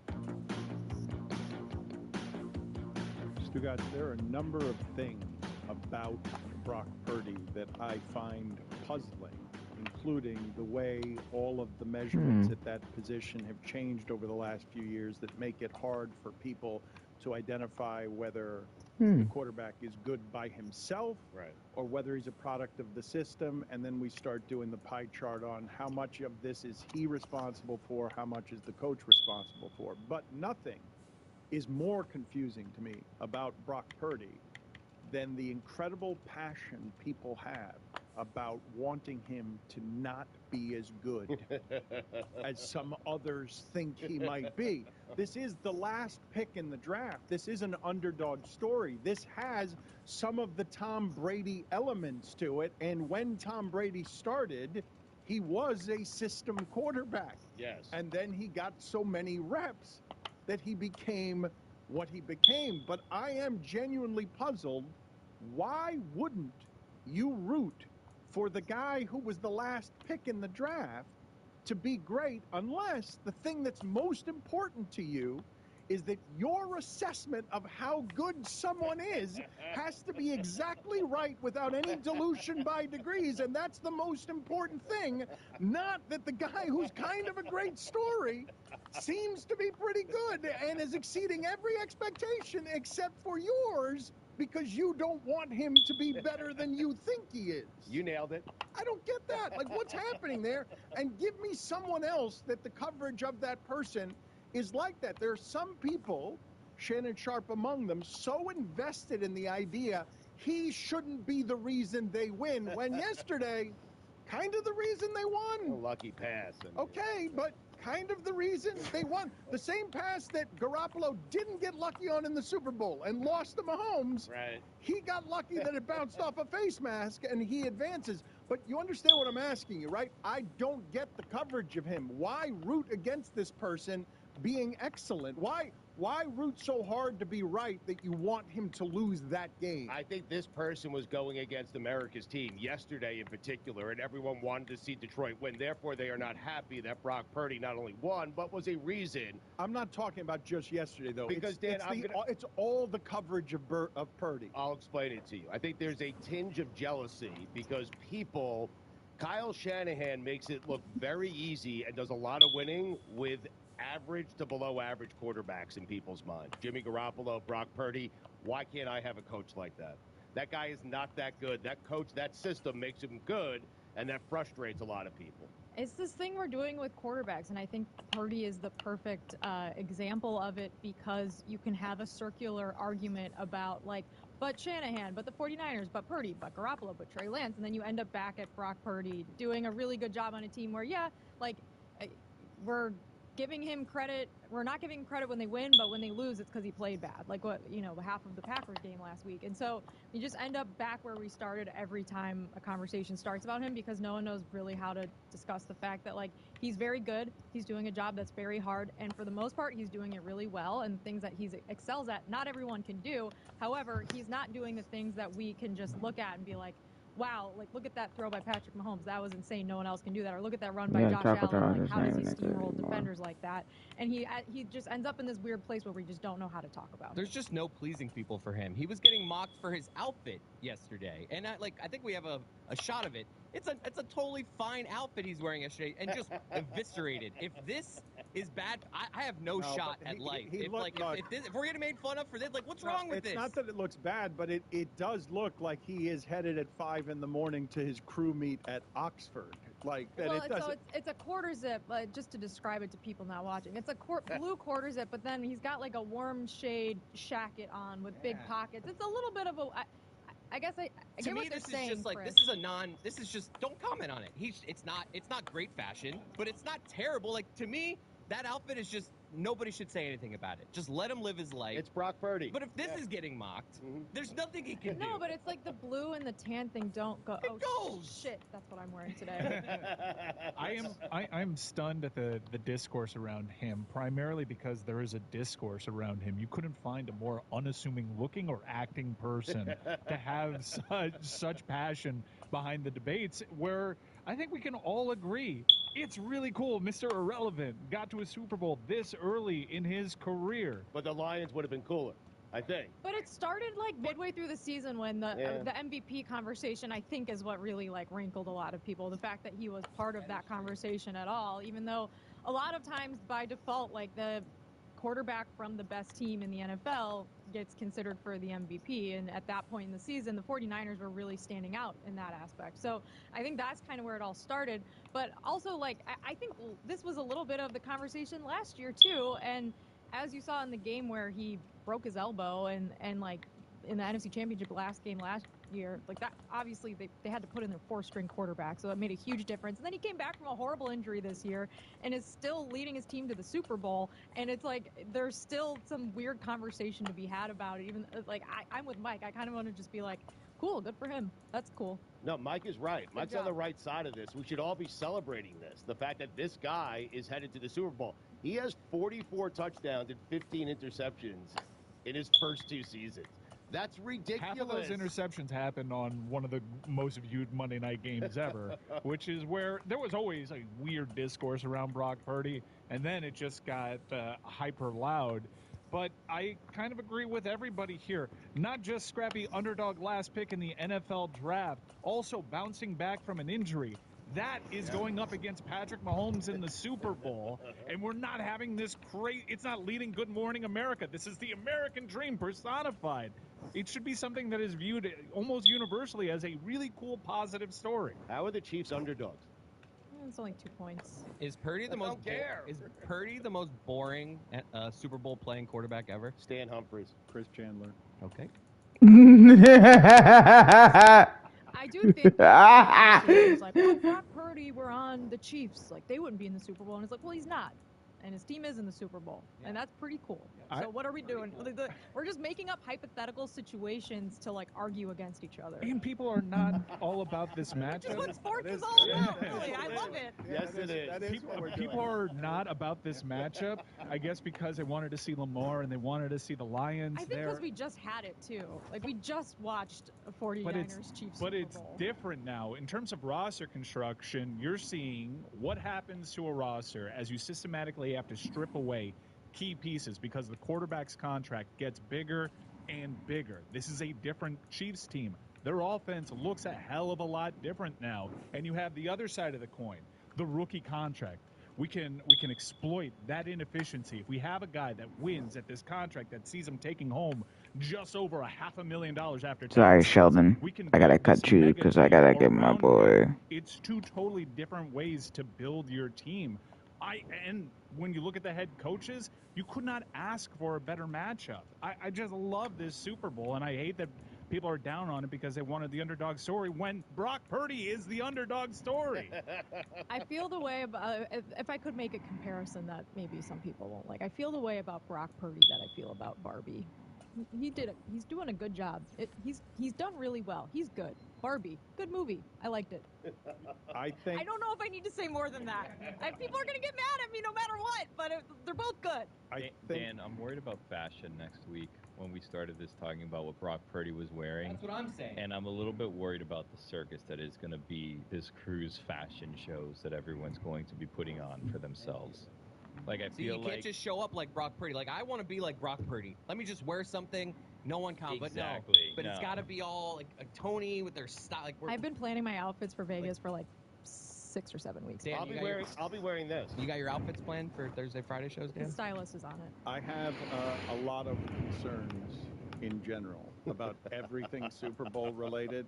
R: Stugotz, there are a number of things about Brock Purdy that I find puzzling, including the way all of the measurements at that position have changed over the last few years that make it hard for people to identify whether the quarterback is good by himself or whether he's a product of the system. And then we start doing the pie chart on how much of this is he responsible for, how much is the coach responsible for. But nothing is more confusing to me about Brock Purdy than the incredible passion people have about wanting him to not be as good as some others think he might be. This is the last pick in the draft. This is an underdog story. This has some of the Tom Brady elements to it. And when Tom Brady started, He was a system quarterback.
S: Yes.
R: And then he got so many reps that he became what he became. But I am genuinely puzzled. Why wouldn't you root for the guy who was the last pick in the draft to be great, unless the thing that's most important to you is that your assessment of how good someone is has to be exactly right without any dilution by degrees, and that's the most important thing, not that the guy who's kind of a great story seems to be pretty good and is exceeding every expectation except for yours because you don't want him to be better than you think he is.
S: You nailed it.
R: I don't get that. Like, what's happening there? And give me someone else that the coverage of that person is like that. There are some people, Shannon Sharp among them, so invested in the idea he shouldn't be the reason they win, when yesterday, kind of the reason they won.
S: A lucky pass. I mean.
R: Okay, but kind of the reason they won. The same pass that Garoppolo didn't get lucky on in the Super Bowl and lost to Mahomes.
S: Right.
R: He got lucky that it bounced off a face mask and he advances. But you understand what I'm asking you, right? I don't get the coverage of him. Why root against this person being excellent? Why root so hard to be right that you want him to lose that game?
S: I think this person was going against America's team yesterday in particular, and everyone wanted to see Detroit win. Therefore, they are not happy that Brock Purdy not only won, but was a reason.
R: I'm not talking about just yesterday, though.
S: Because, Dan,
R: it's all the coverage of Purdy.
S: I'll explain it to you. I think there's a tinge of jealousy because Kyle Shanahan makes it look very easy and does a lot of winning with average to below average quarterbacks in people's minds. Jimmy Garoppolo, Brock Purdy. Why can't I have a coach like that? That guy is not that good. That coach, that system makes him good, and that frustrates a lot of people.
P: It's this thing we're doing with quarterbacks, and I think Purdy is the perfect example of it, because you can have a circular argument about, like, but Shanahan, but the 49ers, but Purdy, but Garoppolo, but Trey Lance, and then you end up back at Brock Purdy doing a really good job on a team where, yeah, like, we're giving him credit. We're not giving him credit when they win, but when they lose, it's because he played bad. Like half of the Packers game last week. And so you just end up back where we started every time a conversation starts about him, because no one knows really how to discuss the fact that, like, he's very good. He's doing a job that's very hard. And for the most part, he's doing it really well. And things that he excels at, not everyone can do. However, he's not doing the things that we can just look at and be like, wow, like, look at that throw by Patrick Mahomes. That was insane. No one else can do that. Or look at that run by Josh Allen. Like, how does he steamroll defenders like that? And he just ends up in this weird place where we just don't know how to talk about.
U: There's just no pleasing people for him. He was getting mocked for his outfit yesterday. And I think we have a shot of it. It's a totally fine outfit he's wearing yesterday, and just eviscerated. If this is bad, I have no shot at life. If we're getting made fun of for this, like, what's wrong with this?
R: It's not that it looks bad, but it does look like he is headed at 5 in the morning to his crew meet at Oxford. Like that.
P: Well, it's a quarter zip, just to describe it to people not watching. It's a blue quarter zip, but then he's got like a warm shade shacket on with big pockets. It's a little bit of a. I guess I
U: to
P: get
U: me,
P: what they're
U: this
P: saying,
U: is just like
P: Chris.
U: this is just don't comment on it. It's not great fashion, but it's not terrible. Like, to me, that outfit is just, nobody should say anything about it. Just let him live his life.
S: It's Brock Purdy.
U: But if this is getting mocked, there's nothing he can do.
P: No, but it's like the blue and the tan thing don't go.
U: It goes.
P: Shit, that's what I'm wearing today.
T: I'm stunned at the discourse around him, primarily because there is a discourse around him. You couldn't find a more unassuming looking or acting person to have such passion behind the debates, where I think we can all agree it's really cool. Mr. Irrelevant got to a Super Bowl this early in his career.
S: But the Lions would have been cooler, I think.
P: But it started like midway through the season when the MVP conversation, I think, is what really like wrinkled a lot of people. The fact that he was part of that conversation at all, even though a lot of times by default, like, the quarterback from the best team in the NFL gets considered for the MVP. And at that point in the season, the 49ers were really standing out in that aspect. So I think that's kind of where it all started. But also, like, I think this was a little bit of the conversation last year too. And as you saw in the game where he broke his elbow and like in the NFC Championship last year, like, that, obviously they had to put in their 4th-string quarterback, so it made a huge difference. And then he came back from a horrible injury this year and is still leading his team to the Super Bowl. And it's like there's still some weird conversation to be had about it. Even like I'm with Mike, I kind of want to just be like, Cool. Good for him. That's cool.
S: No, Mike is right. Mike's on the right side of this. We should all be celebrating this. The fact that this guy is headed to the Super Bowl. He has 44 touchdowns and 15 interceptions in his first 2 seasons. That's ridiculous.
T: Half of those interceptions happened on one of the most viewed Monday night games ever, which is where there was always a weird discourse around Brock Purdy, and then it just got hyper loud. But I kind of agree with everybody here. Not just scrappy underdog last pick in the NFL draft, also bouncing back from an injury. That is going up against Patrick Mahomes in the Super Bowl, and we're not having this crazy. It's not leading Good Morning America. This is the American dream personified. It should be something that is viewed almost universally as a really cool, positive story.
S: How are the Chiefs underdogs?
P: It's only 2 points.
U: Is Purdy the most boring Super Bowl playing quarterback ever?
S: Stan Humphries.
R: Chris Chandler.
U: Okay.
P: I do think that it's like, well, Brock Purdy were on the Chiefs. Like, they wouldn't be in the Super Bowl. And it's like, well, he's not. And his team is in the Super Bowl. And that's pretty cool. So what are we doing? We're just making up hypothetical situations to, like, argue against each other.
T: And people are not all about this matchup.
P: That's what sports is all about, really. I love it.
S: Yes, it is.
R: That is what we're doing.
T: People are not about this matchup, I guess, because they wanted to see Lamar and they wanted to see the Lions
P: I think
T: there.
P: because we just had it, too. Like, we just watched a 49ers Chiefs
T: But
P: Super
T: it's
P: Bowl.
T: different now. In terms of roster construction, you're seeing what happens to a roster as you systematically have to strip away key pieces because the quarterback's contract gets bigger and bigger. This is a different Chiefs team. Their offense looks a hell of a lot different now. And you have the other side of the coin, the rookie contract. We can exploit that inefficiency. If we have a guy that wins at this contract that sees him taking home just over $500,000 after tax,
A: Sorry, Sheldon. I gotta cut you because I gotta get my boy.
T: it's 2 totally different ways to build your team. And when you look at the head coaches, you could not ask for a better matchup. I just love this Super Bowl, and I hate that people are down on it because they wanted the underdog story when Brock Purdy is the underdog story.
P: I feel the way about, if I could make a comparison that maybe some people won't like, I feel the way about Brock Purdy that I feel about Barbie. He's doing a good job. He's done really well. He's good. Barbie, good movie. I liked it.
R: I
P: don't know if I need to say more than that. People are gonna get mad at me no matter what, but they're both good.
D: Dan, I'm worried about fashion next week when we started this talking about what Brock Purdy was wearing.
U: That's what I'm saying.
D: And I'm a little bit worried about the circus that is going to be this cruise fashion shows that everyone's going to be putting on for themselves. Like, I
U: See,
D: feel
U: you
D: like...
U: can't just show up like Brock Purdy. Like, I want to be like Brock Purdy. Let me just wear something no one can.
D: Exactly,
U: But it's
D: no.
U: got to be all like a Tony with their style. Like,
P: I've been planning my outfits for Vegas for like 6 or 7 weeks.
U: Dan,
S: I'll be wearing this.
U: You got your outfits planned for Thursday, Friday shows, Dan?
P: The stylist is on it.
R: I have a lot of concerns in general about everything Super Bowl related.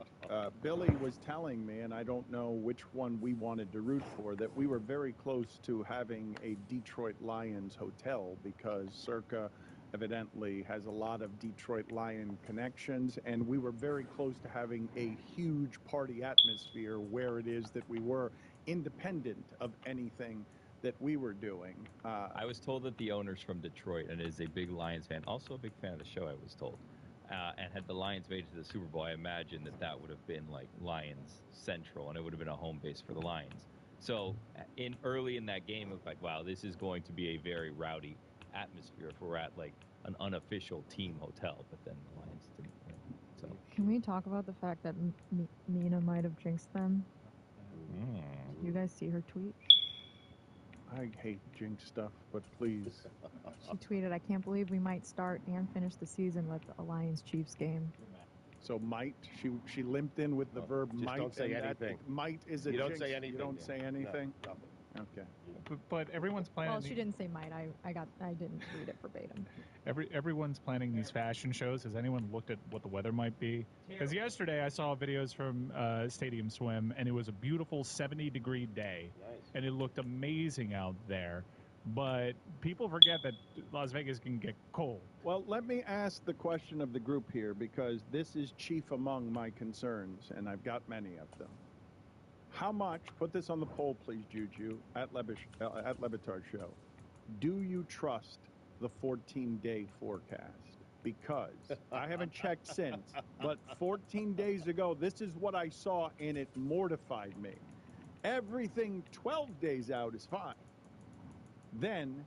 R: Billy was telling me, and I don't know which one we wanted to root for, that we were very close to having a Detroit Lions hotel because Circa evidently has a lot of Detroit Lion connections, and we were very close to having a huge party atmosphere where it is that we were independent of anything that we were doing.
D: I was told that the owner's from Detroit and is a big Lions fan, also a big fan of the show, I was told. And had the Lions made it to the Super Bowl, I imagine that would have been like Lions Central, and it would have been a home base for the Lions. So early in that game, it was like, wow, this is going to be a very rowdy atmosphere if we're at like an unofficial team hotel. But then the Lions didn't win. So
P: Can we talk about the fact that Nina might have jinxed them? Did you guys see her tweet?
R: I hate jinx stuff, but please.
P: She tweeted, "I can't believe we might start and finish the season with a Lions-Chiefs game."
R: So might, she limped in with the verb
S: just
R: might.
S: don't say
R: and
S: anything.
R: Might is a
S: You don't
R: jinx.
S: say anything,
R: You don't
S: Dan.
R: say
S: No,
R: anything?
S: nothing.
R: Okay.
T: But everyone's planning.
P: Well, she didn't say might. I didn't read it verbatim.
T: Everyone's planning these fashion shows. Has anyone looked at what the weather might be? Because yesterday I saw videos from Stadium Swim, and it was a beautiful 70-degree day, and it looked amazing out there. But people forget that Las Vegas can get cold.
R: Well, let me ask the question of the group here, because this is chief among my concerns, and I've got many of them. How much, put this on the poll, please, Juju, at Levitard Show. Do you trust the 14-day forecast? because I haven't checked since, but 14 days ago, this is what I saw, and it mortified me. Everything 12 days out is fine. Then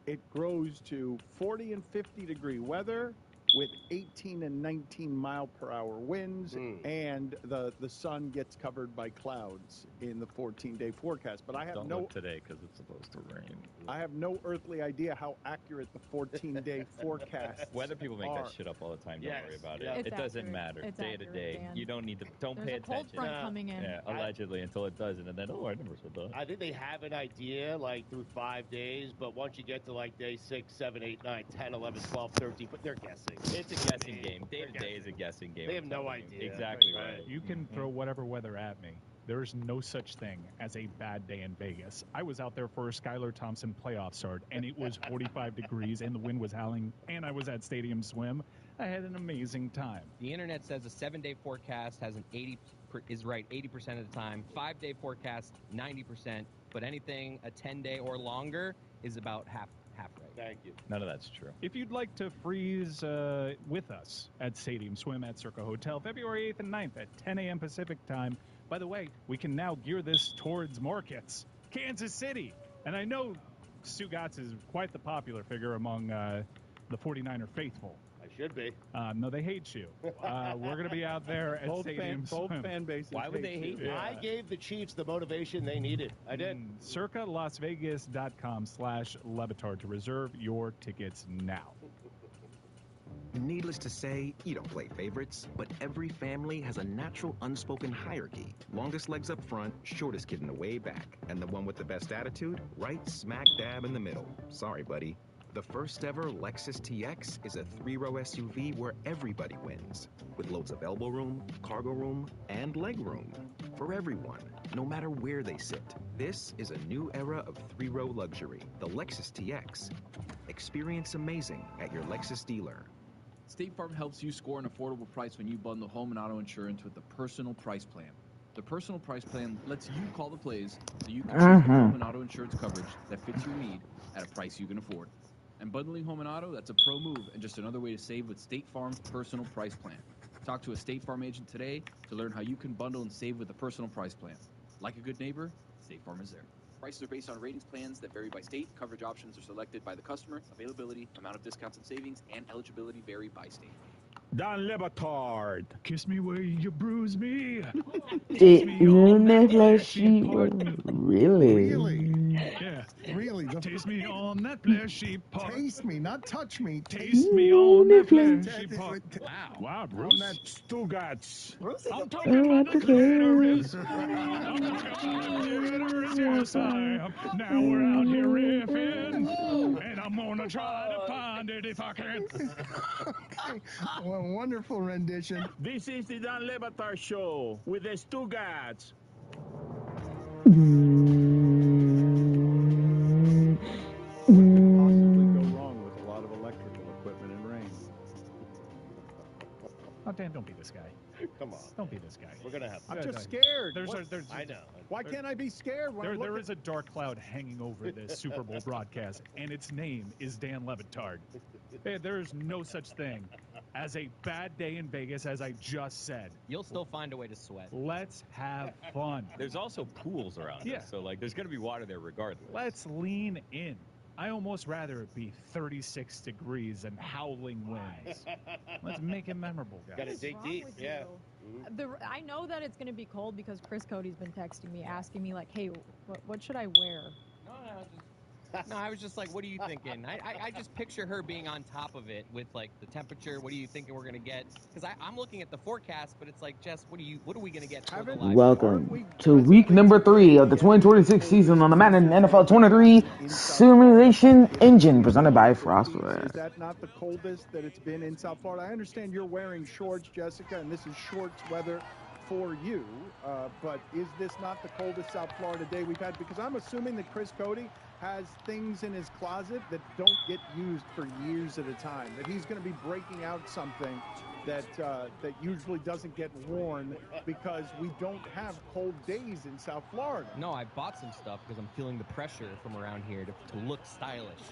R: it grows to 40 and 50-degree weather with 18 and 19 mile per hour winds, and the sun gets covered by clouds in the 14-day forecast. But I have
D: Don't
R: no
D: look today because it's supposed to rain.
R: I have no earthly idea how accurate the 14-day forecasts
D: Weather people make
R: are.
D: that shit up all the time. Don't worry about
R: yeah.
D: it.
P: It's
D: it doesn't
P: accurate.
D: matter.
P: It's
D: Day to
P: accurate,
D: day.
P: Dan.
D: You don't need to. Don't
P: There's
D: pay
P: a cold
D: attention.
P: front coming in.
D: Yeah, allegedly until it doesn't, and then I never said that.
S: I think they have an idea like through 5 days, but once you get to like day 6, 7, 8, 9, 10, 11, 12, 13, but they're guessing.
D: It's a guessing game. Day to day is a guessing game.
S: They have
D: I'm
S: no
D: telling you.
S: idea.
D: Exactly right.
T: You can throw whatever weather at me. There is no such thing as a bad day in Vegas. I was out there for a Skylar Thompson playoff start, and it was 45 degrees, and the wind was howling, and I was at Stadium Swim. I had an amazing time.
U: The internet says a 7-day forecast has an 80% of the time. 5-day forecast, 90%. But anything a 10-day or longer is about half right.
S: Thank you.
D: None of that's true.
T: If you'd like to freeze with us at Stadium Swim at Circa Hotel, February 8th and 9th at 10 a.m. Pacific time. By the way, we can now gear this towards markets. Kansas City. And I know Stugatz is quite the popular figure among the 49er faithful.
S: I should be.
T: No, they hate you. We're going to be out there at Stadium Swim.
R: Both fan bases.
S: Why would they hate me?
T: Yeah.
S: I gave the Chiefs the motivation they needed. I did.
T: CircaLasVegas.com/Levitard to reserve your tickets now.
B: Needless to say, you don't play favorites, but every family has a natural unspoken hierarchy. Longest legs up front, shortest kid in the way back. And the one with the best attitude, right smack dab in the middle. Sorry, buddy. The first ever Lexus TX is a 3-row SUV where everybody wins. With loads of elbow room, cargo room, and leg room. For everyone, no matter where they sit. This is a new era of 3-row luxury. The Lexus TX. Experience amazing at your Lexus dealer.
F: State Farm helps you score an affordable price when you bundle home and auto insurance with the Personal Price Plan. The Personal Price Plan lets you call the plays so you can choose the home and auto insurance coverage that fits your need at a price you can afford. And bundling home and auto, that's a pro move and just another way to save with State Farm's Personal Price Plan. Talk to a State Farm agent today to learn how you can bundle and save with the Personal Price Plan. Like a good neighbor, State Farm is there. Prices are based on ratings plans that vary by state. Coverage options are selected by the customer. Availability, amount of discounts and savings, and eligibility vary by state.
Q: Don Levitard. Kiss me where you bruise me.
A: Really?
Q: Yeah.
G: Really?
Q: Taste me on that fleshy part.
G: Taste me, not touch me.
Q: Taste me on that fleshy part. Wow, Bruce.
G: On that
Q: Stugatz. I'm
A: talking about the
Q: clitoris. I'm talking about the clitoris, yes I am. Now we're out here riffing, and I'm gonna try to find it if I can.
G: Okay. Well, wonderful rendition.
Q: This is the Don Levitard Show with the Stugatz.
R: Possibly go wrong with a lot of electrical equipment in rain.
T: Oh, Dan, don't be this guy.
S: Come on.
T: Don't be this guy.
S: We're going to have
R: I'm just scared.
S: I know.
R: Why can't I be scared? When
T: There is a dark cloud hanging over this Super Bowl broadcast, and its name is Dan Levitard. There is no such thing as a bad day in Vegas, as I just said.
U: You'll still find a way to sweat.
T: Let's have fun.
D: There's also pools around
T: Yeah.
D: us, so like there's going to be water there regardless.
T: Let's lean in. I almost rather it be 36 degrees and howling winds. Let's make it memorable, guys.
S: Got to dig deep. Yeah.
P: I know that it's going to be cold because Chris Cody's been texting me, asking me like, "Hey, what should I wear?"
U: No, I was just like, what are you thinking? I just picture her being on top of it with like the temperature. What are you thinking we're gonna get? Because I'm looking at the forecast, but it's like, Jess, what are we gonna get?
A: Welcome to week number 3 of the 2026 season on the Madden NFL 23 Simulation Engine, presented by Frostware.
R: Is that not the coldest that it's been in South Florida? I understand you're wearing shorts, Jessica, and this is shorts weather for you, but is this not the coldest South Florida day we've had? Because I'm assuming that Chris Cody has things in his closet that don't get used for years at a time, that he's going to be breaking out something that usually doesn't get worn because we don't have cold days in South Florida.
U: No, I bought some stuff because I'm feeling the pressure from around here to look stylish.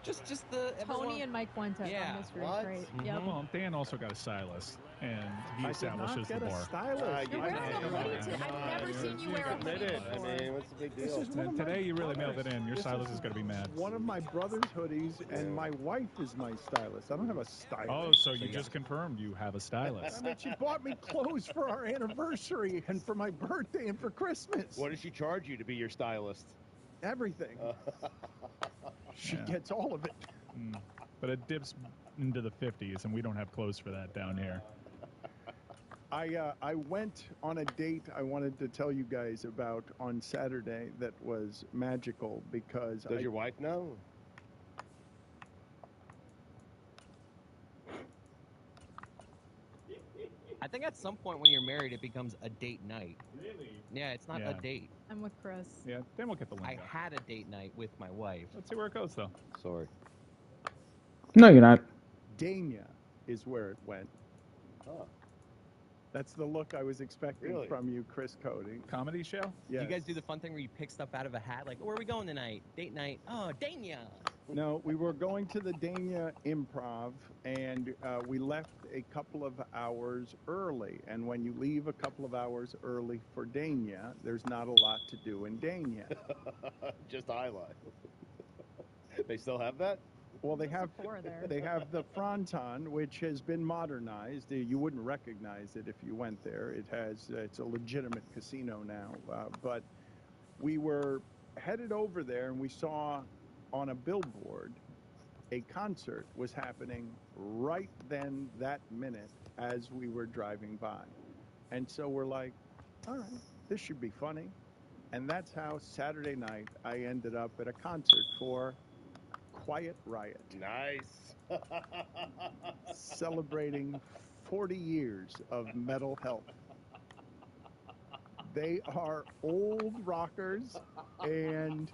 U: Just the
P: Tony and Mike Fuentes on Mystery Crate. Yep.
T: Well, Dan also got a stylist, and he establishes the bar.
P: You're wearing a hoodie. I've never seen you wear a hoodie before.
S: I mean, what's the big
R: This
S: deal?
R: is one of my
T: Today you really
R: brothers.
T: mailed it in. Your
R: This
T: stylist
R: is
T: is going to be mad.
R: One of my brother's hoodies, and my wife is my stylist. I don't have a stylist.
T: Oh, so you just confirmed you have a stylist.
R: I mean, she bought me clothes for our anniversary and for my birthday and for Christmas.
S: What does she charge you to be your stylist?
R: Everything. She gets all of it.
T: But it dips into the 50s, and we don't have clothes for that down here.
R: I went on a date I wanted to tell you guys about on Saturday that was magical because
S: Does your wife know?
U: I think at some point when you're married, it becomes a date night.
T: Really?
U: Yeah, it's not a date.
P: I'm with Chris.
T: Yeah, then we'll get the link.
U: I had a date night with my wife.
T: Let's see where it goes, though.
S: Sorry.
A: No, you're not.
R: Dania is where it went.
S: Oh.
R: That's the look I was expecting from you, Chris Cody.
T: Comedy show?
R: Yes.
U: You guys do the fun thing where you pick stuff out of a hat, like, where are we going tonight? Date night. Oh, Dania.
R: No, we were going to the Dania Improv, and we left a couple of hours early. And when you leave a couple of hours early for Dania, there's not a lot to do in Dania.
S: Just highlight. They still have that?
R: Well, they have the Fronton, which has been modernized. You wouldn't recognize it if you went there. It's a legitimate casino now. But we were headed over there, and we saw on a billboard a concert was happening right then, that minute, as we were driving by. And so we're like, all right, this should be funny. And that's how Saturday night I ended up at a concert for Quiet Riot.
S: Nice.
R: Celebrating 40 years of mental health. They are old rockers, and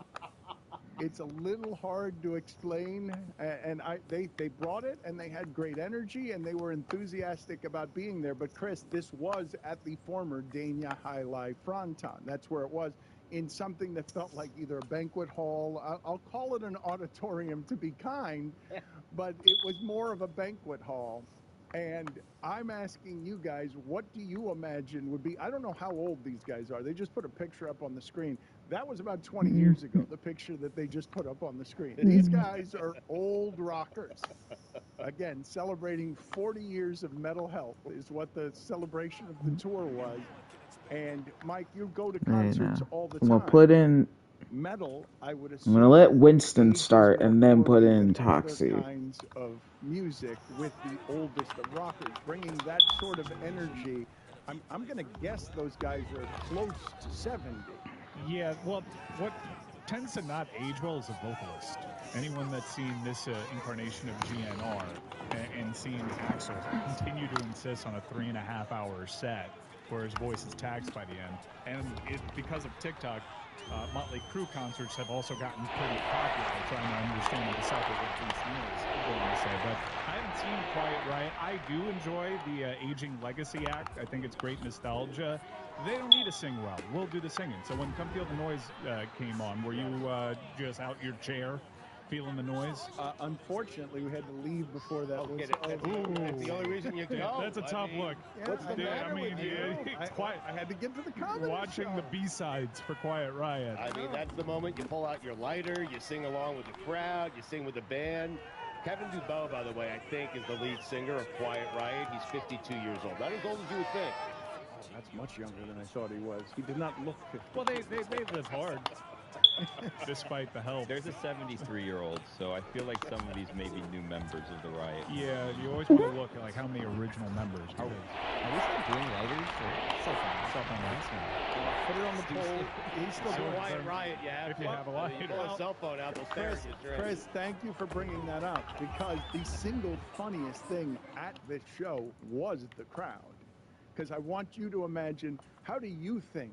R: it's a little hard to explain. And they brought it, and they had great energy, and they were enthusiastic about being there. But Chris, this was at the former Dania High Life Fronton. That's where it was, in something that felt like either a banquet hall. I'll call it an auditorium to be kind, but it was more of a banquet hall. And I'm asking you guys, what do you imagine would be, I don't know how old these guys are. They just put a picture up on the screen. That was about 20 years ago, the picture that they just put up on the screen. These guys are old rockers. Again, celebrating 40 years of mental health is what the celebration of the tour was. And Mike, you go to concerts all the time.
A: I'm gonna put in.
R: Metal, I would
A: I'm
R: assume.
A: gonna let Winston start and then put in Toxie.
R: Other kinds of music with the oldest of rockers, bringing that sort of energy. I'm gonna guess those guys are close to 70.
T: Yeah, well, what tends to not age well is a vocalist. Anyone that's seen this incarnation of GNR and seen Axl continue to insist on a 3.5-hour set where his voice is taxed by the end. And because of TikTok, Motley Crue concerts have also gotten pretty popular, trying to understand and decipher what Bruce Neal is going to say. But I haven't seen Quiet Riot. I do enjoy the Aging Legacy act. I think it's great nostalgia. They don't need to sing well. We'll do the singing. So when Come Feel the Noise came on, were you just out your chair feeling the noise?
R: Unfortunately, we had to leave before that was
S: That's the only reason you go.
T: Yeah, that's a tough look.
R: What's the matter with you?
T: It's quiet.
R: I had to get to the comedy
T: Watching
R: show.
T: the B-sides for Quiet Riot.
S: I mean, that's the moment you pull out your lighter, you sing along with the crowd, you sing with the band. Kevin Dubois, by the way, I think is the lead singer of Quiet Riot. He's 52 years old. Not as old as you would think.
R: Oh, that's much younger than I thought he was. He did not look 50.
T: Well, they live hard. Despite the help.
D: There's a 73-year-old, so I feel like some of these may be new members of the Riot.
T: Yeah, you always want to look at like how many original members.
U: Are we still doing lighters or cell phone lights?
R: Put it on the poll. He's still
S: On
R: doing
S: Quiet Riot, yeah.
T: If you have a lighter.
S: You pull a cell phone out, they'll stare at you straight.
R: Chris, thank you for bringing that up, because the single funniest thing at this show was the crowd. Because I want you to imagine, how do you think?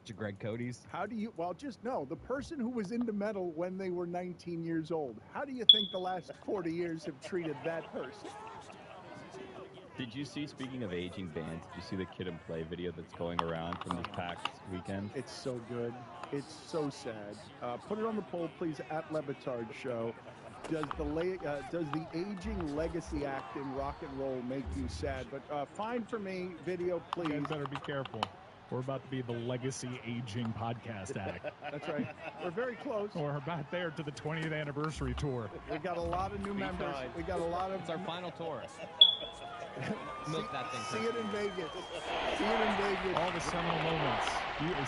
U: To Greg Cody's?
R: How do you, well, just no, the person who was into metal when they were 19 years old, how do you think the last 40 years have treated that person?
D: Did you see, speaking of aging bands, did you see the Kid and Play video that's going around from this past weekend?
R: It's so good. It's so sad. Put it on the poll, please, at Levitard Show. does the aging legacy act in rock and roll make you sad? But fine for me. Video, please.
T: You guys better be careful. We're about to be the legacy aging podcast act.
R: That's right. We're very close.
T: We're about there to the 20th anniversary tour.
R: We got a lot of new members. We got a lot of.
U: It's our final tour. Milk that thing.
R: See it in Vegas. See it in Vegas.
T: All the seminal moments.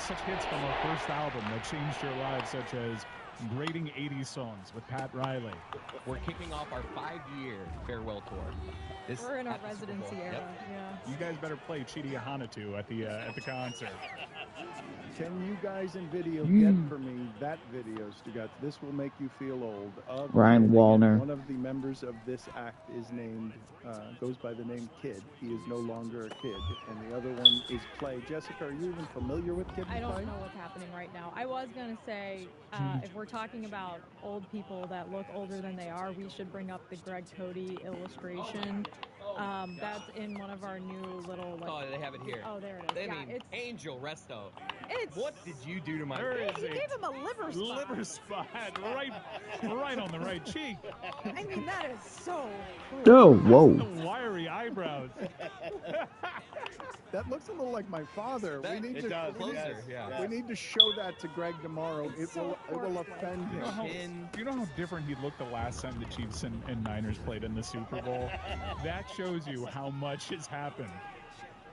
T: Such hits from our first album that changed your lives, such as Grading 80s Songs with Pat Riley.
U: We're kicking off our 5-year farewell tour.
P: We're in our residency era.
U: Yep.
P: Yeah.
T: You guys better play Chidi Hanatu at the concert.
R: Can you guys in video get for me that video, Stugatz? This will make you feel old.
A: Ryan Wallner.
R: One of the members of this act is named, goes by the name Kid. He is no longer a kid. And the other one is Clay. Jessica, are you even familiar with Kid and
P: I don't
R: Clay?
P: know what's happening right now. I was going to say, if we're talking about old people that look older than they are, we should bring up the Greg Cody illustration. That's in one of our new little.
U: Oh, they have it here.
P: Oh, there it is.
U: I mean, Angel Resto.
P: It's.
U: What did you do to my?
P: He gave him a liver spot.
T: Liver spot, right on the right cheek.
P: I mean, that is so cool.
A: Oh, whoa.
T: The wiry eyebrows.
R: That looks a little like my father. We need to show that to Greg tomorrow. It will offend him.
T: Do you know how different he looked the last time the Chiefs and Niners played in the Super Bowl? That shows you how much has happened.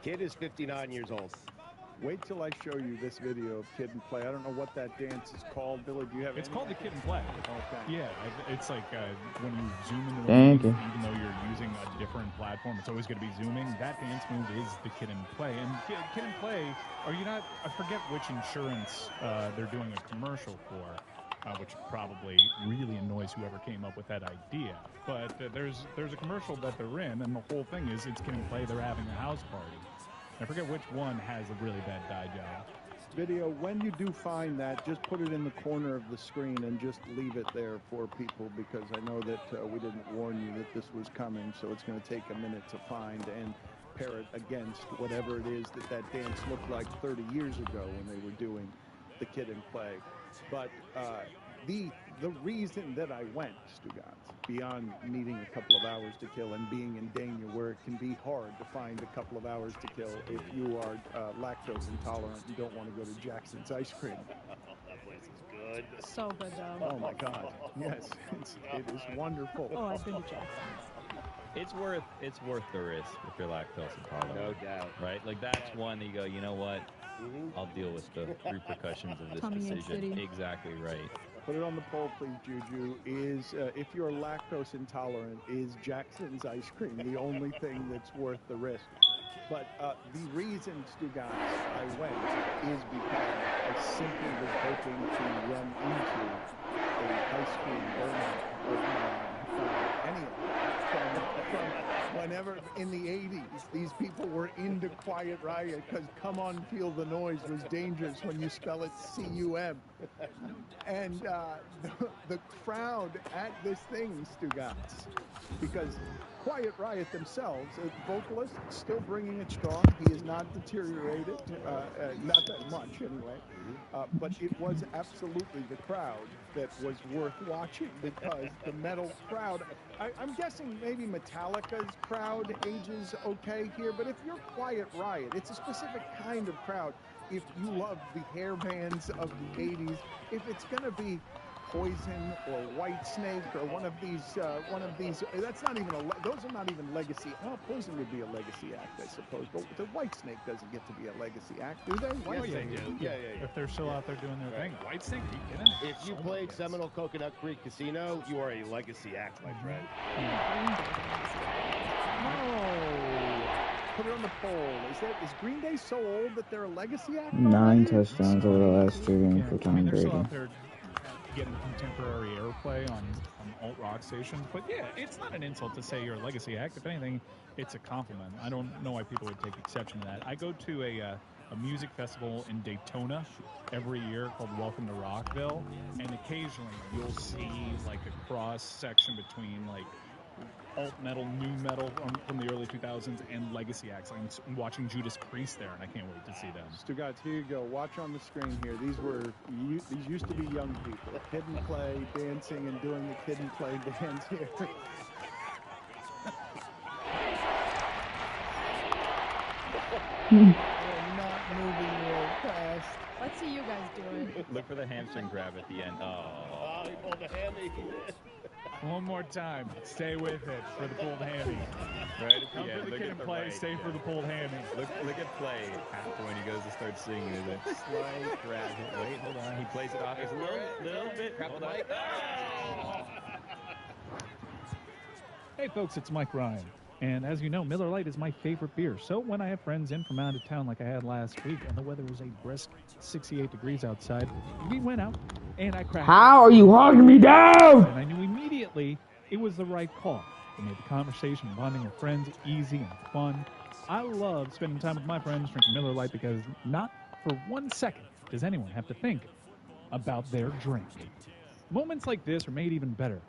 S: Kid is 59 years old.
R: Wait till I show you this video of Kid and Play. I don't know what that dance is called. Billy, do you have?
T: It's called the Kid and Play.
R: Okay.
T: Yeah, it's like when you zoom into the
A: Thank
T: movie,
A: you.
T: even though you're using a different platform, it's always going to be zooming. That dance move is the Kid and Play. And Kid and Play, are you not? I forget which insurance they're doing a commercial for. Which probably really annoys whoever came up with that idea. But there's a commercial that they're in, and the whole thing is it's Kid and Play. They're having a house party. I forget which one has a really bad dye job.
R: Video, when you do find that, just put it in the corner of the screen and just leave it there for people, because I know that we didn't warn you that this was coming, so it's going to take a minute to find and pair it against whatever it is that dance looked like 30 years ago when they were doing the Kid and Play. But the reason that I went, Stugatz, beyond needing a couple of hours to kill and being in Dania, where it can be hard to find a couple of hours to kill if you are lactose intolerant and don't want to go to Jackson's Ice Cream.
S: That place is good.
P: So good, though.
R: Oh my God! Yes, it is wonderful.
P: Oh, I've been to Jackson's.
D: It's worth the risk if you're lactose intolerant.
S: No doubt.
D: Right? Like that's one that you go, you know what? I'll deal with the repercussions of this
P: Tummy and
D: decision.
P: City.
D: Exactly right.
R: Put it on the poll, please, Juju. Is if you're lactose intolerant, is Jackson's Ice Cream the only thing that's worth the risk? But the reason, Stugatz, I went is because I simply was hoping to run into a high school burnout of anyone from whenever in the 80s these people were into Quiet Riot, because Come On Feel the Noise was dangerous when you spell it C-U-M. And the crowd at this thing, Stugatz, because Quiet Riot themselves, a vocalist, still bringing it strong. He is not deteriorated, not that much anyway. But it was absolutely the crowd that was worth watching, because the metal crowd, I'm guessing maybe Metallica's crowd ages okay here, but if you're Quiet Riot, it's a specific kind of crowd. If you love the hair bands of the 80s, if it's going to be Poison or Whitesnake or one of these, that's not even those are not even legacy. Oh, Poison would be a legacy act, I suppose, but the Whitesnake doesn't get to be a legacy act, do they?
T: Whitesnake do.
S: Yeah.
T: If they're still out there doing their thing. Whitesnake, are you kidding?
S: If you played Seminole Coconut Creek Casino, you are a legacy act, my friend.
R: Put it on the poll. Is Green Day so old that they're a legacy act?
A: 9 touchdowns over the last 2 games for Tom
T: They're still
A: Brady.
T: out there getting contemporary airplay on alt rock stations, but yeah, it's not an insult to say you're a legacy act. If anything, it's a compliment. I don't know why people would take exception to that. I go to a music festival in Daytona every year called Welcome to Rockville, and occasionally you'll see like a cross section between like alt metal, new metal from the early 2000s, and legacy acts. I'm watching Judas Priest there, and I can't wait to see them.
R: Stugatz, here you go. Watch on the screen here. These used to be young people. Kid and play, dancing and doing the kid and play dance here. They're not moving real fast.
P: Let's see you guys do it.
D: Look for the hamstring grab at the end. Oh,
S: he pulled the hammy.
T: One more time. Stay with it for the pulled hammy.
D: Right at
T: Come
D: the end.
T: for the
D: Look
T: kid
D: at
T: and
D: the
T: play.
D: right,
T: Stay for the pulled hammy.
D: Look at play after when he goes to start singing. Is it slight grab? Wait, hold on. He plays it off. It's a little bit. Hold on.
T: Hey folks, it's Mike Ryan. And as you know, Miller Lite is my favorite beer. So when I have friends in from out of town like I had last week and the weather was a brisk 68 degrees outside, we went out and I cracked.
A: How are you hogging me down?
T: And I knew immediately it was the right call. It made the conversation, bonding with friends, easy and fun. I love spending time with my friends drinking Miller Lite because not for 1 second does anyone have to think about their drink. Moments like this are made even better.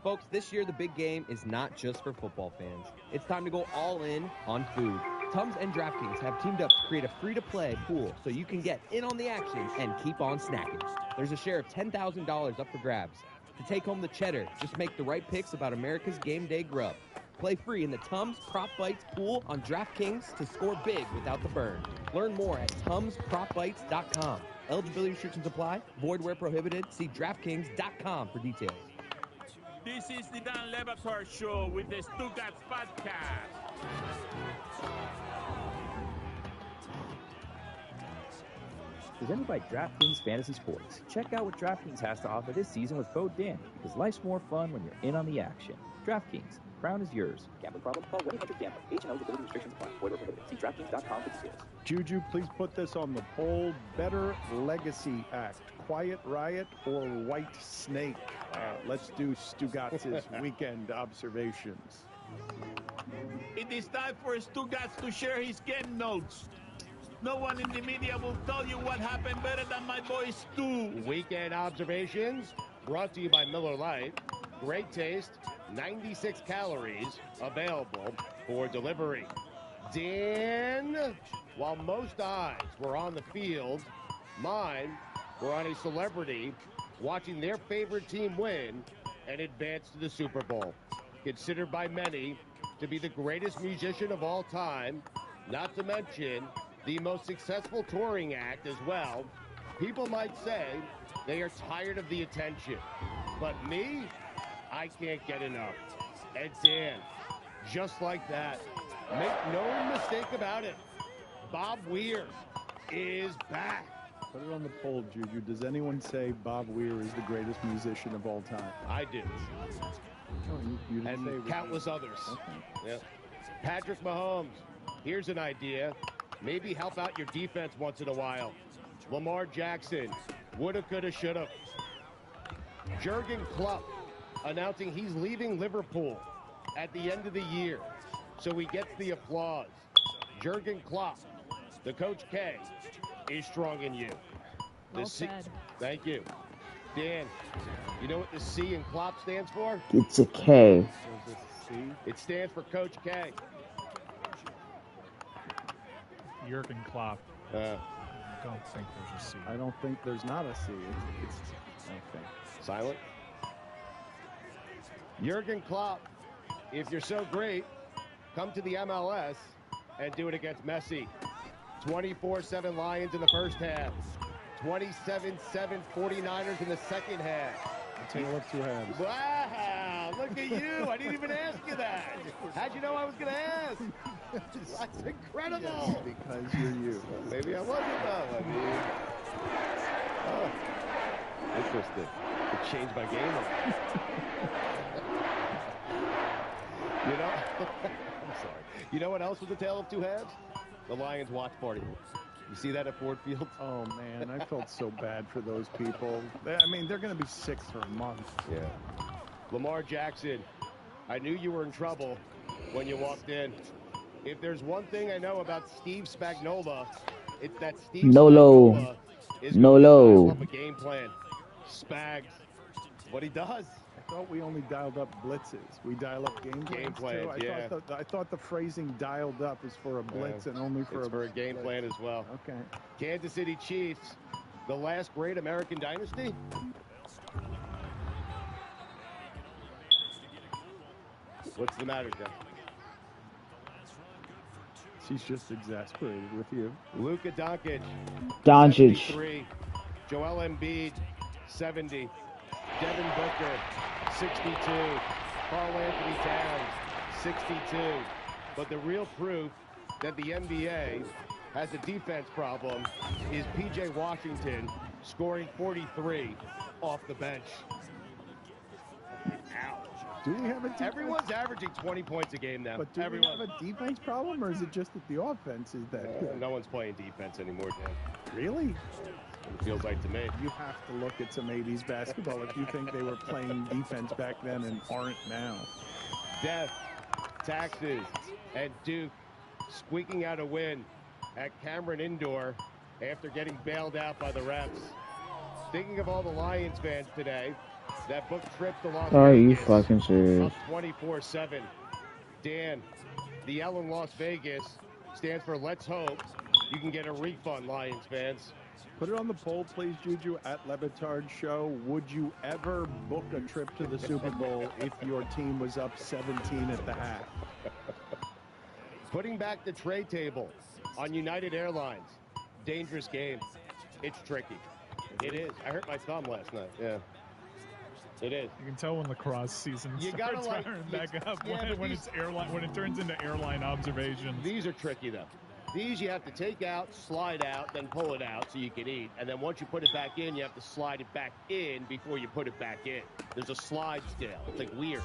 L: Folks, this year the big game is not just for football fans. It's time to go all in on food. Tums and DraftKings have teamed up to create a free-to-play pool so you can get in on the action and keep on snacking. There's a share of $10,000 up for grabs. To take home the cheddar, just make the right picks about America's game day grub. Play free in the Tums Prop Bites pool on DraftKings to score big without the burn. Learn more at TumsPropBites.com. Eligibility restrictions apply. Void where prohibited. See DraftKings.com for details.
N: This is the Dan Levator Show with the Stugatz Podcast.
O: Presented by DraftKings Fantasy Sports. Check out what DraftKings has to offer this season with code Dan, because life's more fun when you're in on the action. DraftKings, crown is yours. Gambling problem? Call 1-800-GAMBLER. Age and eligibility restrictions apply. Void where prohibited. See DraftKings.com for details.
R: Juju, please put this on the poll. Better legacy act, Quiet Riot or White Snake? Let's do Stugatz's weekend observations.
N: It is time for Stugatz to share his game notes. No one in the media will tell you what happened better than my boy Stu.
S: Weekend observations brought to you by Miller Lite. Great taste, 96 calories, available for delivery. Dan, while most eyes were on the field, mine were on a celebrity watching their favorite team win and advance to the Super Bowl. Considered by many to be the greatest musician of all time, not to mention the most successful touring act as well. People might say they are tired of the attention, but me, I can't get enough. And Dan, just like that, make no mistake about it, Bob Weir is back.
R: Put it on the poll, Juju. Does anyone say Bob Weir is the greatest musician of all time?
S: I do.
R: Oh, you didn't say
S: And countless others.
R: Okay.
S: Yeah. Patrick Mahomes, here's an idea. Maybe help out your defense once in a while. Lamar Jackson, woulda, coulda, shoulda. Jurgen Klopp announcing he's leaving Liverpool at the end of the year, so he gets the applause. Jurgen Klopp, the Coach K, is strong in you.
P: Well
S: C,
P: said.
S: thank you. Dan, you know what the C in Klopp stands for?
A: It's a K.
S: It stands for Coach K.
T: Jurgen Klopp.
S: Uh,
T: I don't think there's a C.
R: I don't think there's not a C. It's okay.
S: Silent. Jurgen Klopp, if you're so great, come to the MLS and do it against Messi. 24-7 Lions in the first half. 27-7 49ers in the second half.
R: Tale of two halves.
S: Wow, look at you. I didn't even ask you that. How'd you know I was going to ask? That's incredible.
R: Yes, because you're you.
S: Maybe I wasn't, though. I mean, oh, interesting. It changed my game. You know, I'm sorry. You know what else was a tale of two halves? The Lions watch party. You see that at Ford Field?
R: Oh, man, I felt so bad for those people. I mean, they're going to be sick for a month.
S: Yeah. Lamar Jackson, I knew you were in trouble when you walked in. If there's one thing I know about Steve Spagnuolo, it's that Steve Spagnuolo is going to dial up a game plan. Spags, what he does.
R: I thought we only dialed up blitzes. We dial up game
S: plans,
R: too.
S: yeah.
R: I thought the phrasing dialed up is for a blitz and only for
S: a game plan as well.
R: Okay.
S: Kansas City Chiefs, the last great American dynasty. What's the matter, Jeff?
R: She's just exasperated with you.
S: Luka Doncic.
A: 73.
S: Joel Embiid, 70. Devin Booker, 62. Karl Anthony Towns, 62. But the real proof that the NBA has a defense problem is P.J. Washington scoring 43 off the bench. Ouch.
R: Do we have a defense?
S: Everyone's averaging 20 points a game now.
R: But do we have a defense problem, or is it just that the offense is that good?
S: No one's playing defense anymore, Dan.
R: Really?
S: It feels like to me.
R: You have to look at some 80s basketball if you think they were playing defense back then and aren't now.
S: Death, taxes, and Duke squeaking out a win at Cameron Indoor after getting bailed out by the refs. Thinking of all the Lions fans today that booked trips to Las Vegas.
A: Are you fucking serious?
S: Up 24/7. Dan, the L in Las Vegas stands for Let's Hope you can get a refund, Lions fans.
R: Put it on the poll, please, Juju, at Levitard Show. Would you ever book a trip to the Super Bowl if your team was up 17 at the half?
S: Putting back the tray table on United Airlines. Dangerous game. It's tricky. It is. I hurt my thumb last night. Yeah. It is.
T: You can tell when lacrosse season starts firing back up when it turns into airline observations.
S: These are tricky though. These you have to take out, slide out, then pull it out so you can eat. And then once you put it back in, you have to slide it back in before you put it back in. There's a slide scale. It's like weird.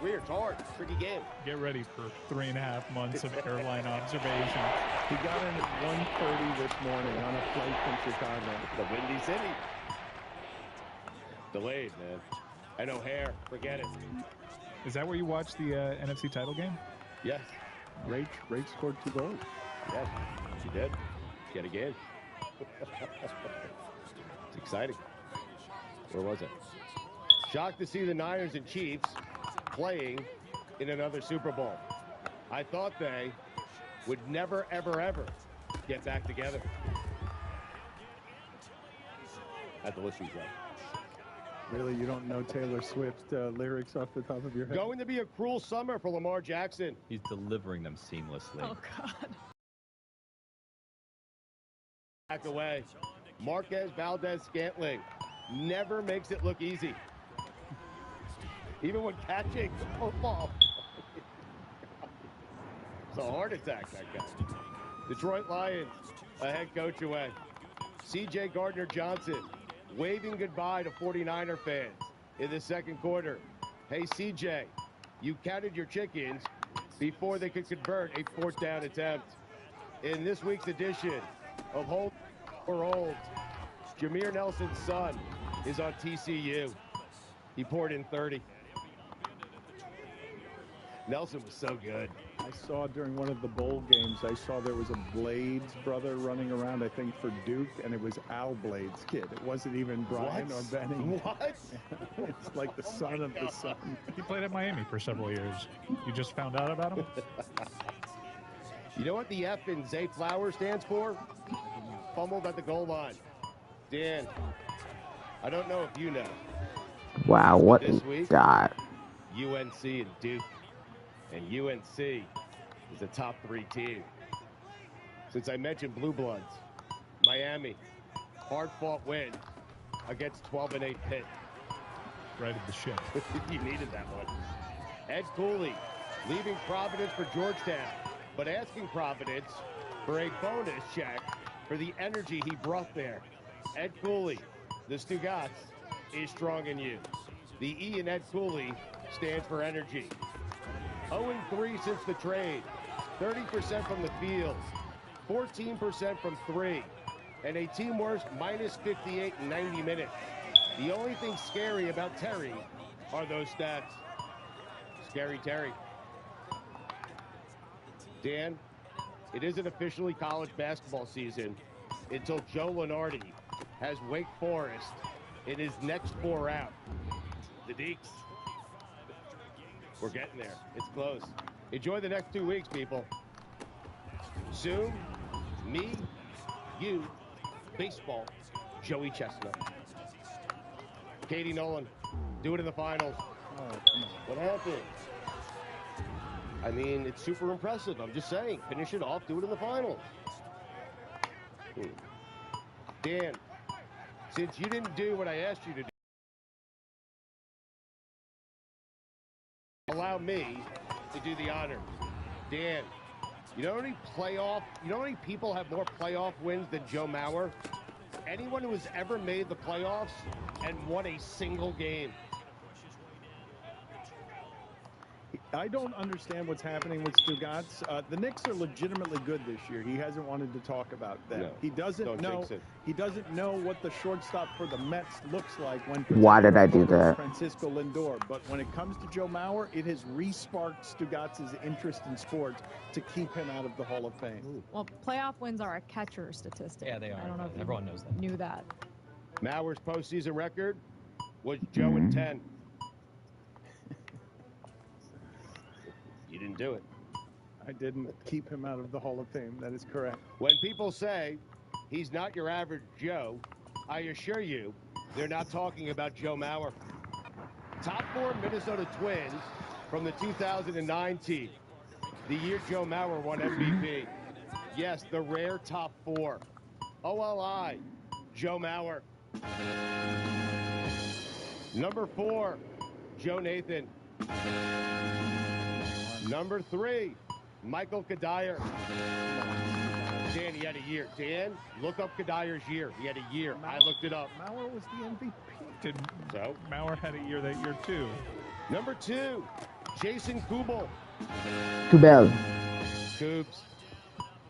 S: Weird. It's hard. Tricky game.
T: Get ready for 3.5 months of airline observation.
R: He got in at 1:30 this morning on a flight from Chicago.
S: The Windy City. Delayed, man. And O'Hare, forget it.
T: Is that where you watched the NFC title game?
S: Yes.
R: Rach scored 2 goals.
S: Yes, she did. Yet again. It's exciting. Where was it? Shocked to see the Niners and Chiefs playing in another Super Bowl. I thought they would never, ever, ever get back together. At the list, right?
R: Really, you don't know Taylor Swift lyrics off the top of your head?
S: Going to be a cruel summer for Lamar Jackson.
D: He's delivering them seamlessly.
P: Oh, God.
S: Back away. Marquez Valdez-Scantling never makes it look easy. Even when catching the football. It's a heart attack, that guy. Detroit Lions, a head coach away. C.J. Gardner-Johnson waving goodbye to 49er fans in the second quarter. Hey, C.J., you counted your chickens before they could convert a 4th down attempt. In this week's edition of Hold or Old, Jameer Nelson's son is on TCU. He poured in 30. Nelson was so good.
R: I saw during one of the bowl games, I saw there was a Blades brother running around, I think, for Duke, and it was Al Blades' kid. It wasn't even Brian or Benny.
S: What?
R: It's like the son of the son.
T: He played at Miami for several years. You just found out about him?
S: You know what the F in Zay Flower stands for? Fumbled at the goal line. Dan, I don't know if you know.
A: Wow, what
S: this
A: is
S: week,
A: that?
S: UNC and Duke. And UNC is a top 3 team. Since I mentioned Blue Bloods, Miami, hard-fought win against 12-8 Pitt.
T: Righted the ship.
S: You needed that one. Ed Cooley leaving Providence for Georgetown, but asking Providence for a bonus check for the energy he brought there. Ed Cooley, the Stugats, is strong in you. The E in Ed Cooley stands for energy. 0-3 since the trade, 30% from the field, 14% from 3. And a team worst minus 58 in 90 minutes. The only thing scary about Terry are those stats. Scary Terry. Dan, it isn't officially college basketball season until Joe Lunardi has Wake Forest in his next 4 out. The Deeks. We're getting there. It's close. Enjoy the next 2 weeks, people. Soon, me, you, baseball, Joey Chestnut. Katie Nolan, do it in the finals. Oh, what happened? I mean, it's super impressive. I'm just saying, finish it off, do it in the finals. Dan, since you didn't do what I asked you to do, allow me to do the honor. Dan, you know how many people have more playoff wins than Joe Mauer? Anyone who has ever made the playoffs and won a single game.
R: I don't understand what's happening with Stugotz. The Knicks are legitimately good this year. He hasn't wanted to talk about that.
S: No,
R: he doesn't know. He doesn't know what the shortstop for the Mets looks like when.
A: Why did I do that?
R: Francisco Lindor. But when it comes to Joe Mauer, it has re-sparked Stugotz's interest in sports to keep him out of the Hall of Fame.
P: Well, playoff wins are a catcher statistic.
I: Yeah, they are.
P: I don't know if
I: Everyone knows that.
P: Knew that.
S: Mauer's postseason record was Joe and 10. You didn't do it.
R: I didn't keep him out of the Hall of Fame. That is correct.
S: When people say he's not your average Joe, I assure you, they're not talking about Joe Mauer. Top 4 Minnesota Twins from the 2009 team. The year Joe Mauer won MVP. Yes, the rare top 4. OLI, Joe Mauer. Number 4, Joe Nathan. Number 3, Michael Kadire. Dan, he had a year. Dan, look up Kadire's year. He had a year. I looked it up.
R: Mauer was the MVP.
T: So Mauer had a year that year too.
S: Number 2, Jason Kubel.
A: Kubel.
S: Coobs.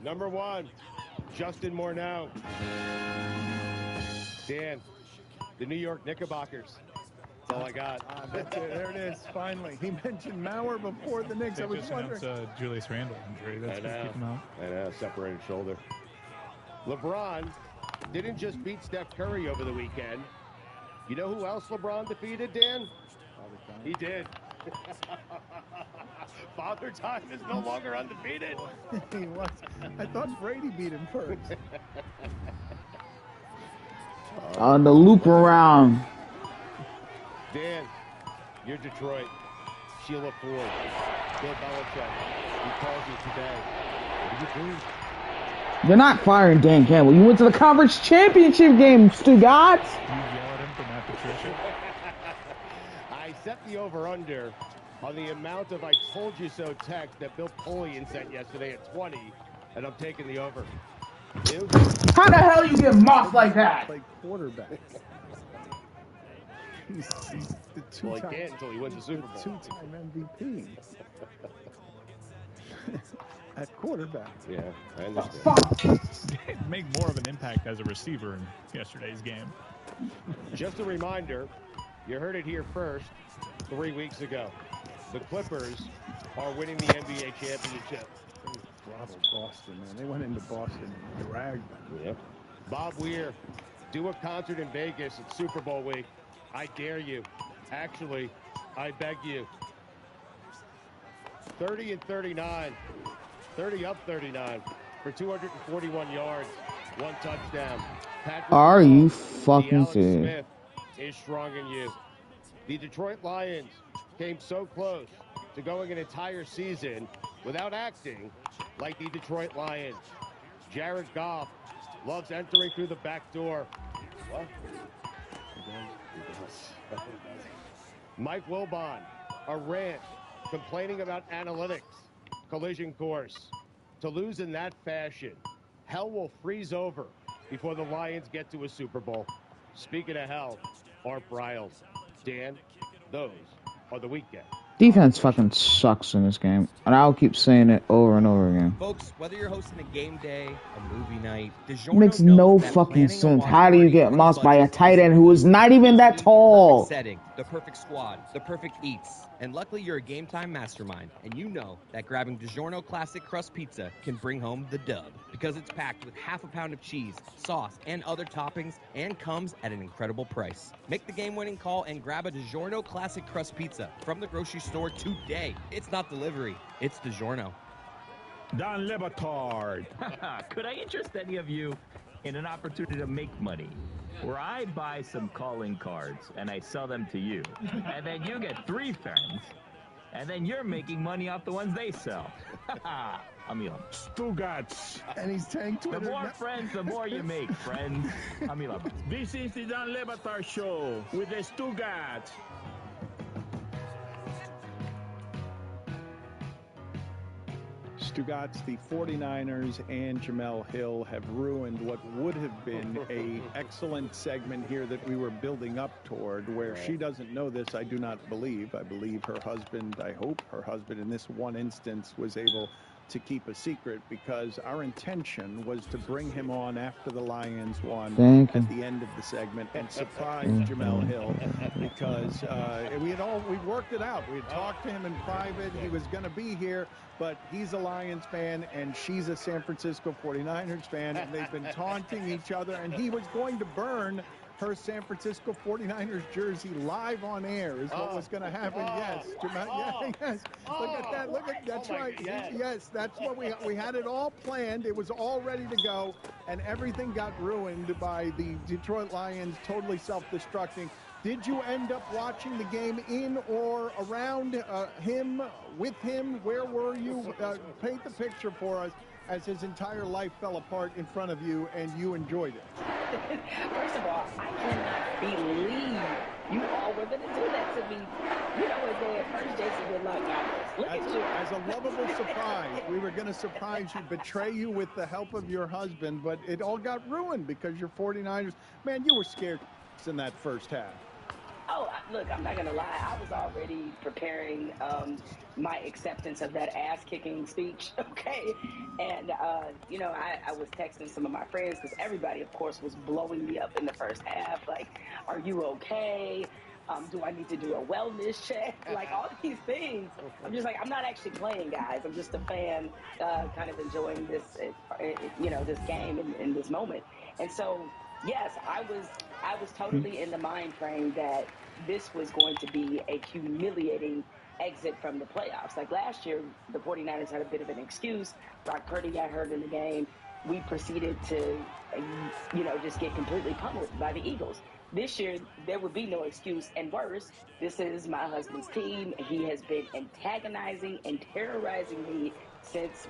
S: Number 1, Justin Morneau. Dan, the New York Knickerbockers. That's all I got.
R: That's it. There it is. Finally, he mentioned Mauer before the Knicks.
T: They
R: I was
T: just
R: wondering.
T: announced Julius Randle injury. That's what's keeping him out.
S: I know, separated shoulder. LeBron didn't just beat Steph Curry over the weekend. You know who else LeBron defeated, Dan? He did. Father Time is no longer undefeated.
R: He was. I thought Brady beat him first.
A: On the loop around.
S: Dan, you're Detroit. Sheila Ford. Bill Belichick. He calls you today. What do you do?
A: You're not firing Dan Campbell. You went to the conference championship game, Stugotz.
T: You yell at him for Matt Patricia?
S: I set the over-under on the amount of I told you so text that Bill Polian sent yesterday at 20, and I'm taking the over. You?
A: How the hell you get mocked like that?
R: Play quarterback. He's the two-time,
S: Well, he can't until he wins the Super Bowl.
R: Two-time MVP. At quarterback.
S: Yeah, I understand.
T: Make more of an impact as a receiver in yesterday's game.
S: Just a reminder, you heard it here first 3 weeks ago. The Clippers are winning the NBA championship.
R: Bravo, Boston, man. They went into Boston and dragged them.
S: Yep. Bob Weir, do a concert in Vegas at Super Bowl week. I dare you. Actually, I beg you. 30 and 39. 30 up 39 for 241 yards. 1 touchdown. Patrick
A: Are
S: Mahomes,
A: you
S: the
A: fucking
S: Alex
A: serious?
S: Smith is strong in you. The Detroit Lions came so close to going an entire season without acting like the Detroit Lions. Jared Goff loves entering through the back door. What? Mike Wilbon, a rant complaining about analytics. Collision course. To lose in that fashion, hell will freeze over before the Lions get to a Super Bowl. Speaking of hell, Art Briles. Dan, those are the weekend
A: Defense fucking sucks in this game, and I'll keep saying it over and over again.
L: Folks, whether you're hosting a game day, a movie night, DiGiorno
A: Makes
L: knows
A: no
L: that
A: fucking
L: planning a
A: sense.
L: watch
A: How do you
L: party
A: get
L: on a
A: mossed by a
L: budget
A: tight
L: is
A: end who is not even that
L: the
A: tall?
L: perfect setting, the perfect squad, the perfect eats. And luckily, you're a Game Time mastermind, and you know that grabbing DiGiorno Classic Crust Pizza can bring home the dub because it's packed with half a pound of cheese, sauce, and other toppings, and comes at an incredible price. Make the game-winning call and grab a DiGiorno Classic Crust Pizza from the grocery store today. It's not delivery, it's DiGiorno.
N: Don Le Batard.
O: Could I interest any of you in an opportunity to make money? Where I buy some calling cards and I sell them to you. And then you get 3 friends. And then you're making money off the ones they sell. Amila.
N: Stugats.
C: And he's tanked
O: The
C: Twitter.
O: more friends, the more you make, friends. Amila.
N: This is the Don Le Batard Show with the Stugats.
R: Stugats, the 49ers and Jamel Hill have ruined what would have been a excellent segment here that we were building up toward, where she doesn't know this, I do not believe. I believe her husband, I hope her husband in this one instance was able to keep a secret, because our intention was to bring him on after the Lions won at the end of the segment and surprise Jamel Hill, because we worked it out. We had talked to him in private. He was going to be here, but he's a Lions fan and she's a San Francisco 49ers fan, and they've been taunting each other, and he was going to burn her San Francisco 49ers jersey live on air is what was going to happen. Yes, Jamel, yes. Look at that. Look at that's right. Yes, that's what we had it all planned. It was all ready to go, and everything got ruined by the Detroit Lions totally self-destructing. Did you end up watching the game in or around him, with him? Where were you? Paint the picture for us as his entire life fell apart in front of you and you enjoyed it.
E: First of all, I cannot believe you all were going to do that to me. You know what, Dan? First, Jason would like look at you.
R: As a lovable surprise, we were going to surprise you, betray you with the help of your husband, but it all got ruined because your 49ers, man, you were scared in that first half.
E: Oh, look, I'm not going to lie. I was already preparing my acceptance of that ass-kicking speech, okay? And, you know, I was texting some of my friends because everybody, of course, was blowing me up in the first half. Like, are you okay? Do I need to do a wellness check? Like, all these things. I'm just like, I'm not actually playing, guys. I'm just a fan kind of enjoying this, you know, this game in this moment. And so, yes, I was totally in the mind frame that this was going to be a humiliating exit from the playoffs. Like last year, the 49ers had a bit of an excuse. Brock Purdy got hurt in the game. We proceeded to, you know, just get completely pummeled by the Eagles. This year, there would be no excuse. And worse, this is my husband's team. He has been antagonizing and terrorizing me since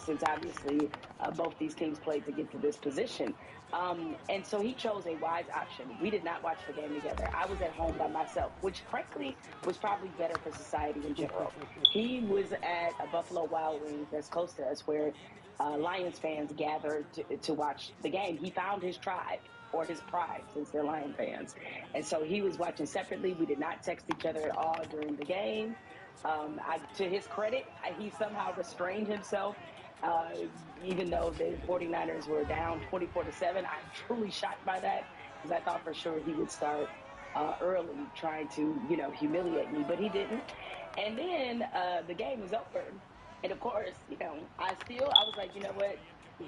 E: since obviously both these teams played to get to this position. And so he chose a wise option. We did not watch the game together. I was at home by myself, which frankly was probably better for society in general. He was at a Buffalo Wild Wings that's close to us where Lions fans gathered to watch the game. He found his tribe or his pride since they're Lion fans. And so he was watching separately. We did not text each other at all during the game. To his credit, he somehow restrained himself. Even though the 49ers were down 24-7, I'm truly shocked by that because I thought for sure he would start early trying to, you know, humiliate me, but he didn't. And then the game was over. And of course, you know, I was like, you know what?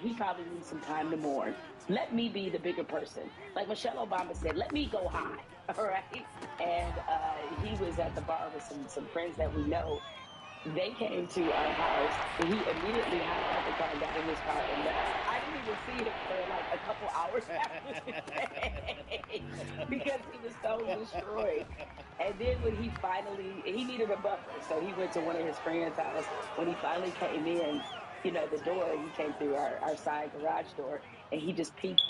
E: He probably needs some time to mourn. Let me be the bigger person. Like Michelle Obama said, let me go high, all right? And he was at the bar with some friends that we know. They came to our house, and he immediately hopped out the car, got in his car, and left. I didn't even see him for like a couple hours after the game because he was so destroyed. And then when he needed a buffer, so he went to one of his friends' house. When he finally came in, you know, the door, he came through our side garage door, and he just peeked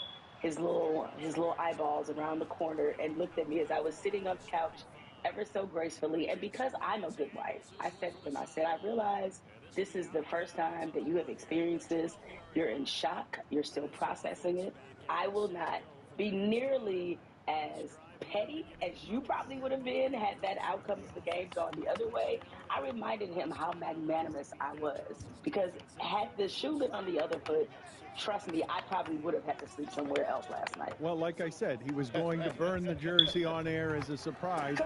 E: his little eyeballs around the corner and looked at me as I was sitting on the couch ever so gracefully. And because I'm a good wife, I said to him, I said, I realize this is the first time that you have experienced this. You're in shock. You're still processing it. I will not be nearly as petty as you probably would have been had that outcome of the game gone the other way, I reminded him how magnanimous I was. Because had the shoe been on the other foot, trust me, I probably would have had to sleep somewhere else last night.
R: Well, like I said, he was going to burn the jersey on air as a surprise.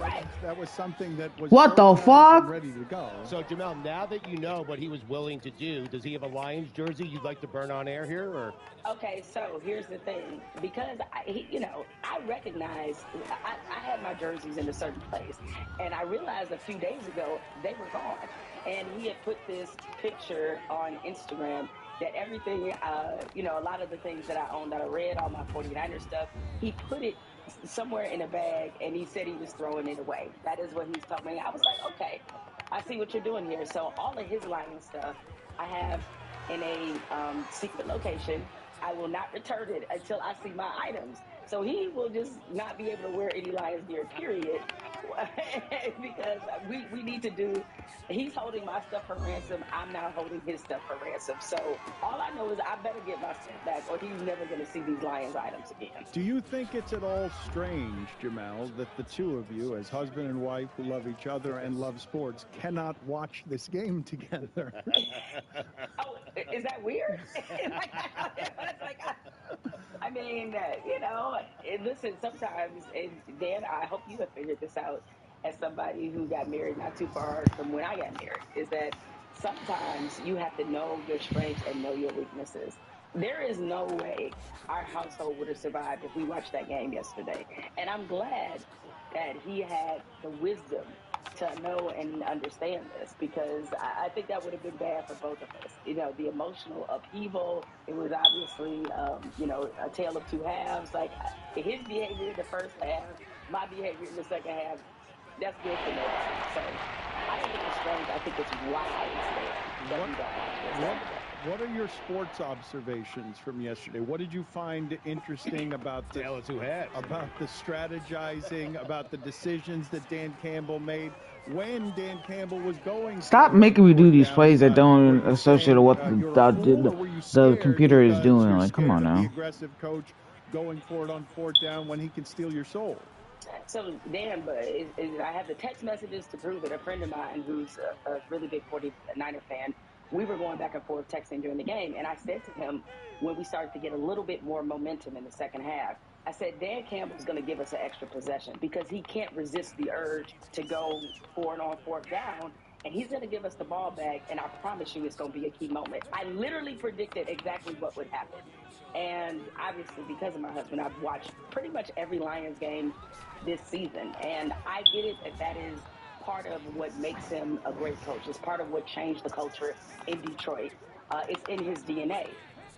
R: That was something that was
A: What the
R: organized and
A: fuck?
R: ready to go.
S: So, Jamel, now that you know what he was willing to do, does he have a Lions jersey you'd like to burn on air here? Or
E: Okay, so here's the thing. Because, I recognize, I had my jerseys in a certain place. And I realized a few days ago they were gone. And he had put this picture on Instagram that everything, a lot of the things that I own that I read, all my 49er stuff, he put it somewhere in a bag and he said he was throwing it away. That is what he's told me. I was like, okay, I see what you're doing here. So all of his Lions stuff I have in a secret location. I will not return it until I see my items. So he will just not be able to wear any Lions gear, period. Because we need to do, he's holding my stuff for ransom. I'm now holding his stuff for ransom. So all I know is I better get my stuff back or he's never going to see these Lions items again.
R: Do you think it's at all strange, Jamel, that the two of you, as husband and wife who love each other and love sports, cannot watch this game together?
E: Oh, is that weird? Listen, sometimes, and Dan, I hope you have figured this out as somebody who got married not too far from when I got married, is that sometimes you have to know your strengths and know your weaknesses. There is no way our household would have survived if we watched that game yesterday. And I'm glad that he had the wisdom to know and understand this, because I think that would have been bad for both of us. The emotional upheaval, it was obviously, a tale of two halves. Like, his behavior in the first half, my behavior in the second half, that's good for nobody. So I don't think it's strange. I think it's wise that we don't watch this.
R: What are your sports observations from yesterday? What did you find interesting about the strategizing, about the decisions that Dan Campbell made when Dan Campbell was going?
A: Stop making me do these plays that don't associate with what the computer is doing. Like, come on now.
R: The aggressive coach going for it on fourth down when he can steal your soul.
E: So, Dan, but I have the text messages to prove it. A friend of mine who's a really big 49er fan, we were going back and forth texting during the game, and I said to him when we started to get a little bit more momentum in the second half, I said, Dan Campbell's going to give us an extra possession because he can't resist the urge to go for it on fourth down, and he's going to give us the ball back, and I promise you it's going to be a key moment. I literally predicted exactly what would happen. And obviously, because of my husband, I've watched pretty much every Lions game this season, and I get it that is part of what makes him a great coach. It's part of what changed the culture in Detroit. It's in his DNA.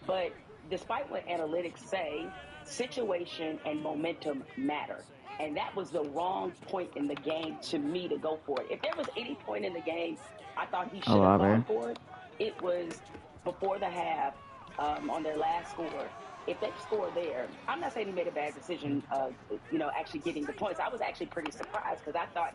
E: But despite what analytics say, situation and momentum matter. And that was the wrong point in the game to me to go for it. If there was any point in the game I thought he should have gone for it, it was before the half on their last score. If they score there, I'm not saying he made a bad decision, actually getting the points. I was actually pretty surprised because I thought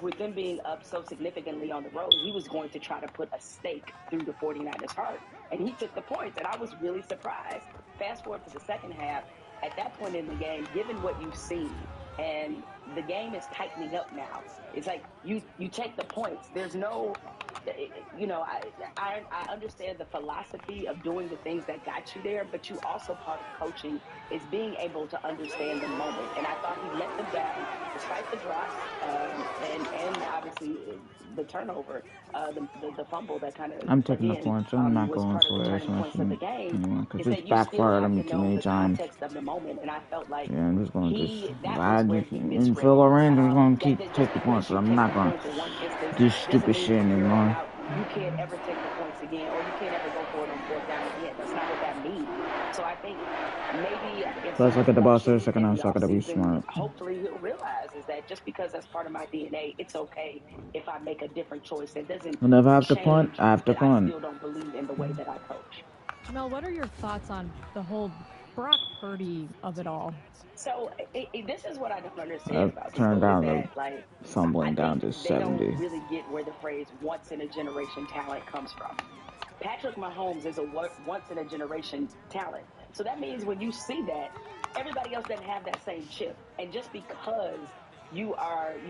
E: with them being up so significantly on the road, he was going to try to put a stake through the 49ers' heart. And he took the points, and I was really surprised. Fast forward to the second half, at that point in the game, given what you've seen, and the game is tightening up now. It's like you take the points. There's no, I understand the philosophy of doing the things that got you there, but you also, part of coaching is being able to understand the moment. And I thought he let them down despite the drops and obviously the turnover, the fumble that kind of.
A: I'm taking the points. I'm not going for it because it's backfired on me too many times.
E: And I felt like
A: I'm just going to in field goal range. I'm just going to take the points, but I'm not going to do stupid shit anymore.
E: You can't ever take the points again, or you can't ever go for it on fourth down again. That's not what that means. So I think maybe.
A: Let's look at the boss for a second now, so I gotta be smart.
E: Hopefully he'll realize is that just because that's part of my DNA, it's okay if I make a different choice that doesn't.
A: Whenever I have to punt, I have to punt.
E: I still don't believe in the way that I coach.
P: Mel, what are your thoughts on the whole Brock Purdy of it all?
E: So this is what I don't understand about
A: turned down
E: the
A: fumbling down to 70.
E: They don't really get where the phrase "once in a generation talent" comes from. Patrick Mahomes is a once-in-a-generation talent. So that means when you see that, everybody else doesn't have that same chip. And just because you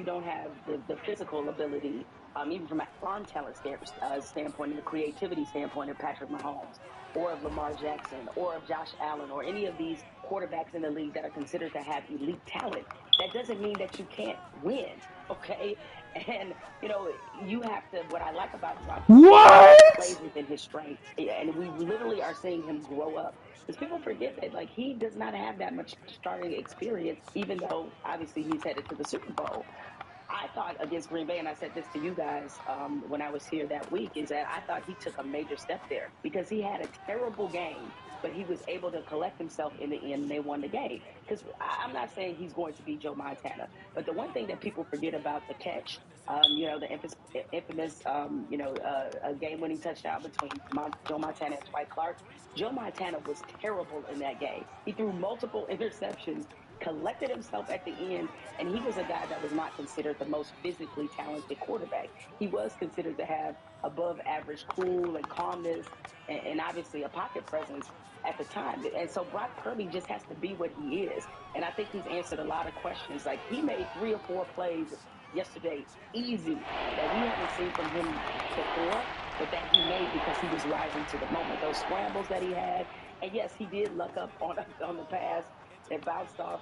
E: don't have the physical ability, even from an arm talent standpoint and the creativity standpoint of Patrick Mahomes or of Lamar Jackson or of Josh Allen or any of these quarterbacks in the league that are considered to have elite talent, that doesn't mean that you can't win, okay? And, you have to, what I like about Brock
A: What?
E: plays within his strengths. And we literally are seeing him grow up. Because people forget that, like, he does not have that much starting experience, even though, obviously, he's headed to the Super Bowl. I thought against Green Bay, and I said this to you guys when I was here that week, is that I thought he took a major step there because he had a terrible game, but he was able to collect himself in the end, and they won the game. Because I'm not saying he's going to be Joe Montana, but the one thing that people forget about the catch, the infamous, game-winning touchdown between Joe Montana and Dwight Clark, Joe Montana was terrible in that game. He threw multiple interceptions, collected himself at the end, and he was a guy that was not considered the most physically talented quarterback. He was considered to have above average cool and calmness and obviously a pocket presence at the time. And so Brock Purdy just has to be what he is. And I think he's answered a lot of questions. Like, he made 3 or 4 plays yesterday easy that we haven't seen from him before, but that he made because he was rising to the moment. Those scrambles that he had, and yes, he did luck up on the pass that bounced off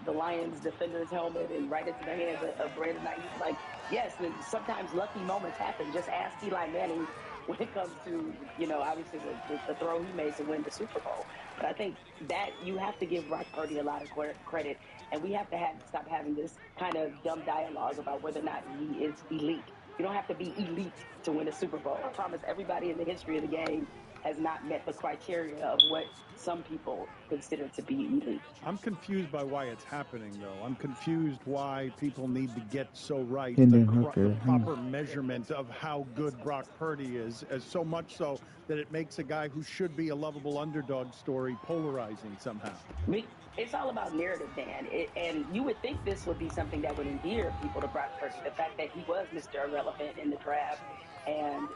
E: the Lions defender's helmet and right into the hands of Brandon Ayuk. Like, yes, sometimes lucky moments happen. Just ask Eli Manning when it comes to, obviously the throw he made to win the Super Bowl. But I think that you have to give Brock Purdy a lot of credit, and we have to stop having this kind of dumb dialogue about whether or not he is elite. You don't have to be elite to win a Super Bowl. I promise everybody in the history of the game has not met the criteria of what some people consider to be elite.
R: I'm confused by why it's happening, though. I'm confused why people need to get so right
A: Hooker.
R: the proper measurement of how good Brock Purdy is, as so much so that it makes a guy who should be a lovable underdog story polarizing somehow.
E: It's all about narrative, Dan. And you would think this would be something that would endear people to Brock Purdy. The fact that he was Mr. Irrelevant in the draft and,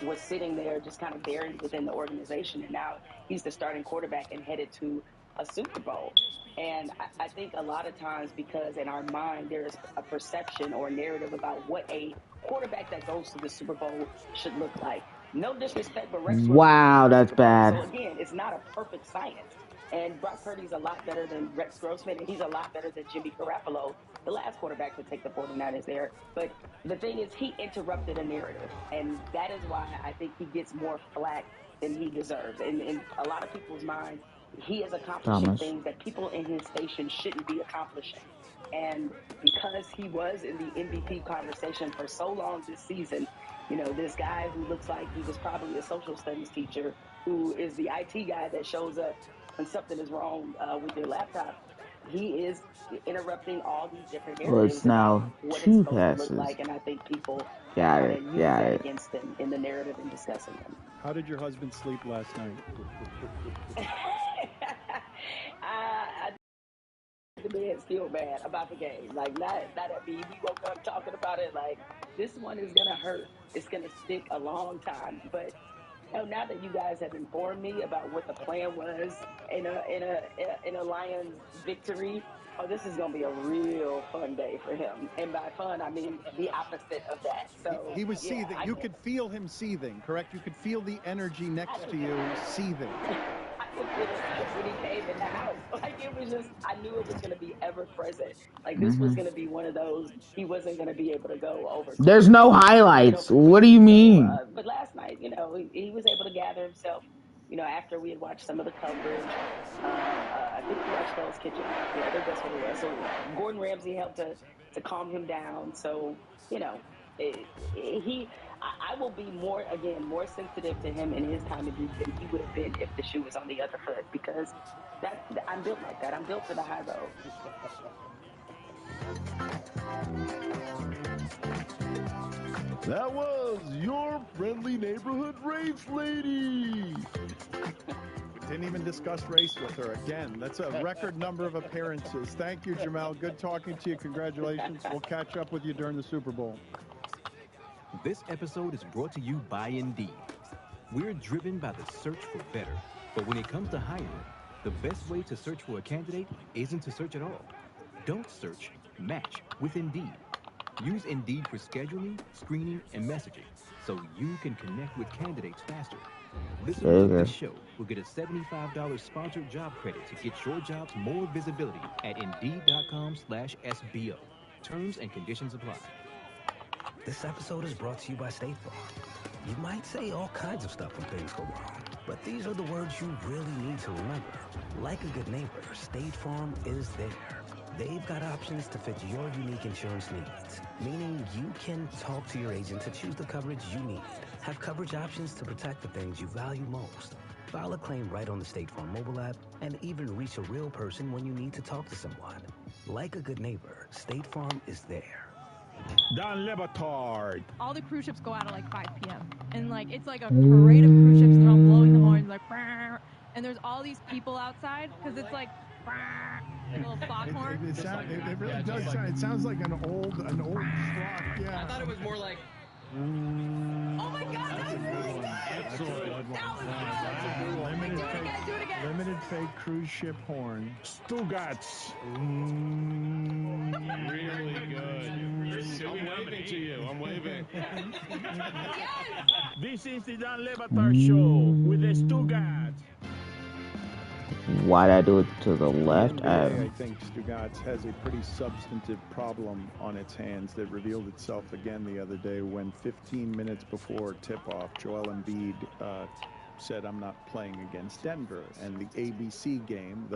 E: was sitting there just kind of buried within the organization. And now he's the starting quarterback and headed to a Super Bowl. And I think a lot of times, because in our mind there is a perception or a narrative about what a quarterback that goes to the Super Bowl should look like. No disrespect, but Rex
A: Wow, that's bad.
E: So again, it's not a perfect science. And Brock Purdy's a lot better than Rex Grossman, and he's a lot better than Jimmy Garoppolo, the last quarterback to take the 49ers there. But the thing is, he interrupted a narrative, and that is why I think he gets more flack than he deserves. And in a lot of people's minds, he is accomplishing things that people in his station shouldn't be accomplishing. And because he was in the MVP conversation for so long this season, this guy who looks like he was probably a social studies teacher, who is the IT guy that shows up when something is wrong with your laptop, he is interrupting all these different
A: Well,
E: narratives
A: it's now
E: about what it's
A: 2
E: supposed to
A: passes.
E: look like, and I think people
A: Got
E: kind
A: it.
E: of use that against him in the narrative and discussing him.
R: How did your husband sleep last night?
E: The man still mad about the game. Like, not at me. We woke up talking about it like, this one is gonna hurt. It's gonna stick a long time. But now that you guys have informed me about what the plan was in a Lions victory, this is gonna be a real fun day for him. And by fun, I mean the opposite of that. So
R: he was seething. You could feel him seething, correct? You could feel the energy next to you seething.
E: I could feel it when he came in the house. Like, it was just, I knew it was going to be ever present. Like, this was going to be one of those, he wasn't going to be able to go over.
A: There's no highlights. What do you mean?
E: But last night, he was able to gather himself, after we had watched some of the coverage. I think we watched Hell's Kitchen. Yeah, I think that's what it was. So Gordon Ramsay helped to calm him down. So, I will be more sensitive to him in his time of youth than he would have been if the shoe was on the other foot, because I'm built like that. I'm built for the high road.
H: That was your friendly neighborhood race lady.
R: Didn't even discuss race with her. Again, that's a record number of appearances. Thank you, Jamal. Good talking to you. Congratulations. We'll catch up with you during the Super Bowl.
B: This episode is brought to you by Indeed.
J: We're driven by the search for better. But when it comes to hiring, the best way to search for a candidate isn't to search at all. Don't search, match with Indeed. Use Indeed for scheduling, screening, and messaging so you can connect with candidates faster. Listeners of this show will get a $75 sponsored job credit to get your jobs more visibility at Indeed.com/SBO. Terms and conditions apply.
K: This episode is brought to you by State Farm. You might say all kinds of stuff when things go wrong, but these are the words you really need to remember. Like a good neighbor, State Farm is there. They've got options to fit your unique insurance needs, meaning you can talk to your agent to choose the coverage you need, have coverage options to protect the things you value most, file a claim right on the State Farm mobile app, and even reach a real person when you need to talk to someone. Like a good neighbor, State Farm is there.
R: Don Lebatard.
P: All the cruise ships go out at like 5 p.m. And like it's like a parade of cruise ships. They're all blowing the horns like, "Brr," and there's all these people outside because it's like, "Brr," like a little foghorn.
R: It really does sound. It sounds like an old schlock. Yeah.
L: I thought it was more like.
P: Oh my God!
R: That's a good one. Excellent. Limited fake cruise ship horn. Stugatz.
N: Really good. I'm waving to you. I'm waving.
H: This is the Don Lebatard Show with the Stugatz.
A: Why'd I do it to the left?
R: The NBA, I think Stugatz has a pretty substantive problem on its hands that revealed itself again the other day when 15 minutes before tip-off, Joel Embiid said, "I'm not playing against Denver." And the ABC game,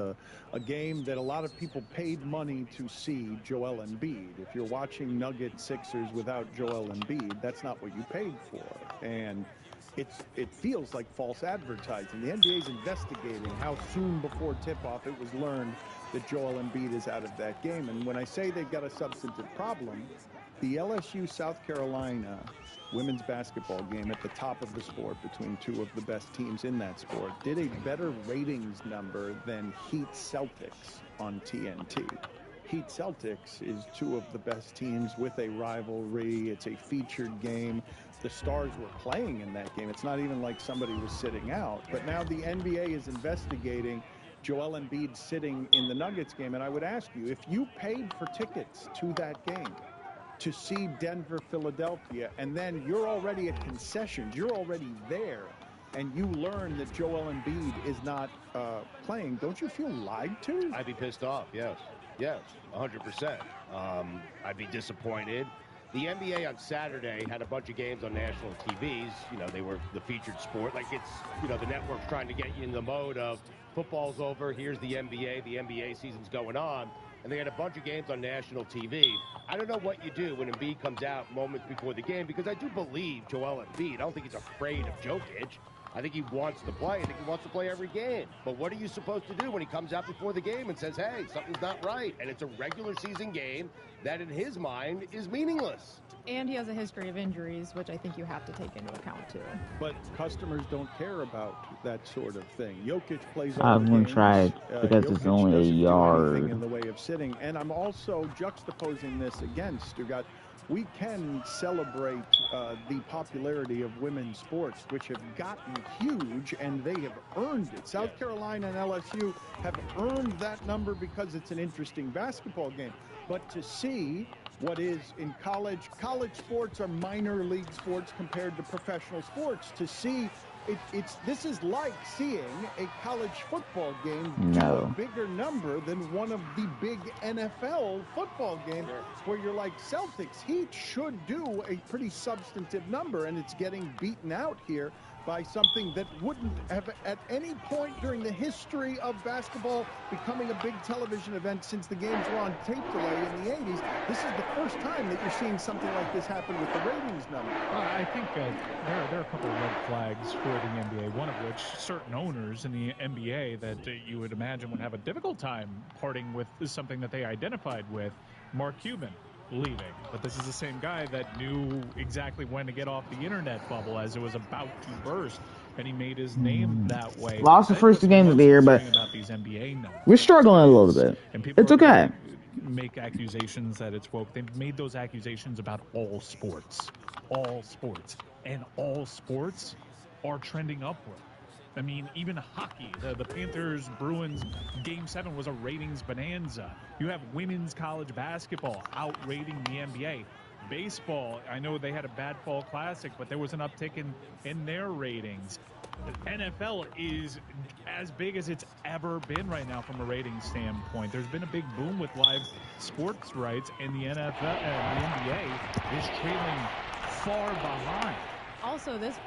R: a game that a lot of people paid money to see Joel Embiid. If you're watching Nuggets Sixers without Joel Embiid, that's not what you paid for. And it feels like false advertising. The NBA is investigating how soon before tip-off it was learned that Joel Embiid is out of that game. And when I say they've got a substantive problem, the LSU-South Carolina women's basketball game at the top of the sport between two of the best teams in that sport did a better ratings number than Heat Celtics on TNT. Heat Celtics is two of the best teams with a rivalry. It's a featured game. The stars were playing in that game. It's not even like somebody was sitting out. But now the NBA is investigating Joel Embiid sitting in the Nuggets game. And I would ask you, if you paid for tickets to that game to see Denver, Philadelphia, and then you're already at concessions, you're already there, and you learn that Joel Embiid is not playing, don't you feel lied to?
S: I'd be pissed off, yes. Yes, 100%. I'd be disappointed. The NBA on Saturday had a bunch of games on national TVs. You know, they were the featured sport. Like it's, you know, the network's trying to get you in the mode of football's over, here's the NBA season's going on. And they had a bunch of games on national TV. I don't know what you do when Embiid comes out moments before the game, because I do believe Joel Embiid. I don't think he's afraid of Jokic. I think he wants to play. I think he wants to play every game. But what are you supposed to do when he comes out before the game and says, hey, something's not right? And it's a regular season game that in his mind is meaningless.
P: And he has a history of injuries, which I think you have to take into account too.
R: But customers don't care about that sort of thing. Jokic plays
A: I
R: all
A: was
R: the
A: going
R: games.
A: to try it because it's
R: Jokic
A: only a
R: doesn't do
A: yard.
R: anything in the way of sitting. And I'm also juxtaposing this against Stugat. We can celebrate the popularity of women's sports, which have gotten huge, and they have earned it. South Carolina and LSU have earned that number because it's an interesting basketball game. But to see what is in college sports are minor league sports compared to professional sports. To see this is like seeing a college football game do a bigger number than one of the big NFL football games, where you're like, Celtics, Heat should do a pretty substantive number, and it's getting beaten out here by something that wouldn't have at any point during the history of basketball becoming a big television event since the games were on tape delay in the 80s. This is the first time that you're seeing something like this happen with the ratings number.
T: I think there are a couple of red flags for the NBA, one of which certain owners in the NBA that you would imagine would have a difficult time parting with something that they identified with, Mark Cuban leaving. But this is the same guy that knew exactly when to get off the internet bubble as it was about to burst, and he made his name that way.
A: Lost the first two games of the year, but
T: about these NBA numbers.
A: We're struggling a little bit. It's okay.
T: Make accusations that it's woke. They've made those accusations about all sports. And all sports are trending upward. I mean, even hockey, the Panthers-Bruins Game 7 was a ratings bonanza. You have women's college basketball outrating the NBA. Baseball, I know they had a bad fall classic, but there was an uptick in their ratings. NFL is as big as it's ever been right now from a ratings standpoint. There's been a big boom with live sports rights, and the NFL and the NBA is trailing far behind.
P: Also, this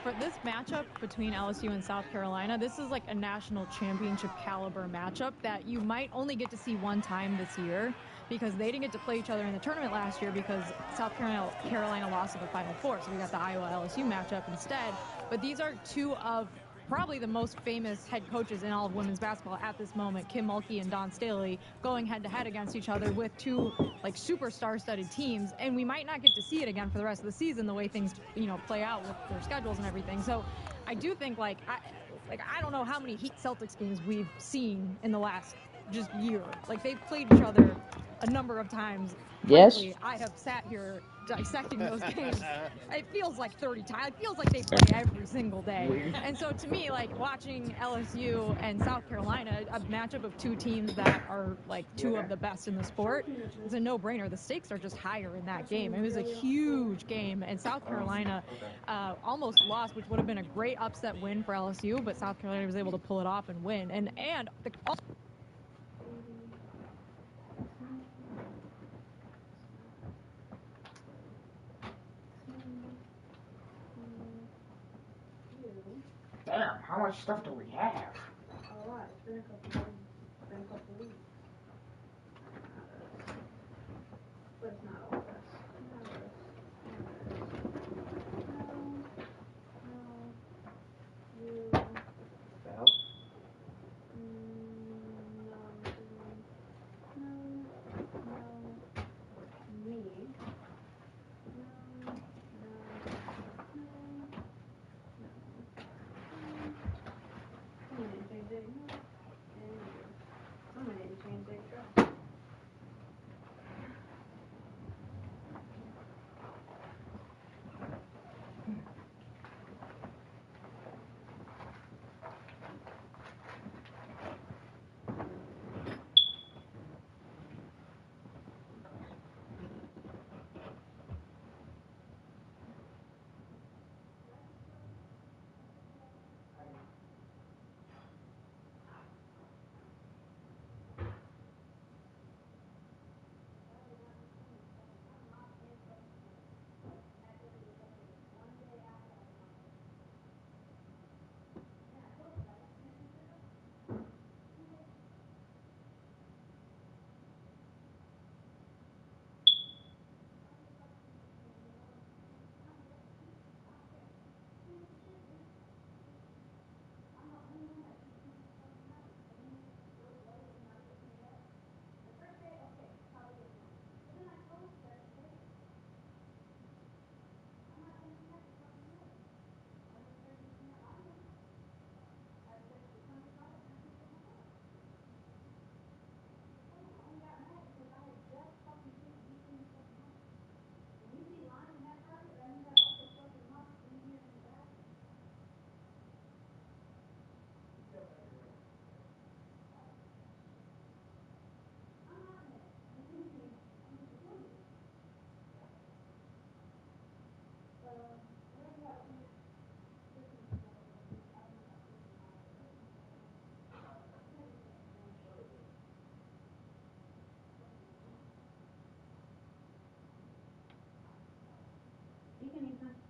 P: matchup between LSU and South Carolina, this is like a national championship caliber matchup that you might only get to see one time this year, because they didn't get to play each other in the tournament last year because South Carolina lost in the Final Four. So we got the Iowa-LSU matchup instead. But these are two of probably the most famous head coaches in all of women's basketball at this moment, Kim Mulkey and Dawn Staley, going head-to-head against each other with two like superstar-studded teams, and we might not get to see it again for the rest of the season, the way things play out with their schedules and everything. So I do think I don't know how many Heat Celtics games we've seen in the last just year. Like, they've played each other a number of times.
A: Yes.
P: Frankly, I have sat here dissecting those games. It feels like 30 times. It feels like they play every single day. And so to me, like, watching LSU and South Carolina, a matchup of two teams that are like two of the best in the sport, is a no-brainer. The stakes are just higher in that game. It was a huge game, and South Carolina almost lost, which would have been a great upset win for LSU, but South Carolina was able to pull it off and win. And
A: Damn, how much stuff do we have?
M: A lot. It's been a couple weeks. But it's not all of us.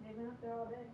M: They've been up there all day.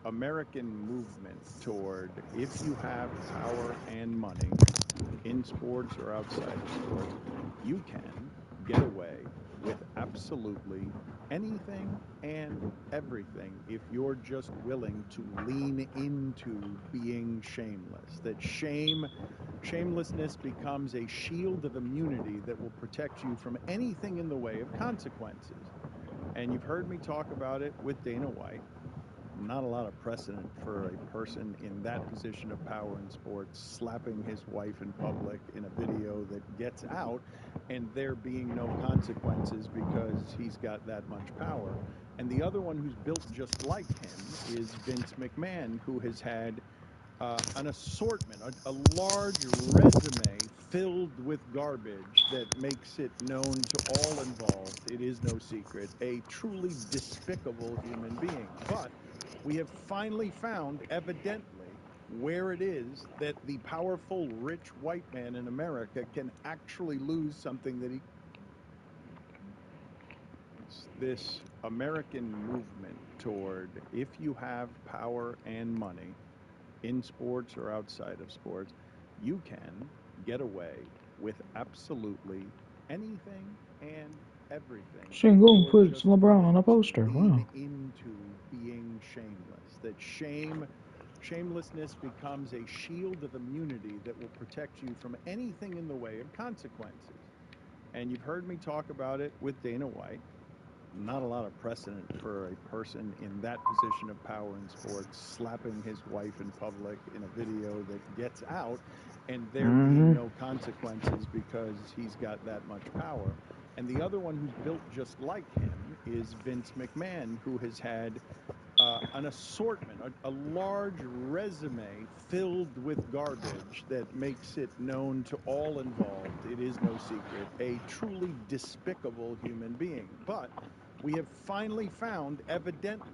R: American movement toward if you have power and money in sports or outside of sports, you can get away with absolutely anything and everything if you're just willing to lean into being shameless. That shamelessness becomes a shield of immunity that will protect you from anything in the way of consequences. And you've heard me talk about it with Dana White. Not a lot of precedent for a person in that position of power in sports slapping his wife in public in a video that gets out and there being no consequences because he's got that much power. And the other one who's built just like him is Vince McMahon, who has had an assortment, a large resume filled with garbage that makes it known to all involved. It is no secret, a truly despicable human being. But we have finally found, evidently, where it is that the powerful, rich white man in America can actually lose something that he... This American movement toward if you have power and money in sports or outside of sports, you can get away with absolutely anything and everything.
A: She can go and put LeBron on a poster. Wow.
R: Into being shameless. That shamelessness becomes a shield of immunity that will protect you from anything in the way of consequences. And you've heard me talk about it with Dana White. Not a lot of precedent for a person in that position of power in sports slapping his wife in public in a video that gets out and there being no consequences because he's got that much power. And the other one who's built just like him is Vince McMahon, who has had an assortment, a large resume filled with garbage that makes it known to all involved. It is no secret, a truly despicable human being. But we have finally found, evidently,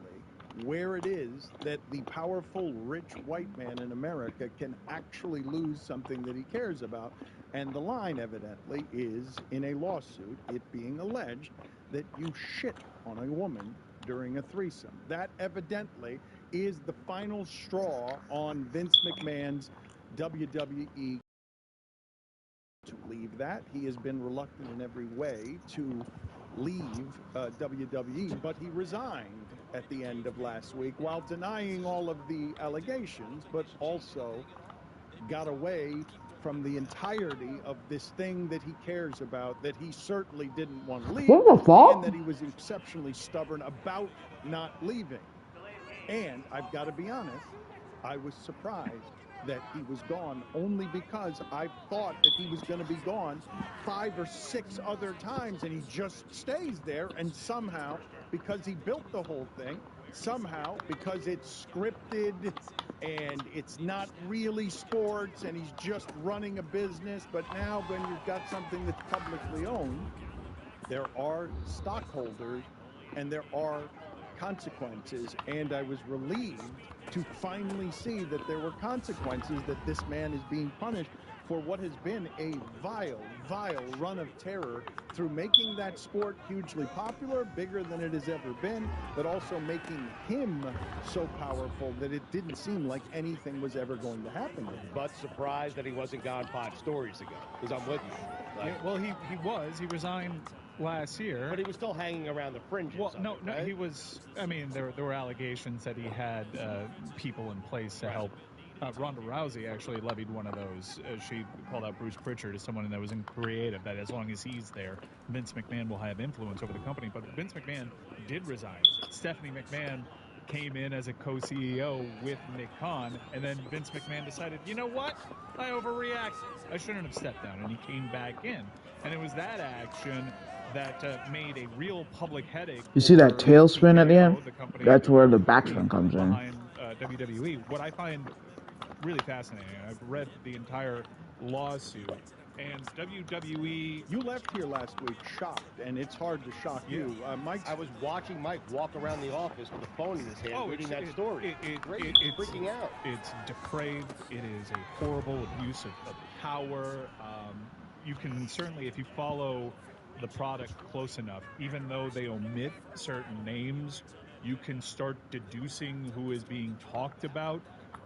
R: where it is that the powerful, rich white man in America can actually lose something that he cares about. And the line, evidently, is in a lawsuit, it being alleged that you shit on a woman during a threesome. That evidently is the final straw on Vince McMahon's WWE to leave that. He has been reluctant in every way to leave WWE, but he resigned at the end of last week while denying all of the allegations, but also got away from the entirety of this thing that he cares about, that he certainly didn't want to leave,
A: What the fuck?
R: and that he was exceptionally stubborn about not leaving. And I've got to be honest, I was surprised that he was gone only because I thought that he was going to be gone 5 or 6 other times, and he just stays there, and somehow, because he built the whole thing, somehow, because it's scripted and it's not really sports and he's just running a business, but now when you've got something that's publicly owned, there are stockholders and there are consequences, and I was relieved to finally see that there were consequences, that this man is being punished for what has been a vile, vile run of terror through making that sport hugely popular, bigger than it has ever been, but also making him so powerful that it didn't seem like anything was ever going to happen to him.
S: But surprised that he wasn't gone 5 stories ago, because I'm with you. Like,
T: Yeah, well, he resigned last year.
S: But he was still hanging around the fringes.
T: Well, no,
S: right?
T: he was. I mean, there were allegations that he had people in place to help. Ronda Rousey actually levied one of those. She called out Bruce Pritchard as someone that was in creative, that as long as he's there, Vince McMahon will have influence over the company. But Vince McMahon did resign. Stephanie McMahon came in as a co-CEO with Nick Khan, and then Vince McMahon decided, you know what? I overreacted. I shouldn't have stepped down, and he came back in. And it was that action that made a real public headache.
A: You see that tailspin at the end?
T: The company
A: That's where the backspin comes in.
T: behind WWE. What I find really fascinating, I've read the entire lawsuit, and WWE...
R: You left here last week shocked, and it's hard to shock you.
S: I was watching Mike walk around the office with a phone in his hand, reading that story.
T: It's
S: freaking out.
T: It's depraved. It is a horrible abuse of power. You can certainly, if you follow the product close enough, even though they omit certain names, You can start deducing who is being talked about.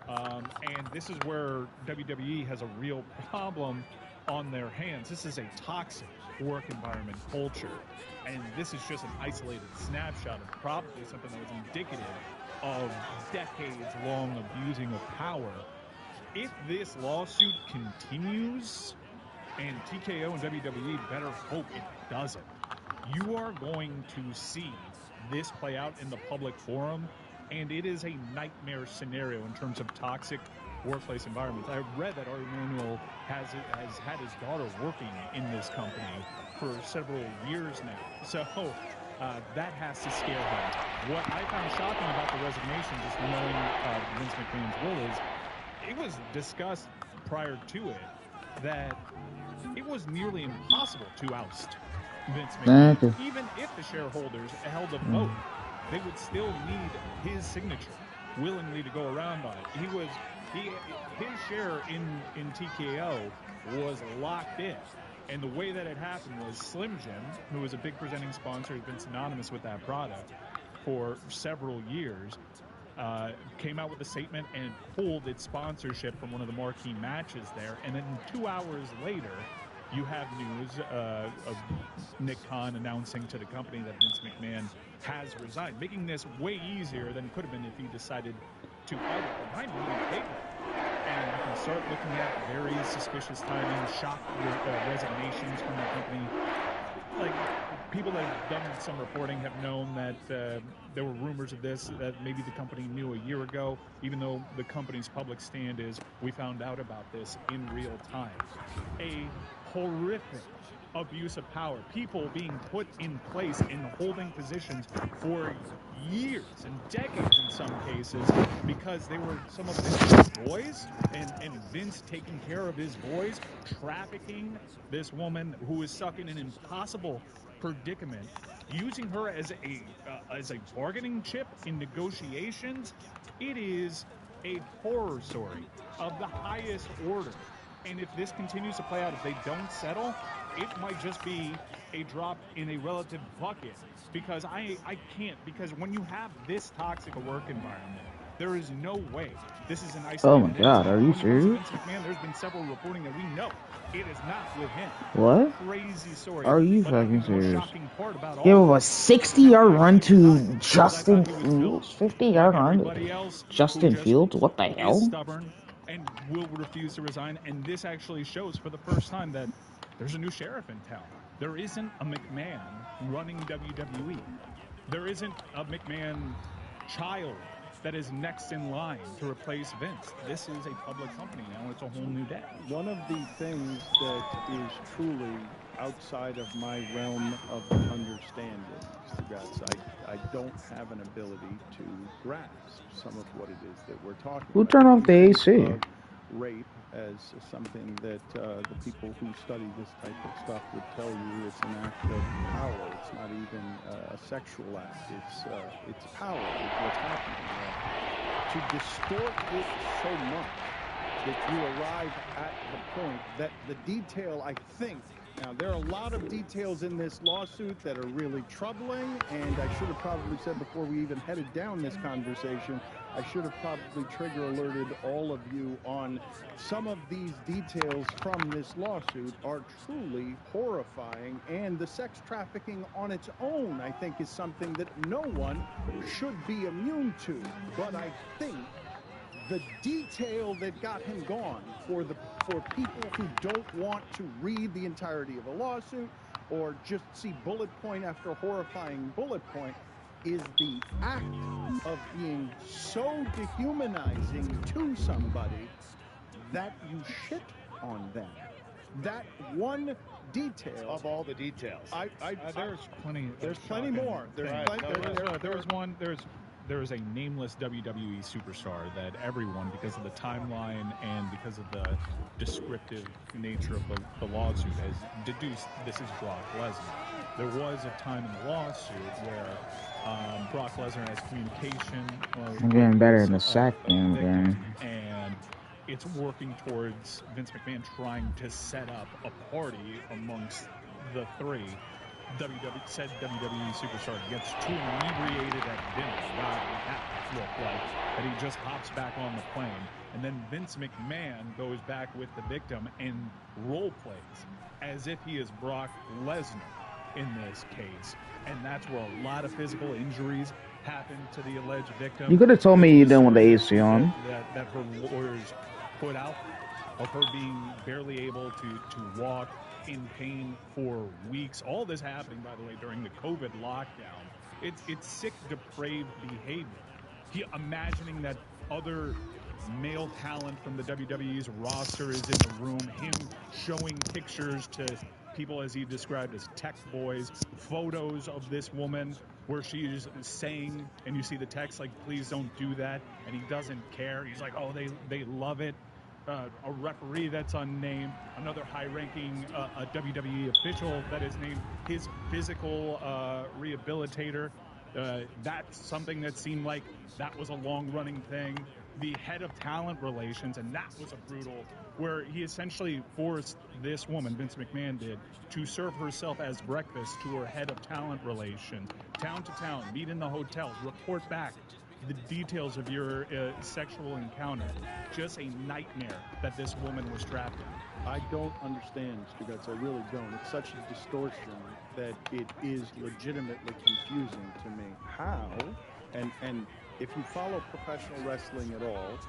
T: And this is where WWE has a real problem on their hands. This is a toxic work environment culture. And this is just an isolated snapshot of probably something that was indicative of decades-long abusing of power. If this lawsuit continues, and TKO and WWE better hope it doesn't, you are going to see this play out in the public forum, and it is a nightmare scenario in terms of toxic workplace environments. I read that Ari Emanuel has had his daughter working in this company for several years now. So that has to scare him. What I found shocking about the resignation, just knowing Vince McMahon's will, is it was discussed prior to it that it was nearly impossible to oust Vince McMahon. Even if the shareholders held a vote, they would still need his signature willingly to go around on it. His share in TKO was locked in. And the way that it happened was Slim Jim, who was a big presenting sponsor, has been synonymous with that product for several years, came out with a statement and pulled its sponsorship from one of the marquee matches there. And then 2 hours later, you have news of Nick Khan announcing to the company that Vince McMahon has resigned, making this way easier than it could have been if he decided to fight it. Behind me, and you can start looking at very suspicious timing, shock resignations from the company. Like, people that have done some reporting have known that there were rumors of this that maybe the company knew a year ago, even though the company's public stand is, we found out about this in real time. A horrific abuse of power. People being put in place in holding positions for years and decades in some cases because they were some of Vince's boys, and Vince taking care of his boys, trafficking this woman who was stuck in an impossible predicament, using her as a bargaining chip in negotiations. It is a horror story of the highest order. And if this continues to play out, if they don't settle, it might just be a drop in a relative bucket. Because I can't, because when you have this toxic a work environment, there is no way this is an isolated
A: Oh my God, are you serious?
T: Vince McMahon, there's been several reporting that we know it is not with him.
A: What?
T: Crazy story.
A: Are you
T: But
A: fucking
T: I think the most
A: serious?
T: shocking part about all
A: Give him
T: of
A: a
T: this
A: 60-yard run to Justin Fields? 50-yard run to Justin Fields? What the
T: is
A: hell?
T: stubborn and will refuse to resign. And this actually shows for the first time that there's a new sheriff in town. There isn't a McMahon running WWE. There isn't a McMahon child that is next in line to replace Vince. This is a public company now. It's a whole new day.
R: One of the things that is truly outside of my realm of understanding, Stugatz, I don't have an ability to grasp some of what it is that we're talking
A: Who
R: about.
A: turned off the
R: You
A: AC?
R: think of rape as something that the people who study this type of stuff would tell you it's an act of power. It's not even a sexual act. It's power is what's happening there. To distort it so much that you arrive at the point that the detail, I think, now there are a lot of details in this lawsuit that are really troubling, and I should have probably said before we even headed down this conversation, I should have probably trigger alerted all of you on some of these details from this lawsuit are truly horrifying, and the sex trafficking on its own, I think, is something that no one should be immune to. But I think the detail that got him gone for people who don't want to read the entirety of a lawsuit or just see bullet point after horrifying bullet point is the act of being so dehumanizing to somebody that you shit on them. That one detail
S: of all the details.
T: There's plenty.
R: There's plenty more.
T: There is a nameless WWE superstar that everyone, because of the timeline and because of the descriptive nature of the lawsuit, has deduced this is Brock Lesnar. There was a time in the lawsuit where Brock Lesnar has communication.
A: I'm getting better in the sack game again.
T: And it's working towards Vince McMahon trying to set up a party amongst the three. said WWE superstar gets too inebriated at dinner. God, that looked like that he just hops back on the plane. And then Vince McMahon goes back with the victim and role plays as if he is Brock Lesnar in this case. And that's where a lot of physical injuries happen to the alleged victim.
A: You could have told me you didn't want the AC on.
T: That her lawyers put out of her being barely able to walk, in pain for weeks. All this happening, by the way, during the COVID lockdown. It's sick, depraved behavior. Imagining that other male talent from the WWE's roster is in the room, him showing pictures to people as he described as tech boys, photos of this woman where she's saying, and you see the text like, please don't do that, and he doesn't care. He's like, oh, they love it. A referee that's unnamed, another high-ranking WWE official that is named, his physical rehabilitator. That's something that seemed like that was a long-running thing. The head of talent relations, and that was a brutal, where he essentially forced this woman, Vince McMahon did, to serve herself as breakfast to her head of talent relations, town to town, meet in the hotels, report back the details of your sexual encounter. Just a nightmare that this woman was trapped in.
R: I don't understand, Stugatz. I really don't. It's such a distortion that it is legitimately confusing to me. How? And if you follow professional wrestling at all,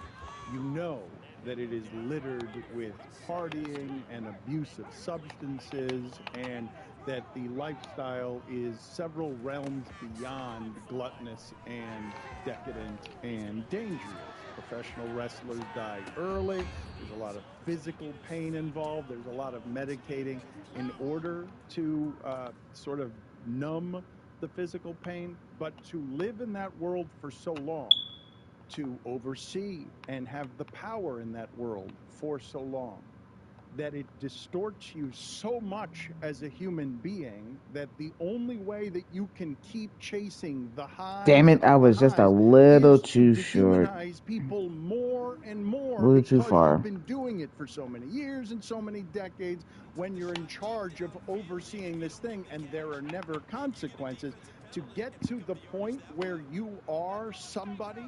R: you know that it is littered with partying and abuse of substances, and that the lifestyle is several realms beyond gluttonous and decadent and dangerous. Professional wrestlers die early. There's a lot of physical pain involved. There's a lot of medicating in order to sort of numb the physical pain. But to live in that world for so long, to oversee and have the power in that world for so long, that it distorts you so much as a human being that the only way that you can keep chasing the highs.
A: Damn it, I was just a little too short.
R: Dehumanize people more and more
A: A little too
R: because
A: far.
R: you've been doing it for so many years and so many decades when you're in charge of overseeing this thing, and there are never consequences. To get to the point where you are somebody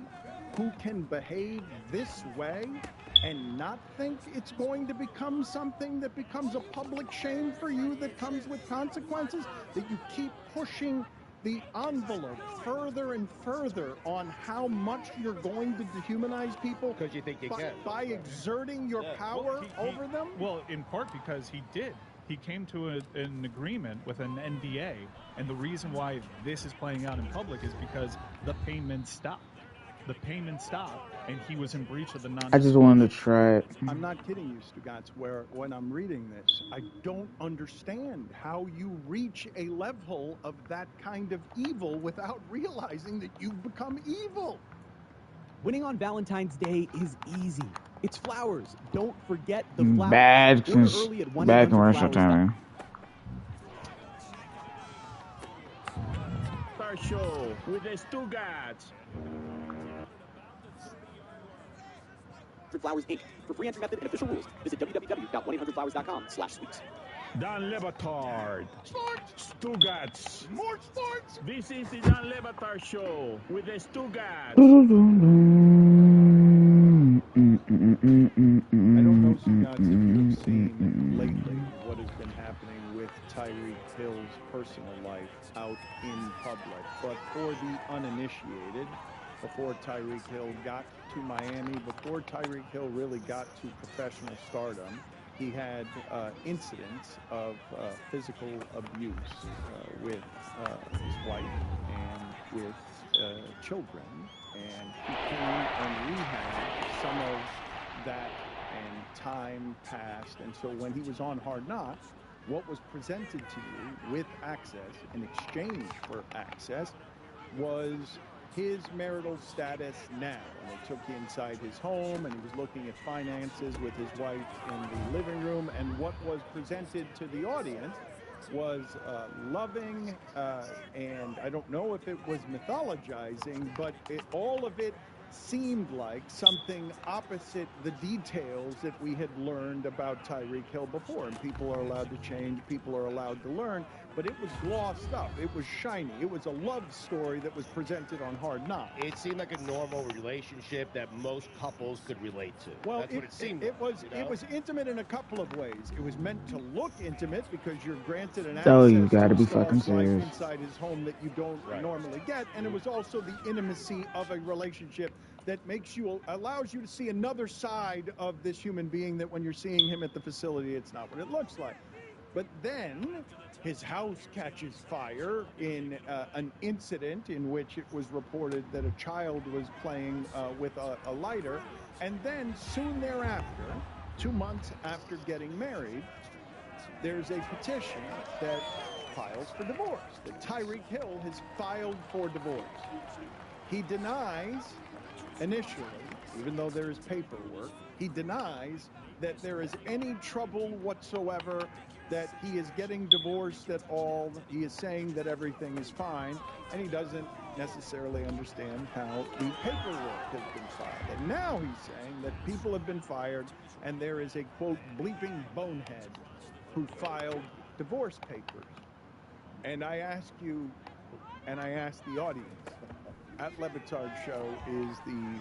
R: who can behave this way and not think it's going to become something that becomes a public shame for you that comes with consequences, that you keep pushing the envelope further and further on how much you're going to dehumanize people
S: because you think you can
R: by exerting your power over them?
T: Well, in part because he did. He came to an agreement with an NDA, and the reason why this is playing out in public is because the payments stopped. The payments stopped, and he was in breach of the non-disclosure.
A: I just wanted to try it.
R: I'm not kidding you, Stugatz, where when I'm reading this, I don't understand how you reach a level of that kind of evil without realizing that you've become evil.
L: Winning on Valentine's Day is easy. It's flowers. Don't forget the flowers.
A: Bad commercial timing.
H: Star Show with the Stugatz.
K: Flowers Inc. For free entry method and official rules, visit www.1800flowers.com/sweets.
H: Dan Lebatard.
N: Sports.
H: Stugatz.
N: More sports.
H: This is the Dan Lebatard Show with the Stugatz.
R: I don't know, Stugatz, if you've seen lately what has been happening with Tyreek Hill's personal life out in public, but for the uninitiated, before Tyreek Hill got to Miami, before Tyreek Hill really got to professional stardom, he had incidents of physical abuse with his wife and with children, and he came and rehabbed some of that, and time passed. And so when he was on Hard Knocks, what was presented to you with access, in exchange for access, was his marital status now. And they took you inside his home, and he was looking at finances with his wife in the living room, and what was presented to the audience was loving, and I don't know if it was mythologizing, but all of it seemed like something opposite the details that we had learned about Tyreek Hill before. And people are allowed to change, people are allowed to learn, but it was glossed up. It was shiny. It was a love story that was presented on Hard Knocks.
S: It seemed like a normal relationship that most couples could relate to.
R: Well,
S: That's what it seemed
R: it
S: like,
R: was.
S: you know?
R: It was intimate in a couple of ways. It was meant to look intimate because you're granted an
A: Oh,
R: access
A: you gotta
R: to
A: be
R: a star's
A: fucking
R: life
A: serious.
R: inside his home that you don't normally get, and it was also the intimacy of a relationship that allows you to see another side of this human being that when you're seeing him at the facility, it's not what it looks like. But then his house catches fire in an incident in which it was reported that a child was playing with a lighter. And then soon thereafter, 2 months after getting married, there's a petition that files for divorce, that Tyreek Hill has filed for divorce. He denies initially, even though there is paperwork, he denies that there is any trouble whatsoever, that he is getting divorced at all. He is saying that everything is fine, and he doesn't necessarily understand how the paperwork has been filed. And now he's saying that people have been fired, and there is a, quote, bleeping bonehead who filed divorce papers. And I ask you, and I ask the audience, at Levitard Show is the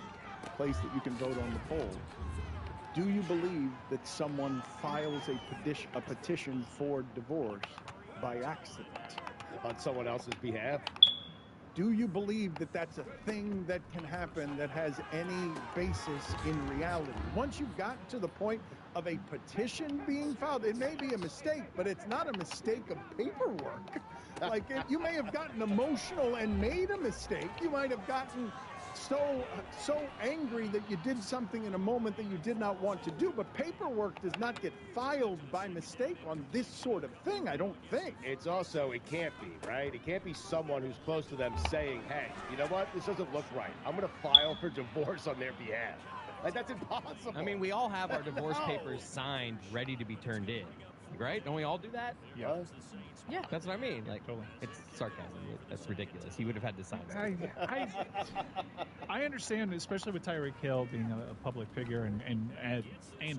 R: place that you can vote on the polls. Do you believe that someone files a petition for divorce by accident?
S: On someone else's behalf?
R: Do you believe that that's a thing that can happen that has any basis in reality? Once you've gotten to the point of a petition being filed, it may be a mistake, but it's not a mistake of paperwork. Like, you may have gotten emotional and made a mistake. You might have gotten so angry that you did something in a moment that you did not want to do, but paperwork does not get filed by mistake on this sort of thing, I don't think.
S: It's also, it can't be, right? It can't be someone who's close to them saying, hey, you know what? This doesn't look right. I'm going to file for divorce on their behalf. Like, that's impossible.
L: I mean, we all have our divorce papers signed, ready to be turned in, right? Don't we all do that?
T: Yeah.
P: Yeah.
L: That's what I mean. Like, totally. It's sarcasm. That's ridiculous. He would have had to sign something.
T: I understand, especially with Tyreek Hill being a public figure and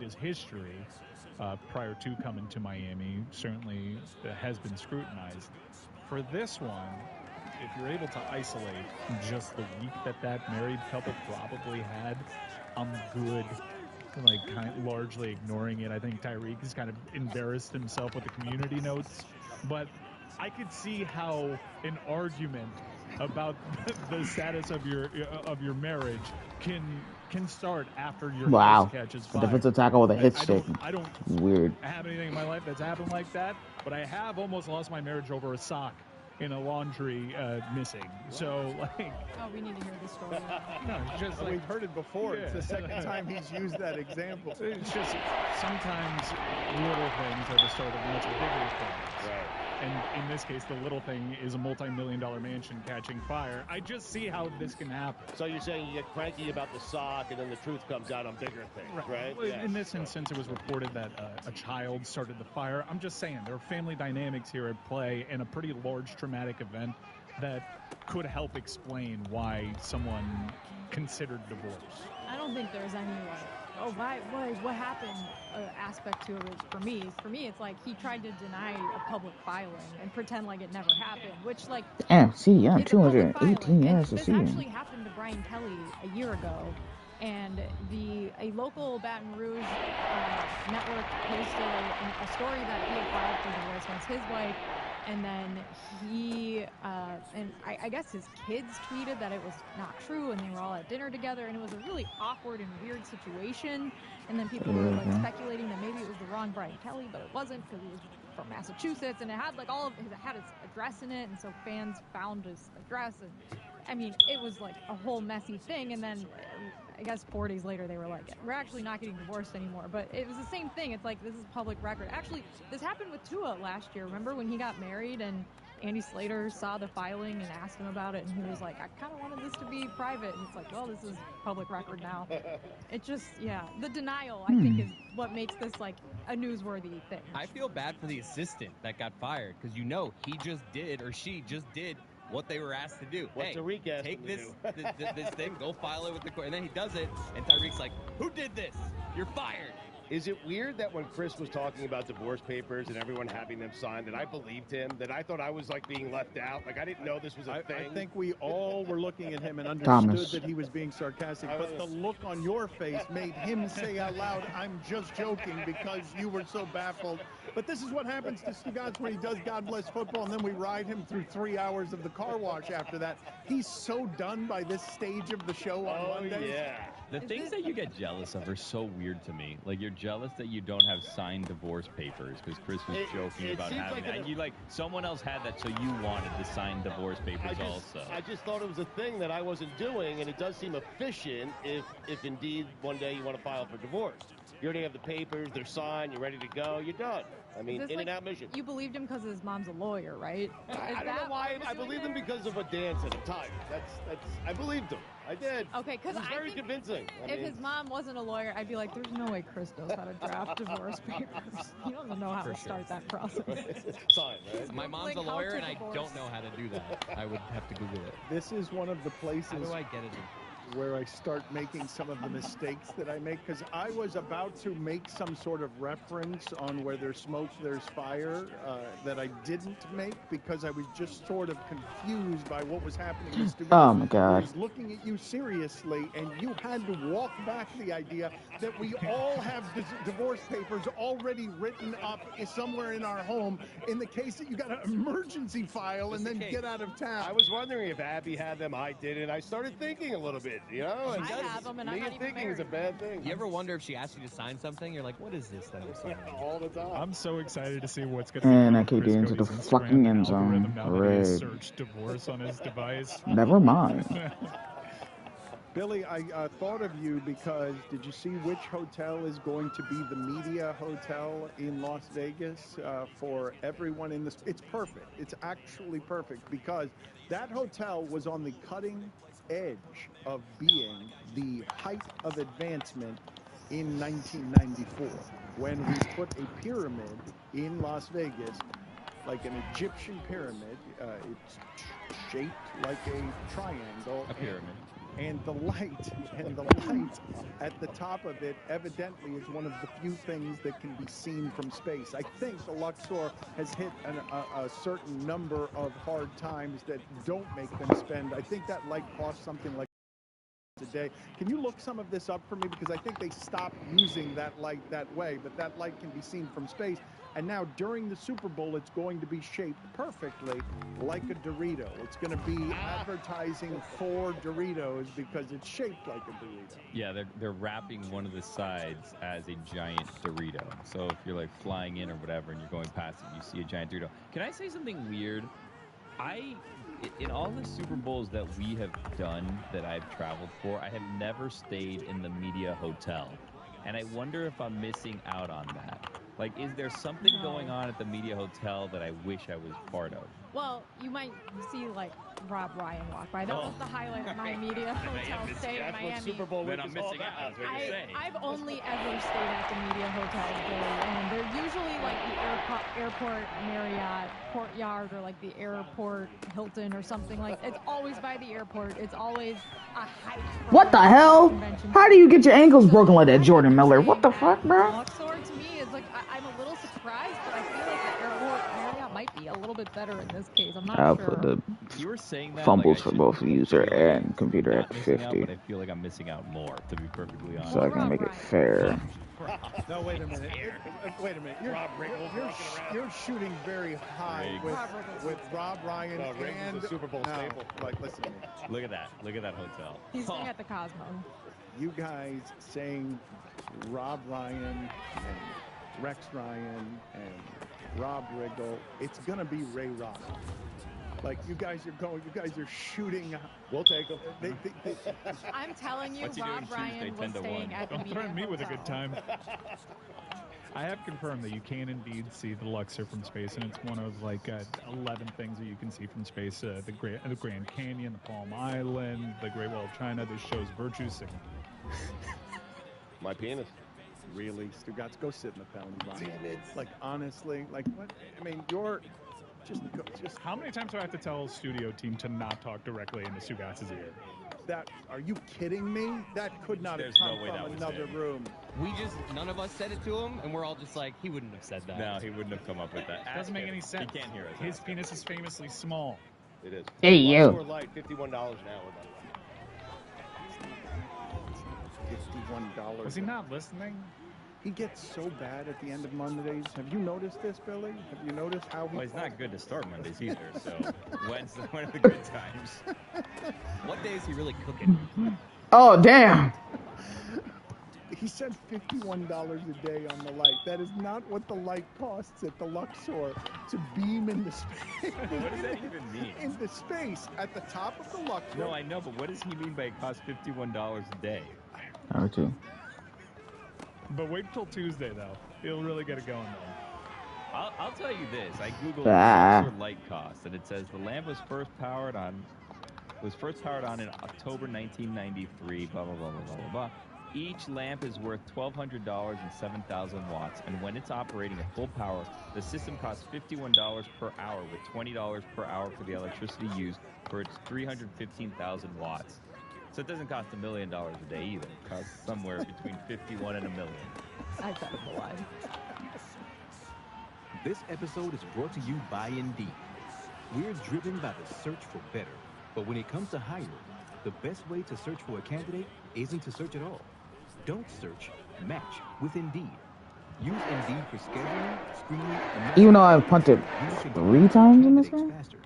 T: his history prior to coming to Miami certainly has been scrutinized. For this one, if you're able to isolate just the week that married couple probably had, I'm good. Like, kind of largely ignoring it. I think Tyreek has kind of embarrassed himself with the community notes, but I could see how an argument about the status of your marriage can start after your house catches fire.
A: Defensive tackle with a hit stick.
T: I don't
A: Weird.
T: have anything in my life that's happened like that, but I have almost lost my marriage over a sock in a laundry missing. So, like...
P: Oh, we need to hear this story.
T: No, it's just like...
R: We've heard it before. Yeah. It's the second time he's used that example.
T: It's just sometimes little things are the start of much bigger things.
S: Right.
T: And in this case, the little thing is a multi-million-dollar mansion catching fire. I just see how this can happen.
S: So you're saying you get cranky about the sock, and then the truth comes out on bigger things, right?
T: Well, in this instance, it was reported that a child started the fire. I'm just saying, there are family dynamics here at play and a pretty large traumatic event that could help explain why someone considered divorce.
P: I don't think there's any, what happened aspect to it for me. For me, it's like he tried to deny a public filing and pretend like it never happened, which, like...
A: Damn, see, yeah,
P: it's a public
A: 218 yards to
P: this
A: see
P: actually happened to Brian Kelly a year ago, and a local Baton Rouge network posted a story that he had filed for divorce against his wife, and then he, I guess his kids tweeted that it was not true, and they were all at dinner together, and it was a really awkward and weird situation, and then people were like speculating that maybe it was the wrong Brian Kelly, but it wasn't, because he was from Massachusetts, and it had like had his address in it, and so fans found his address, and I mean, it was like a whole messy thing, and then I guess 4 days later they were like, we're actually not getting divorced anymore. But it was the same thing. It's like, this is public record. Actually, this happened with Tua last year. Remember when he got married and Andy Slater saw the filing and asked him about it, and he was like, I kind of wanted this to be private. And it's like, well, this is public record now. It just, yeah, the denial, I think, is what makes this like a newsworthy thing.
L: I feel bad for the assistant that got fired, because he just did, or she just did what they were asked to do.
S: What Tyreek asked
L: take
S: him to
L: this thing, go file it with the court, and then he does it, and Tyreek's like, "Who did this? You're fired."
S: Is it weird that when Chris was talking about divorce papers and everyone having them signed, that I believed him, that I thought I was like being left out? Like I didn't know this was a thing.
R: I think we all were looking at him and understood
A: Thomas.
R: that he was being sarcastic, but the look on your face made him say out loud, I'm just joking, because you were so baffled. But this is what happens to Stugotz when he does God Bless Football, and then we ride him through 3 hours of the car wash after that. He's so done by this stage of the show on Mondays.
S: Yeah.
D: The things that you get jealous of are so weird to me. Like, you're jealous that you don't have signed divorce papers because Chris was joking about having that. And you, like, someone else had that, so you wanted the signed divorce papers also.
S: I just thought it was a thing that I wasn't doing, and it does seem efficient if indeed one day you want to file for divorce. You already have the papers, they're signed, you're ready to go, you're done. I mean, in and out mission.
P: You believed him because his mom's a lawyer, right?
S: I don't know why. I believed him because of a dance at a time. I believed him. I did.
P: Okay, because
S: it's very convincing.
P: If his mom wasn't a lawyer, I'd be like, there's no way Chris knows how to draft divorce papers. He doesn't know how to start that process.
S: Sign, right?
L: My mom's a lawyer, and I don't know how to do that. I would have to Google it.
R: This is one of the places
L: How do I get it?
R: Where I start making some of the mistakes that I make, because I was about to make some sort of reference on where there's smoke, there's fire, that I didn't make because I was just sort of confused by what was happening in Stugotz.
A: Oh my God.
R: I was looking at you seriously, and you had to walk back the idea that we all have divorce papers already written up somewhere in our home in the case that you got an emergency file and then get out of town.
S: I was wondering if Abby had them, I didn't. I started thinking a little bit. You know,
P: I have them, and I'm not even
S: thinking is a bad thing.
L: You ever wonder if she asked you to sign something? You're like, what is this that I'm signing?
S: All the time.
T: I'm so excited to see what's going to
A: And I kicked it into the fucking end zone. Red.
T: Search divorce on his device.
A: Never mind.
R: Billy, I thought of you because did you see which hotel is going to be the media hotel in Las Vegas for everyone in this? It's perfect. It's actually perfect because that hotel was on the cutting edge of being the height of advancement in 1994 when we put a pyramid in Las Vegas, like an Egyptian pyramid. It's shaped like a triangle.
D: A pyramid.
R: And the light at the top of it evidently is one of the few things that can be seen from space. I think the Luxor has hit a certain number of hard times that don't make them spend. I think that light costs something like a day. Can you look some of this up for me? Because I think they stopped using that light that way, but that light can be seen from space. And now during the Super Bowl, it's going to be shaped perfectly like a Dorito. It's going to be advertising for Doritos because it's shaped like a Dorito.
D: Yeah, they're wrapping one of the sides as a giant Dorito. So if you're like flying in or whatever and you're going past it, you see a giant Dorito. Can I say something weird? In all the Super Bowls that we have done that I've traveled for, I have never stayed in the media hotel. And I wonder if I'm missing out on that. Like, is there something going on at the media hotel that I wish I was part of?
P: Well, you might see, like, Rob Ryan walk by. That was the highlight of my media hotel stay in Miami.
S: Super Bowl
D: then I'm missing out.
P: I've only ever stayed at the media hotels, Billy, and they're usually like the airport Marriott Courtyard or like the airport Hilton or something like. It's always by the airport. It's always a high.
A: What the hell? How do you get your ankles broken like that, Jordan Miller? What the fuck, bro?
P: Luxor to me is like I'm a little surprised, but I feel like the airport Marriott might be a little bit better in this case. I'm not
A: I'll
P: sure.
A: put the
D: You were saying that,
A: fumbles
D: like,
A: for both user and computer at
D: missing out,
A: 50.
D: but I feel like I'm missing out more, to be perfectly honest.
A: So I can make it fair.
R: No, wait a minute. Wait a minute. You're shooting very high with Rob Ryan and
S: the Super Bowl staple.
R: Like, listen to me.
D: Look at that. Look at that hotel.
P: He's staying at the Cosmo.
R: You guys saying Rob Ryan and Rex Ryan and Rob Riggle, it's gonna be Ray Rock. Like, you guys are shooting.
S: We'll take them.
P: I'm telling you,
D: What's he doing
P: Rob Ryan was staying at the
T: Don't
P: media
T: threaten me with a
P: hotel.
T: good time. I have confirmed that you can indeed see the Luxor from space, and it's one of like 11 things that you can see from space. The Grand Canyon, the Palm Island, the Great Wall of China. This shows virtue signal.
S: My penis.
R: Really, Stugotz, go sit in the penalty box. Like, honestly, like, what? I mean, Just
T: How many times do I have to tell studio team to not talk directly into Stugatz's ear?
R: that. Are you kidding me? That could not
D: There's
R: have
D: no
R: come
D: way that
R: from
D: was
R: another
D: him.
R: room.
L: None of us said it to him, and we're all just like, he wouldn't have said that.
D: No, he wouldn't have come up with that.
T: Doesn't make any sense.
D: He can't hear us.
T: His penis is famously small.
S: It is.
A: Hey, you.
S: Luxor Light, $51 an hour, by the way.
R: $51.
T: Was he not listening?
R: He gets so bad at the end of Mondays. Have you noticed this, Billy? Have you noticed how he...
D: Well, he's not good to start Mondays either, so when's one of the good times?
L: What day is he really cooking?
A: Oh, damn.
R: He said $51 a day on the light. That is not what the light costs at the Luxor to beam into space.
D: What does that even mean?
R: Into space at the top of the Luxor.
D: No, I know, but what does he mean by it costs $51 a day?
A: Okay.
T: But wait till Tuesday, though. He'll really get it going, though.
D: I'll tell you this. I googled Luxor light cost, and it says the lamp was first powered on in October 1993. Blah blah blah blah blah blah. Each lamp is worth $1,200 and 7,000 watts, and when it's operating at full power, the system costs $51 per hour, with $20 per hour for the electricity used for its 315,000 watts. So it doesn't cost $1 million a day either. It costs somewhere between 51 and $1 million.
P: I bet it's a lie.
J: This episode is brought to you by Indeed. We're driven by the search for better, but when it comes to hiring, the best way to search for a candidate isn't to search at all. Don't search, match with Indeed. Use Indeed for scheduling, screening, and
A: Even though I've punted 3 times in this game?
J: faster.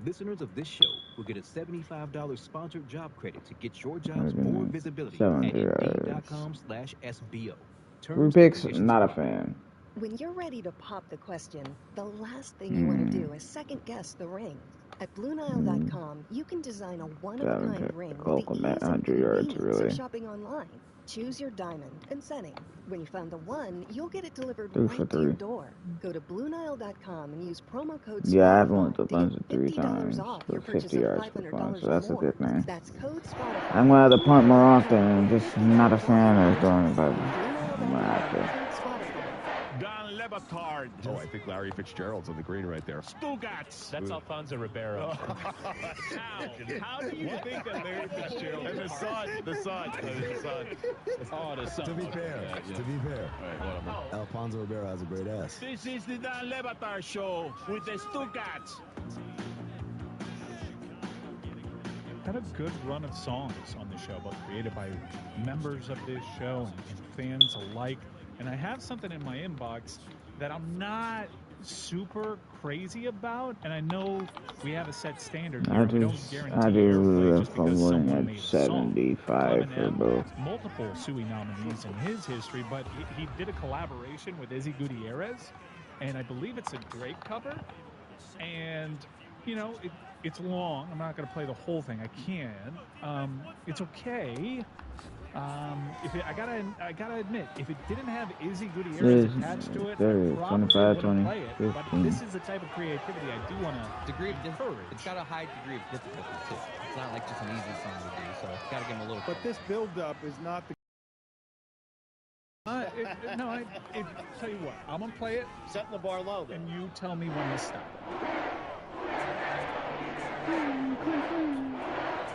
J: Listeners of this show will get a $75 sponsored job credit to get your jobs more visibility at Indeed.com/SBO.
A: Rubik's not a fan.
F: When you're ready to pop the question, the last thing you want to do is second guess the ring. At BlueNile.com, you can design a one-of-a-kind ring with the ease and convenience of shopping online. Choose your diamond and setting. When you found the one, you'll get it delivered right to your door. Go to BlueNile.com and use promo code
A: Yeah, I've went to
F: to
A: bunch
F: get
A: of 3 times
F: off
A: for
F: your
A: 50
F: purchase of
A: yards per punt, so that's a good thing.
F: That's code Spotify.
A: I'm gonna have to punt more often and just not a fan of throwing it, but I'm gonna have to.
N: Don Lebetard.
V: Oh, I think Larry Fitzgerald's on the green right there.
N: Stugatz.
V: That's
N: Alfonso Ribeiro. How do you think that Larry Fitzgerald and the son? Oh, the son.
C: To be fair, Alfonso Ribeiro has a great ass.
N: This is the Don Lebetard show with the Stugatz.
T: Had a good run of songs on the show, both created by members of this show and fans alike. And I have something in my inbox that I'm not super crazy about, and I know we have a set standard here.
A: I
T: We don't
A: do
T: guarantee
A: a fumbling at 75 for both.
T: multiple Suey nominees in his history, but he did a collaboration with Izzy Gutierrez, and I believe it's a Drake cover. And, you know, it's long. I'm not going to play the whole thing. I can. It's okay. I gotta admit, if it didn't have Izzy Gutierrez attached to it, I probably
A: 25,
T: wouldn't
A: 20,
T: play it.
A: 15.
T: But this is the type of creativity I do want to
L: Degree of difficulty. It's got a high degree of difficulty too. It's not like just an easy song to do, so it's got to give him a little.
R: But this build-up is not the...
T: tell you what, I'm gonna play it.
S: Setting the bar low,
T: and you tell me when to stop.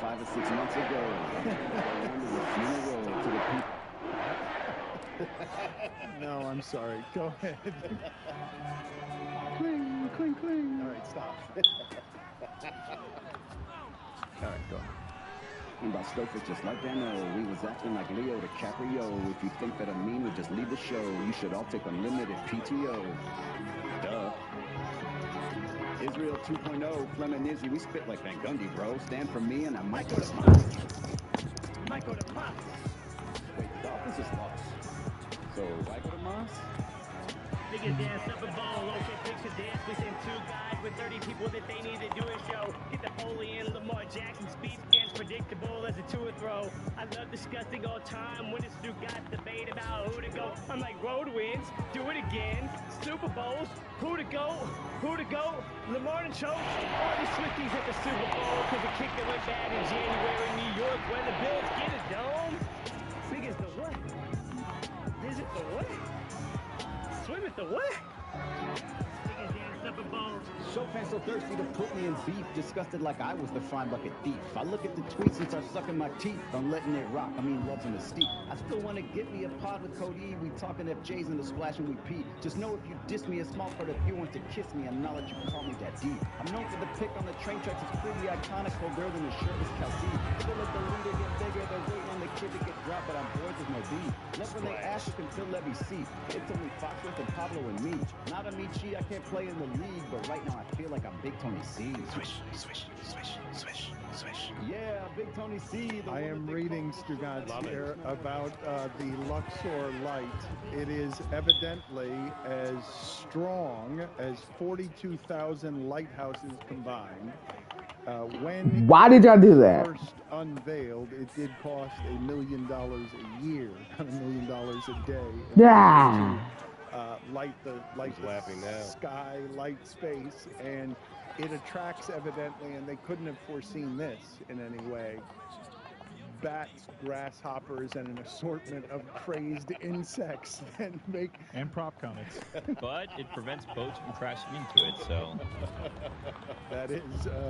C: 5 or 6 months ago,
R: No, I'm sorry. Go ahead. Cling, cling, cling. All right, stop.
C: All right, go. About Stouffer, just like that, we was acting like Leo DiCaprio. If you think that I mean would just leave the show, you should all take unlimited PTO. Duh. Israel 2.0, Fleming Izzy, we spit like Van Gundy, bro. Stand for me and I might go to Moss. Might go to Moss. Wait, the Dolphins just lost. So, I go to Moss?
H: Niggas dance Super Bowl, okay, picture dance. We send 2 guys with 30 people that they need to do a show. Get the Foley and Lamar Jackson speech against predictable as a to or throw. I love discussing all time when it's got debate about who to go. I'm like, road wins, do it again. Super Bowls, who to go, Lamar and choke. All these Swifties at the Super Bowl, cause the kicker went bad in January in New York when the Bills get a dome. Big as the what? Is it the what? Swim at the what? Niggas dance up
C: Show fans so thirsty to put me in beef, disgusted like I was the fine bucket thief. I look at the tweets and start sucking my teeth on letting it rock. I mean, love's in the steep. I still want to get me a pod with Cody. We talking FJs in the splash and we pee. Just know if you diss me, a small part of you wants to kiss me. I'm not let you call me that deep. I'm known for the pick on the train tracks. It's pretty iconic. Colder than the shirtless Kelsey. They let the leader get bigger. They're waiting on the kid to get dropped, but I'm bored with no beef. Love when they ask if until Levy see. It's only Foxworth and Pablo and me. Not a Michi, I can't play in the league, but right now I feel like I'm Big Tony C. Swish, swish, swish, swish, swish. Yeah, Big Tony C.
R: I am reading, Stugotz, here about the Luxor light. It is evidently as strong as 42,000 lighthouses combined. When
A: why did y'all do that?
R: First unveiled, it did cost $1 million a year, not $1 million a day.
A: Yeah.
R: Light the sky, light space, and it attracts evidently, and they couldn't have foreseen this in any way. Bats, grasshoppers, and an assortment of crazed insects and
T: prop comics.
D: But it prevents boats from crashing into it, so
R: that is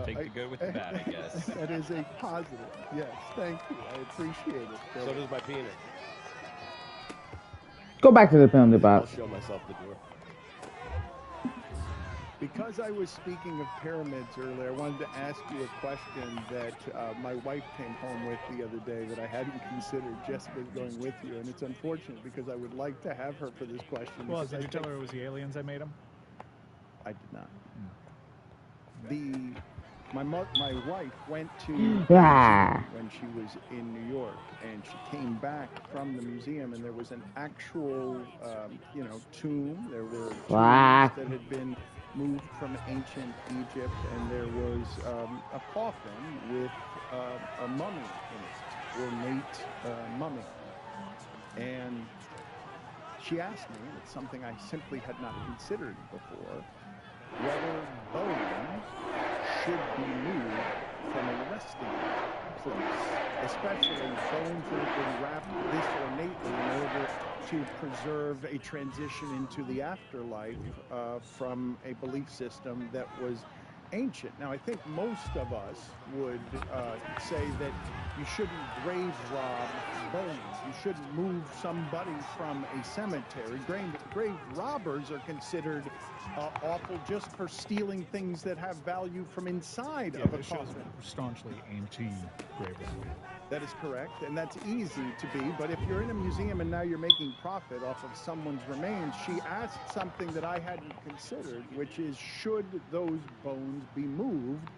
D: take the good with the bad, I guess.
R: That is a positive. Yes, thank you. I appreciate it.
S: So does my penis.
A: Go back to the penalty
S: I'll
A: box.
S: show myself the door.
R: Because I was speaking of pyramids earlier, I wanted to ask you a question that my wife came home with the other day that I hadn't considered. Jessica's going with you, and it's unfortunate because I would like to have her for this question.
T: Well, did you tell her it was the aliens that made them?
R: I did not. My wife went to when she was in New York, and she came back from the museum, and there was an actual, tomb. There were tombs that had been moved from ancient Egypt, and there was a coffin with a mummy in it, ornate mummy. And she asked me, and it's something I simply had not considered before, whether bones should be moved from a resting place, especially bones that have been wrapped this ornately in order to preserve a transition into the afterlife from a belief system that was ancient. Now, I think most of us would say that you shouldn't grave rob bones. You shouldn't move somebody from a cemetery. Grave robbers are considered awful just for stealing things that have value from inside of a coffin.
T: Staunchly anti-grave robbery.
R: That is correct, and that's easy to be, but if you're in a museum and now you're making profit off of someone's remains, she asked something that I hadn't considered, which is, should those bones be moved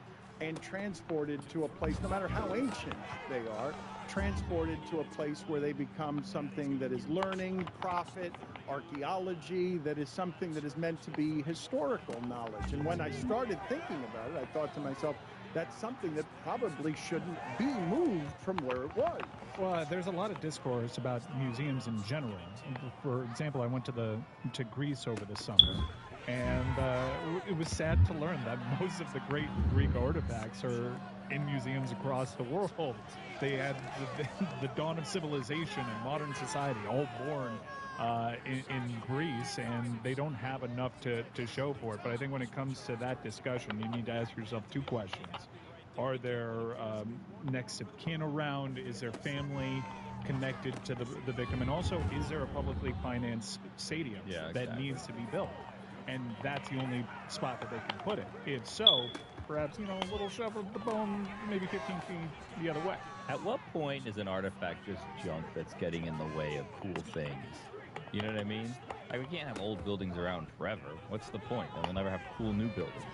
R: and transported to a place, no matter how ancient they are, transported to a place where they become something that is learning, profit, archaeology, that is something that is meant to be historical knowledge. And when I started thinking about it, I thought to myself, that's something that probably shouldn't be moved from where it was.
T: Well, there's a lot of discourse about museums in general. For example, I went to Greece over the summer, and it was sad to learn that most of the great Greek artifacts are in museums across the world. They had the dawn of civilization and modern society all born in Greece, and they don't have enough to show for it. But I think when it comes to that discussion, you need to ask yourself two questions. Are there next of kin around? Is there family connected to the victim? And also, is there a publicly financed stadium that needs to be built? And that's the only spot that they can put it. If so, perhaps, a little shove of the bone, maybe 15 feet the other way.
D: At what point is an artifact just junk that's getting in the way of cool things? You know what I mean? Like, we can't have old buildings around forever. What's the point? And we'll never have cool new buildings.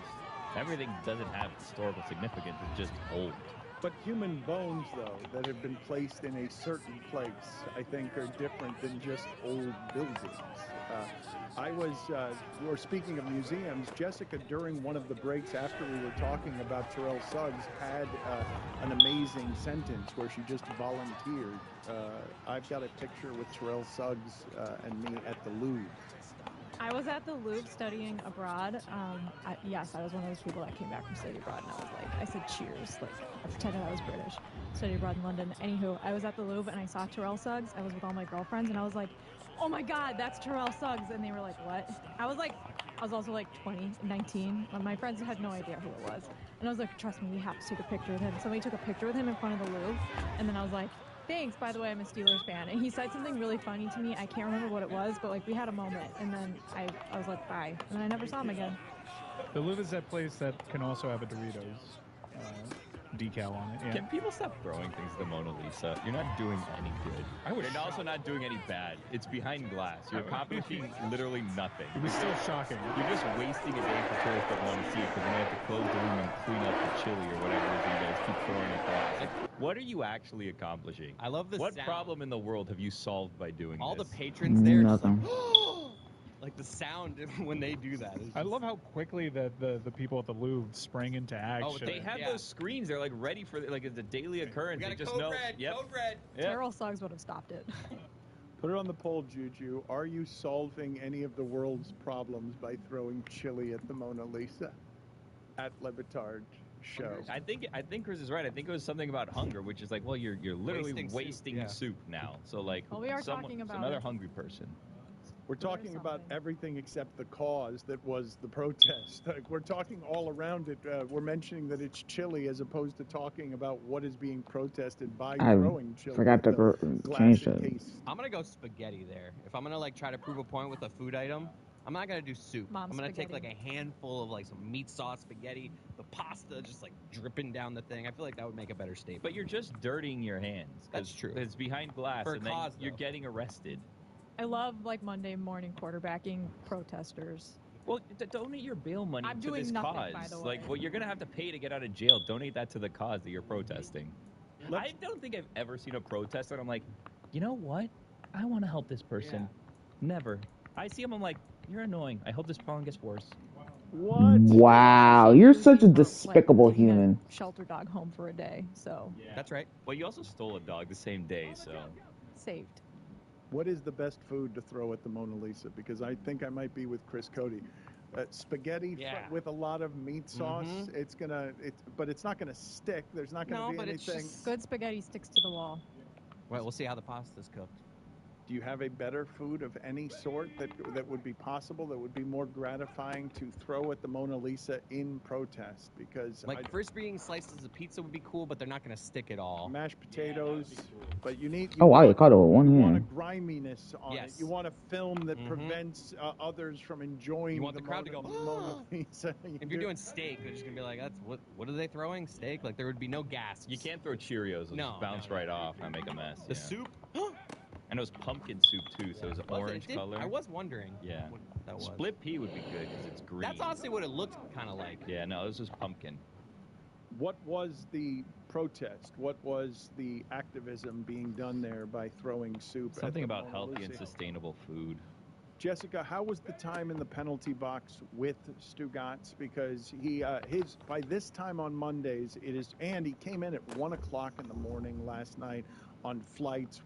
D: Everything doesn't have historical significance. It's just old.
R: But human bones, though, that have been placed in a certain place, I think are different than just old buildings. We were speaking of museums. Jessica, during one of the breaks after we were talking about Terrell Suggs, had an amazing sentence where she just volunteered. I've got a picture with Terrell Suggs and me at the Louvre.
P: I was at the Louvre studying abroad. Yes, I was one of those people that came back from study abroad, and I said cheers. I pretended I was British. Studied abroad in London. Anywho, I was at the Louvre, and I saw Terrell Suggs. I was with all my girlfriends, and I was like, oh my God, that's Terrell Suggs. And they were like, what? I was like, I was also like 20, 19. My friends had no idea who it was. And I was like, trust me, we have to take a picture with him. Somebody took a picture with him in front of the Louvre. And then I was like, thanks, by the way, I'm a Steelers fan. And he said something really funny to me. I can't remember what it was, but like we had a moment. And then I was like, bye. And then I never saw him again.
T: The Louvre is that place that can also have a Doritos decal on it. Yeah.
D: Can people stop throwing things at the Mona Lisa? You're not doing any good. You're also not doing any bad. It's behind glass. You're accomplishing literally nothing.
T: It was still shocking.
D: You're just wasting a day for tourists that want to see it because then they have to close the room and clean up the chili or whatever it is you guys keep throwing at glass. Like, what are you actually accomplishing?
L: I love the
D: What
L: sound.
D: problem in the world have you solved by doing
L: All
D: this?
L: the patrons there just
A: Nothing.
L: like the sound when they do that.
T: I love how quickly the people at the Louvre sprang into action.
D: Oh, they have those screens. They're like ready for like it's a daily occurrence.
L: We got
D: They
L: a
D: just
L: code
D: know.
L: red,
D: Yep.
L: code red.
D: Yep.
P: Terrell Suggs would have stopped it.
R: Put it on the poll, Juju. Are you solving any of the world's problems by throwing chili at the Mona Lisa? At Levitard show.
D: I think Chris is right. I think it was something about hunger, which is like, well, you're literally wasting soup now. So like,
P: Well, we are
D: someone-
P: talking about
D: another
P: it.
D: hungry person.
R: We're talking about everything except the cause that was the protest. Like, we're talking all around it. We're mentioning that it's chili as opposed to talking about what is being protested by
A: I
R: throwing chili.
A: forgot
R: at
A: to
R: the
A: change
R: glass
A: that.
R: case.
L: I'm gonna go spaghetti there. If I'm gonna like try to prove a point with a food item, I'm not gonna do soup.
P: Mom's
L: I'm gonna take
P: spaghetti.
L: like a handful of like some meat sauce spaghetti, the pasta just like dripping down the thing. I feel like that would make a better statement.
D: But you're just dirtying your hands.
L: That's true.
D: It's behind glass,
L: For a
D: and then
L: cause,
D: you're
L: though.
D: getting arrested.
P: I love like Monday morning quarterbacking protesters.
D: Well, donate your bail money
P: I'm
D: to
P: doing
D: this
P: nothing,
D: cause.
P: by the way.
D: Like, well, you're gonna have to pay to get out of jail. Donate that to the cause that you're protesting. I don't think I've ever seen a protest that I'm like, you know what? I want to help this person. Never. I see him. I'm like, you're annoying. I hope this problem gets worse.
R: What?
A: Wow, you're such a
P: Like,
A: despicable
P: taking a
A: human.
P: shelter dog home for a day, so
L: That's right.
D: Well, you also stole a dog the same day, so.
P: saved.
R: What is the best food to throw at the Mona Lisa? Because I think I might be with Chris Cody. Spaghetti with a lot of meat sauce. But it's not gonna stick. There's not gonna be anything.
P: Good spaghetti sticks to the wall.
L: Well, we'll see how the pasta's cooked.
R: Do you have a better food of any sort that would be possible, that would be more gratifying to throw at the Mona Lisa in protest? Because
L: Like first being slices of pizza would be cool, but they're not gonna stick at all.
R: mashed potatoes, but you need.
A: Oh wow, you caught it with one
R: You want a
A: hand.
R: griminess on
L: Yes.
R: it. You want a film that prevents others from enjoying.
L: You want the crowd to go,
R: Mona Lisa.
L: If you're doing steak, they're just gonna be like, "That's what are they throwing? Steak?" Like there would be no gas.
D: You can't throw Cheerios. It'll just bounce right off and make a mess.
L: The
D: yeah.
L: soup.
D: And it was pumpkin soup too, so it was orange color.
L: I was wondering.
D: Yeah.
L: What that was.
D: Split pea would be good because it's green.
L: That's honestly what it looked kind of like.
D: Yeah, no, this was pumpkin.
R: What was the protest? What was the activism being done there by throwing soup?
D: Something
R: at the
D: about
R: Mona
D: healthy and
R: Lisa?
D: sustainable food.
R: Jessica, how was the time in the penalty box with Stugatz? Because by this time on Mondays and he came in at 1 o'clock in the morning last night on flights.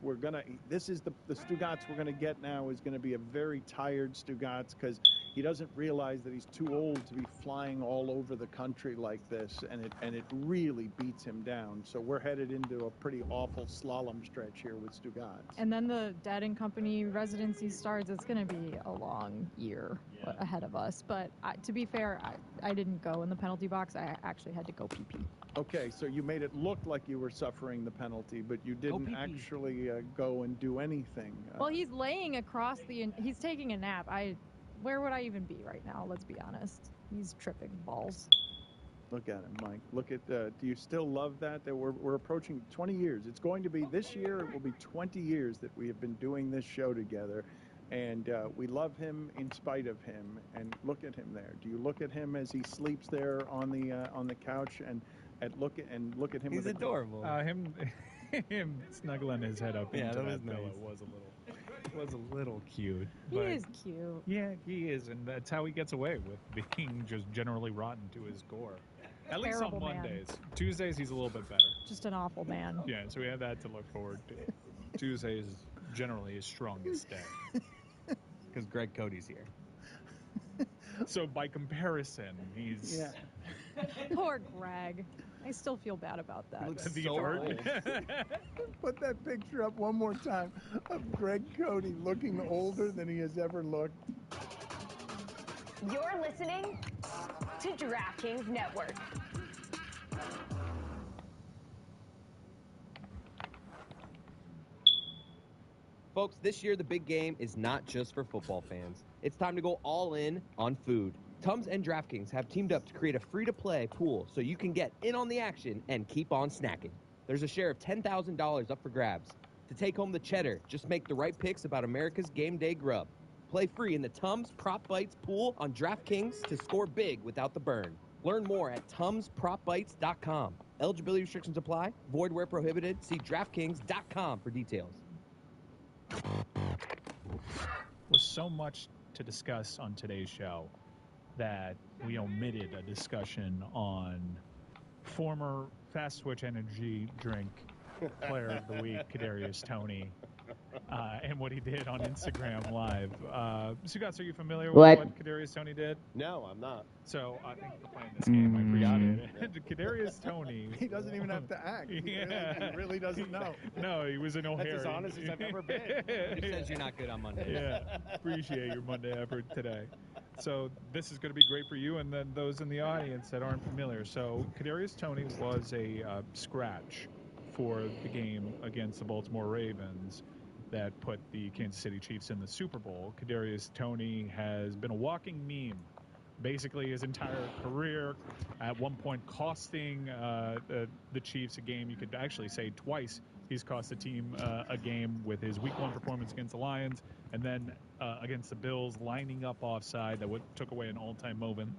R: This is the Stugatz we're gonna get now is gonna be a very tired Stugatz because he doesn't realize that he's too old to be flying all over the country like this, and it really beats him down. So we're headed into a pretty awful slalom stretch here with Stugatz.
P: And then the Dead and Company residency starts. It's going to be a long year ahead of us. But to be fair, I didn't go in the penalty box. I actually had to go pee-pee.
R: Okay, so you made it look like you were suffering the penalty, but you didn't
P: pee-pee.
R: actually go and do anything.
P: Well, he's laying across he's taking a nap. Where would I even be right now? Let's be honest. He's tripping balls.
R: Look at him, Mike. Look at. Do you still love that? That we're approaching 20 years. It's going to be this year. It will be 20 years that we have been doing this show together, and we love him in spite of him. And look at him there. Do you look at him as he sleeps there on the couch and look at him?
L: He's
R: with
L: adorable.
T: Him snuggling his head up
L: Yeah,
T: into
L: that was
T: that pillow
L: nice.
T: was a little cute.
P: He
T: but
P: is cute.
T: Yeah, he is, and that's how he gets away with being just generally rotten to his core. At least on
P: Terrible man.
T: Mondays. Tuesdays he's a little bit better.
P: Just an awful man.
T: Yeah, so we have that to look forward to. Tuesday is generally his strongest day.
L: Because Greg Cody's here.
T: So by comparison, he's
P: Poor Greg. I still feel bad about that.
T: the art.
R: Put that picture up one more time of Greg Cody looking older than he has ever looked.
G: You're listening to DraftKings Network.
L: Folks, this year the big game is not just for football fans. It's time to go all in on food. Tums and DraftKings have teamed up to create a free-to-play pool so you can get in on the action and keep on snacking. There's a share of $10,000 up for grabs. To take home the cheddar, just make the right picks about America's game day grub. Play free in the Tums Prop Bites pool on DraftKings to score big without the burn. Learn more at TumsPropBites.com. Eligibility restrictions apply. Void where prohibited. See DraftKings.com for details.
T: With so much to discuss on today's show that we omitted a discussion on former Fast Switch Energy drink player of the week, Kadarius Toney, and what he did on Instagram Live. Sugats, are you familiar with what Kadarius Toney did?
S: No, I'm not.
T: So I think you're playing this game. I forgot it. Kadarius Toney.
R: He doesn't even have to act. He really doesn't know.
T: No, he was in O'Hare.
S: That's as honest as I've ever been.
L: He says you're not good on Monday.
T: Yeah, appreciate your Monday effort today. So this is going to be great for you and then those in the audience that aren't familiar. So Kadarius Toney was a scratch for the game against the Baltimore Ravens that put the Kansas City Chiefs in the Super Bowl. Kadarius Toney has been a walking meme basically his entire career, at one point costing the Chiefs a game. You could actually say twice he's cost the team a game with his Week 1 performance against the Lions, and then against the Bills, lining up offside that took away an all-time moment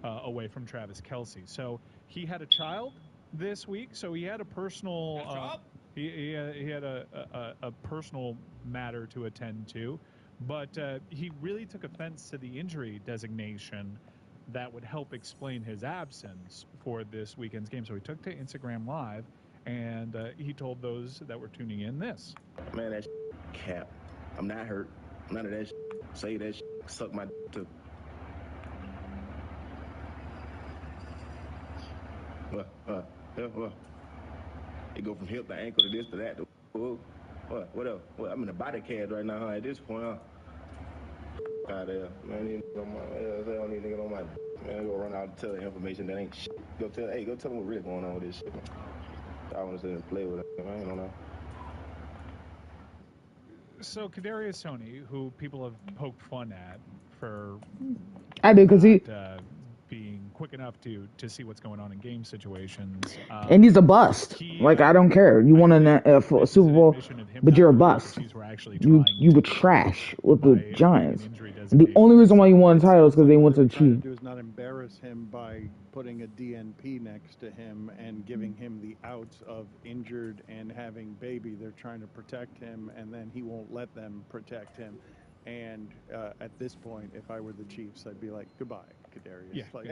T: away from Travis Kelce. So he had a child this week, so he had a personal he had a personal matter to attend to, but he really took offense to the injury designation that would help explain his absence for this weekend's game. So he took to Instagram Live, and he told those that were tuning in this.
Q: Man, that cap. I'm not hurt. None of that say that suck my too. What? It go from hip to ankle to this to that. What else? I'm in a body cast right now, huh? At this point, huh? Out there, man. They don't need nigga on my. Man, go run out and tell the information that ain't shit. Go tell them what really going on with this shit. Man. I want to sit and play with it. Man. I don't know.
T: So Kadarius Toney, who people have poked fun at for
A: I do, because he
T: being quick enough to see what's going on in game situations,
A: and he's a bust. Like, I don't care. You won a Super Bowl, but you're a bust. You were trash with the Giants. And the only reason why you won the title is because they went to the Chiefs.
R: Do is not embarrass him by putting a DNP next to him and giving him the outs of injured and having baby. They're trying to protect him, and then he won't let them protect him. And at this point, if I were the Chiefs, I'd be like, goodbye, Kadarius.
T: Yeah.
R: Like,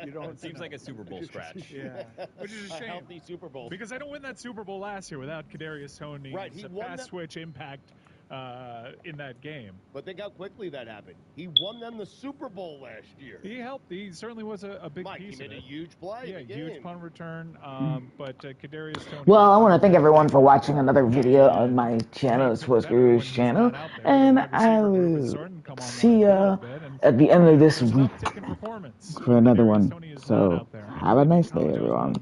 R: you don't.
D: It seems like a Super Bowl scratch.
T: Yeah, which is a shame.
S: Healthy Super Bowl.
T: Because I don't win that Super Bowl last year without Kadarius Toney.
S: Right, he won
T: fast switch impact in that game.
S: But think how quickly that happened. He won them the Super Bowl last year.
T: He helped. He certainly was a big piece
S: he
T: of
S: made
T: it.
S: a huge play.
T: Yeah,
S: in the
T: huge
S: game.
T: punt return. But Kadarius Toney.
A: Well, I want to thank everyone for watching another video on my channel, Sports Guru's channel, and I'll see ya at the end of this week for another one. So have a nice day, everyone.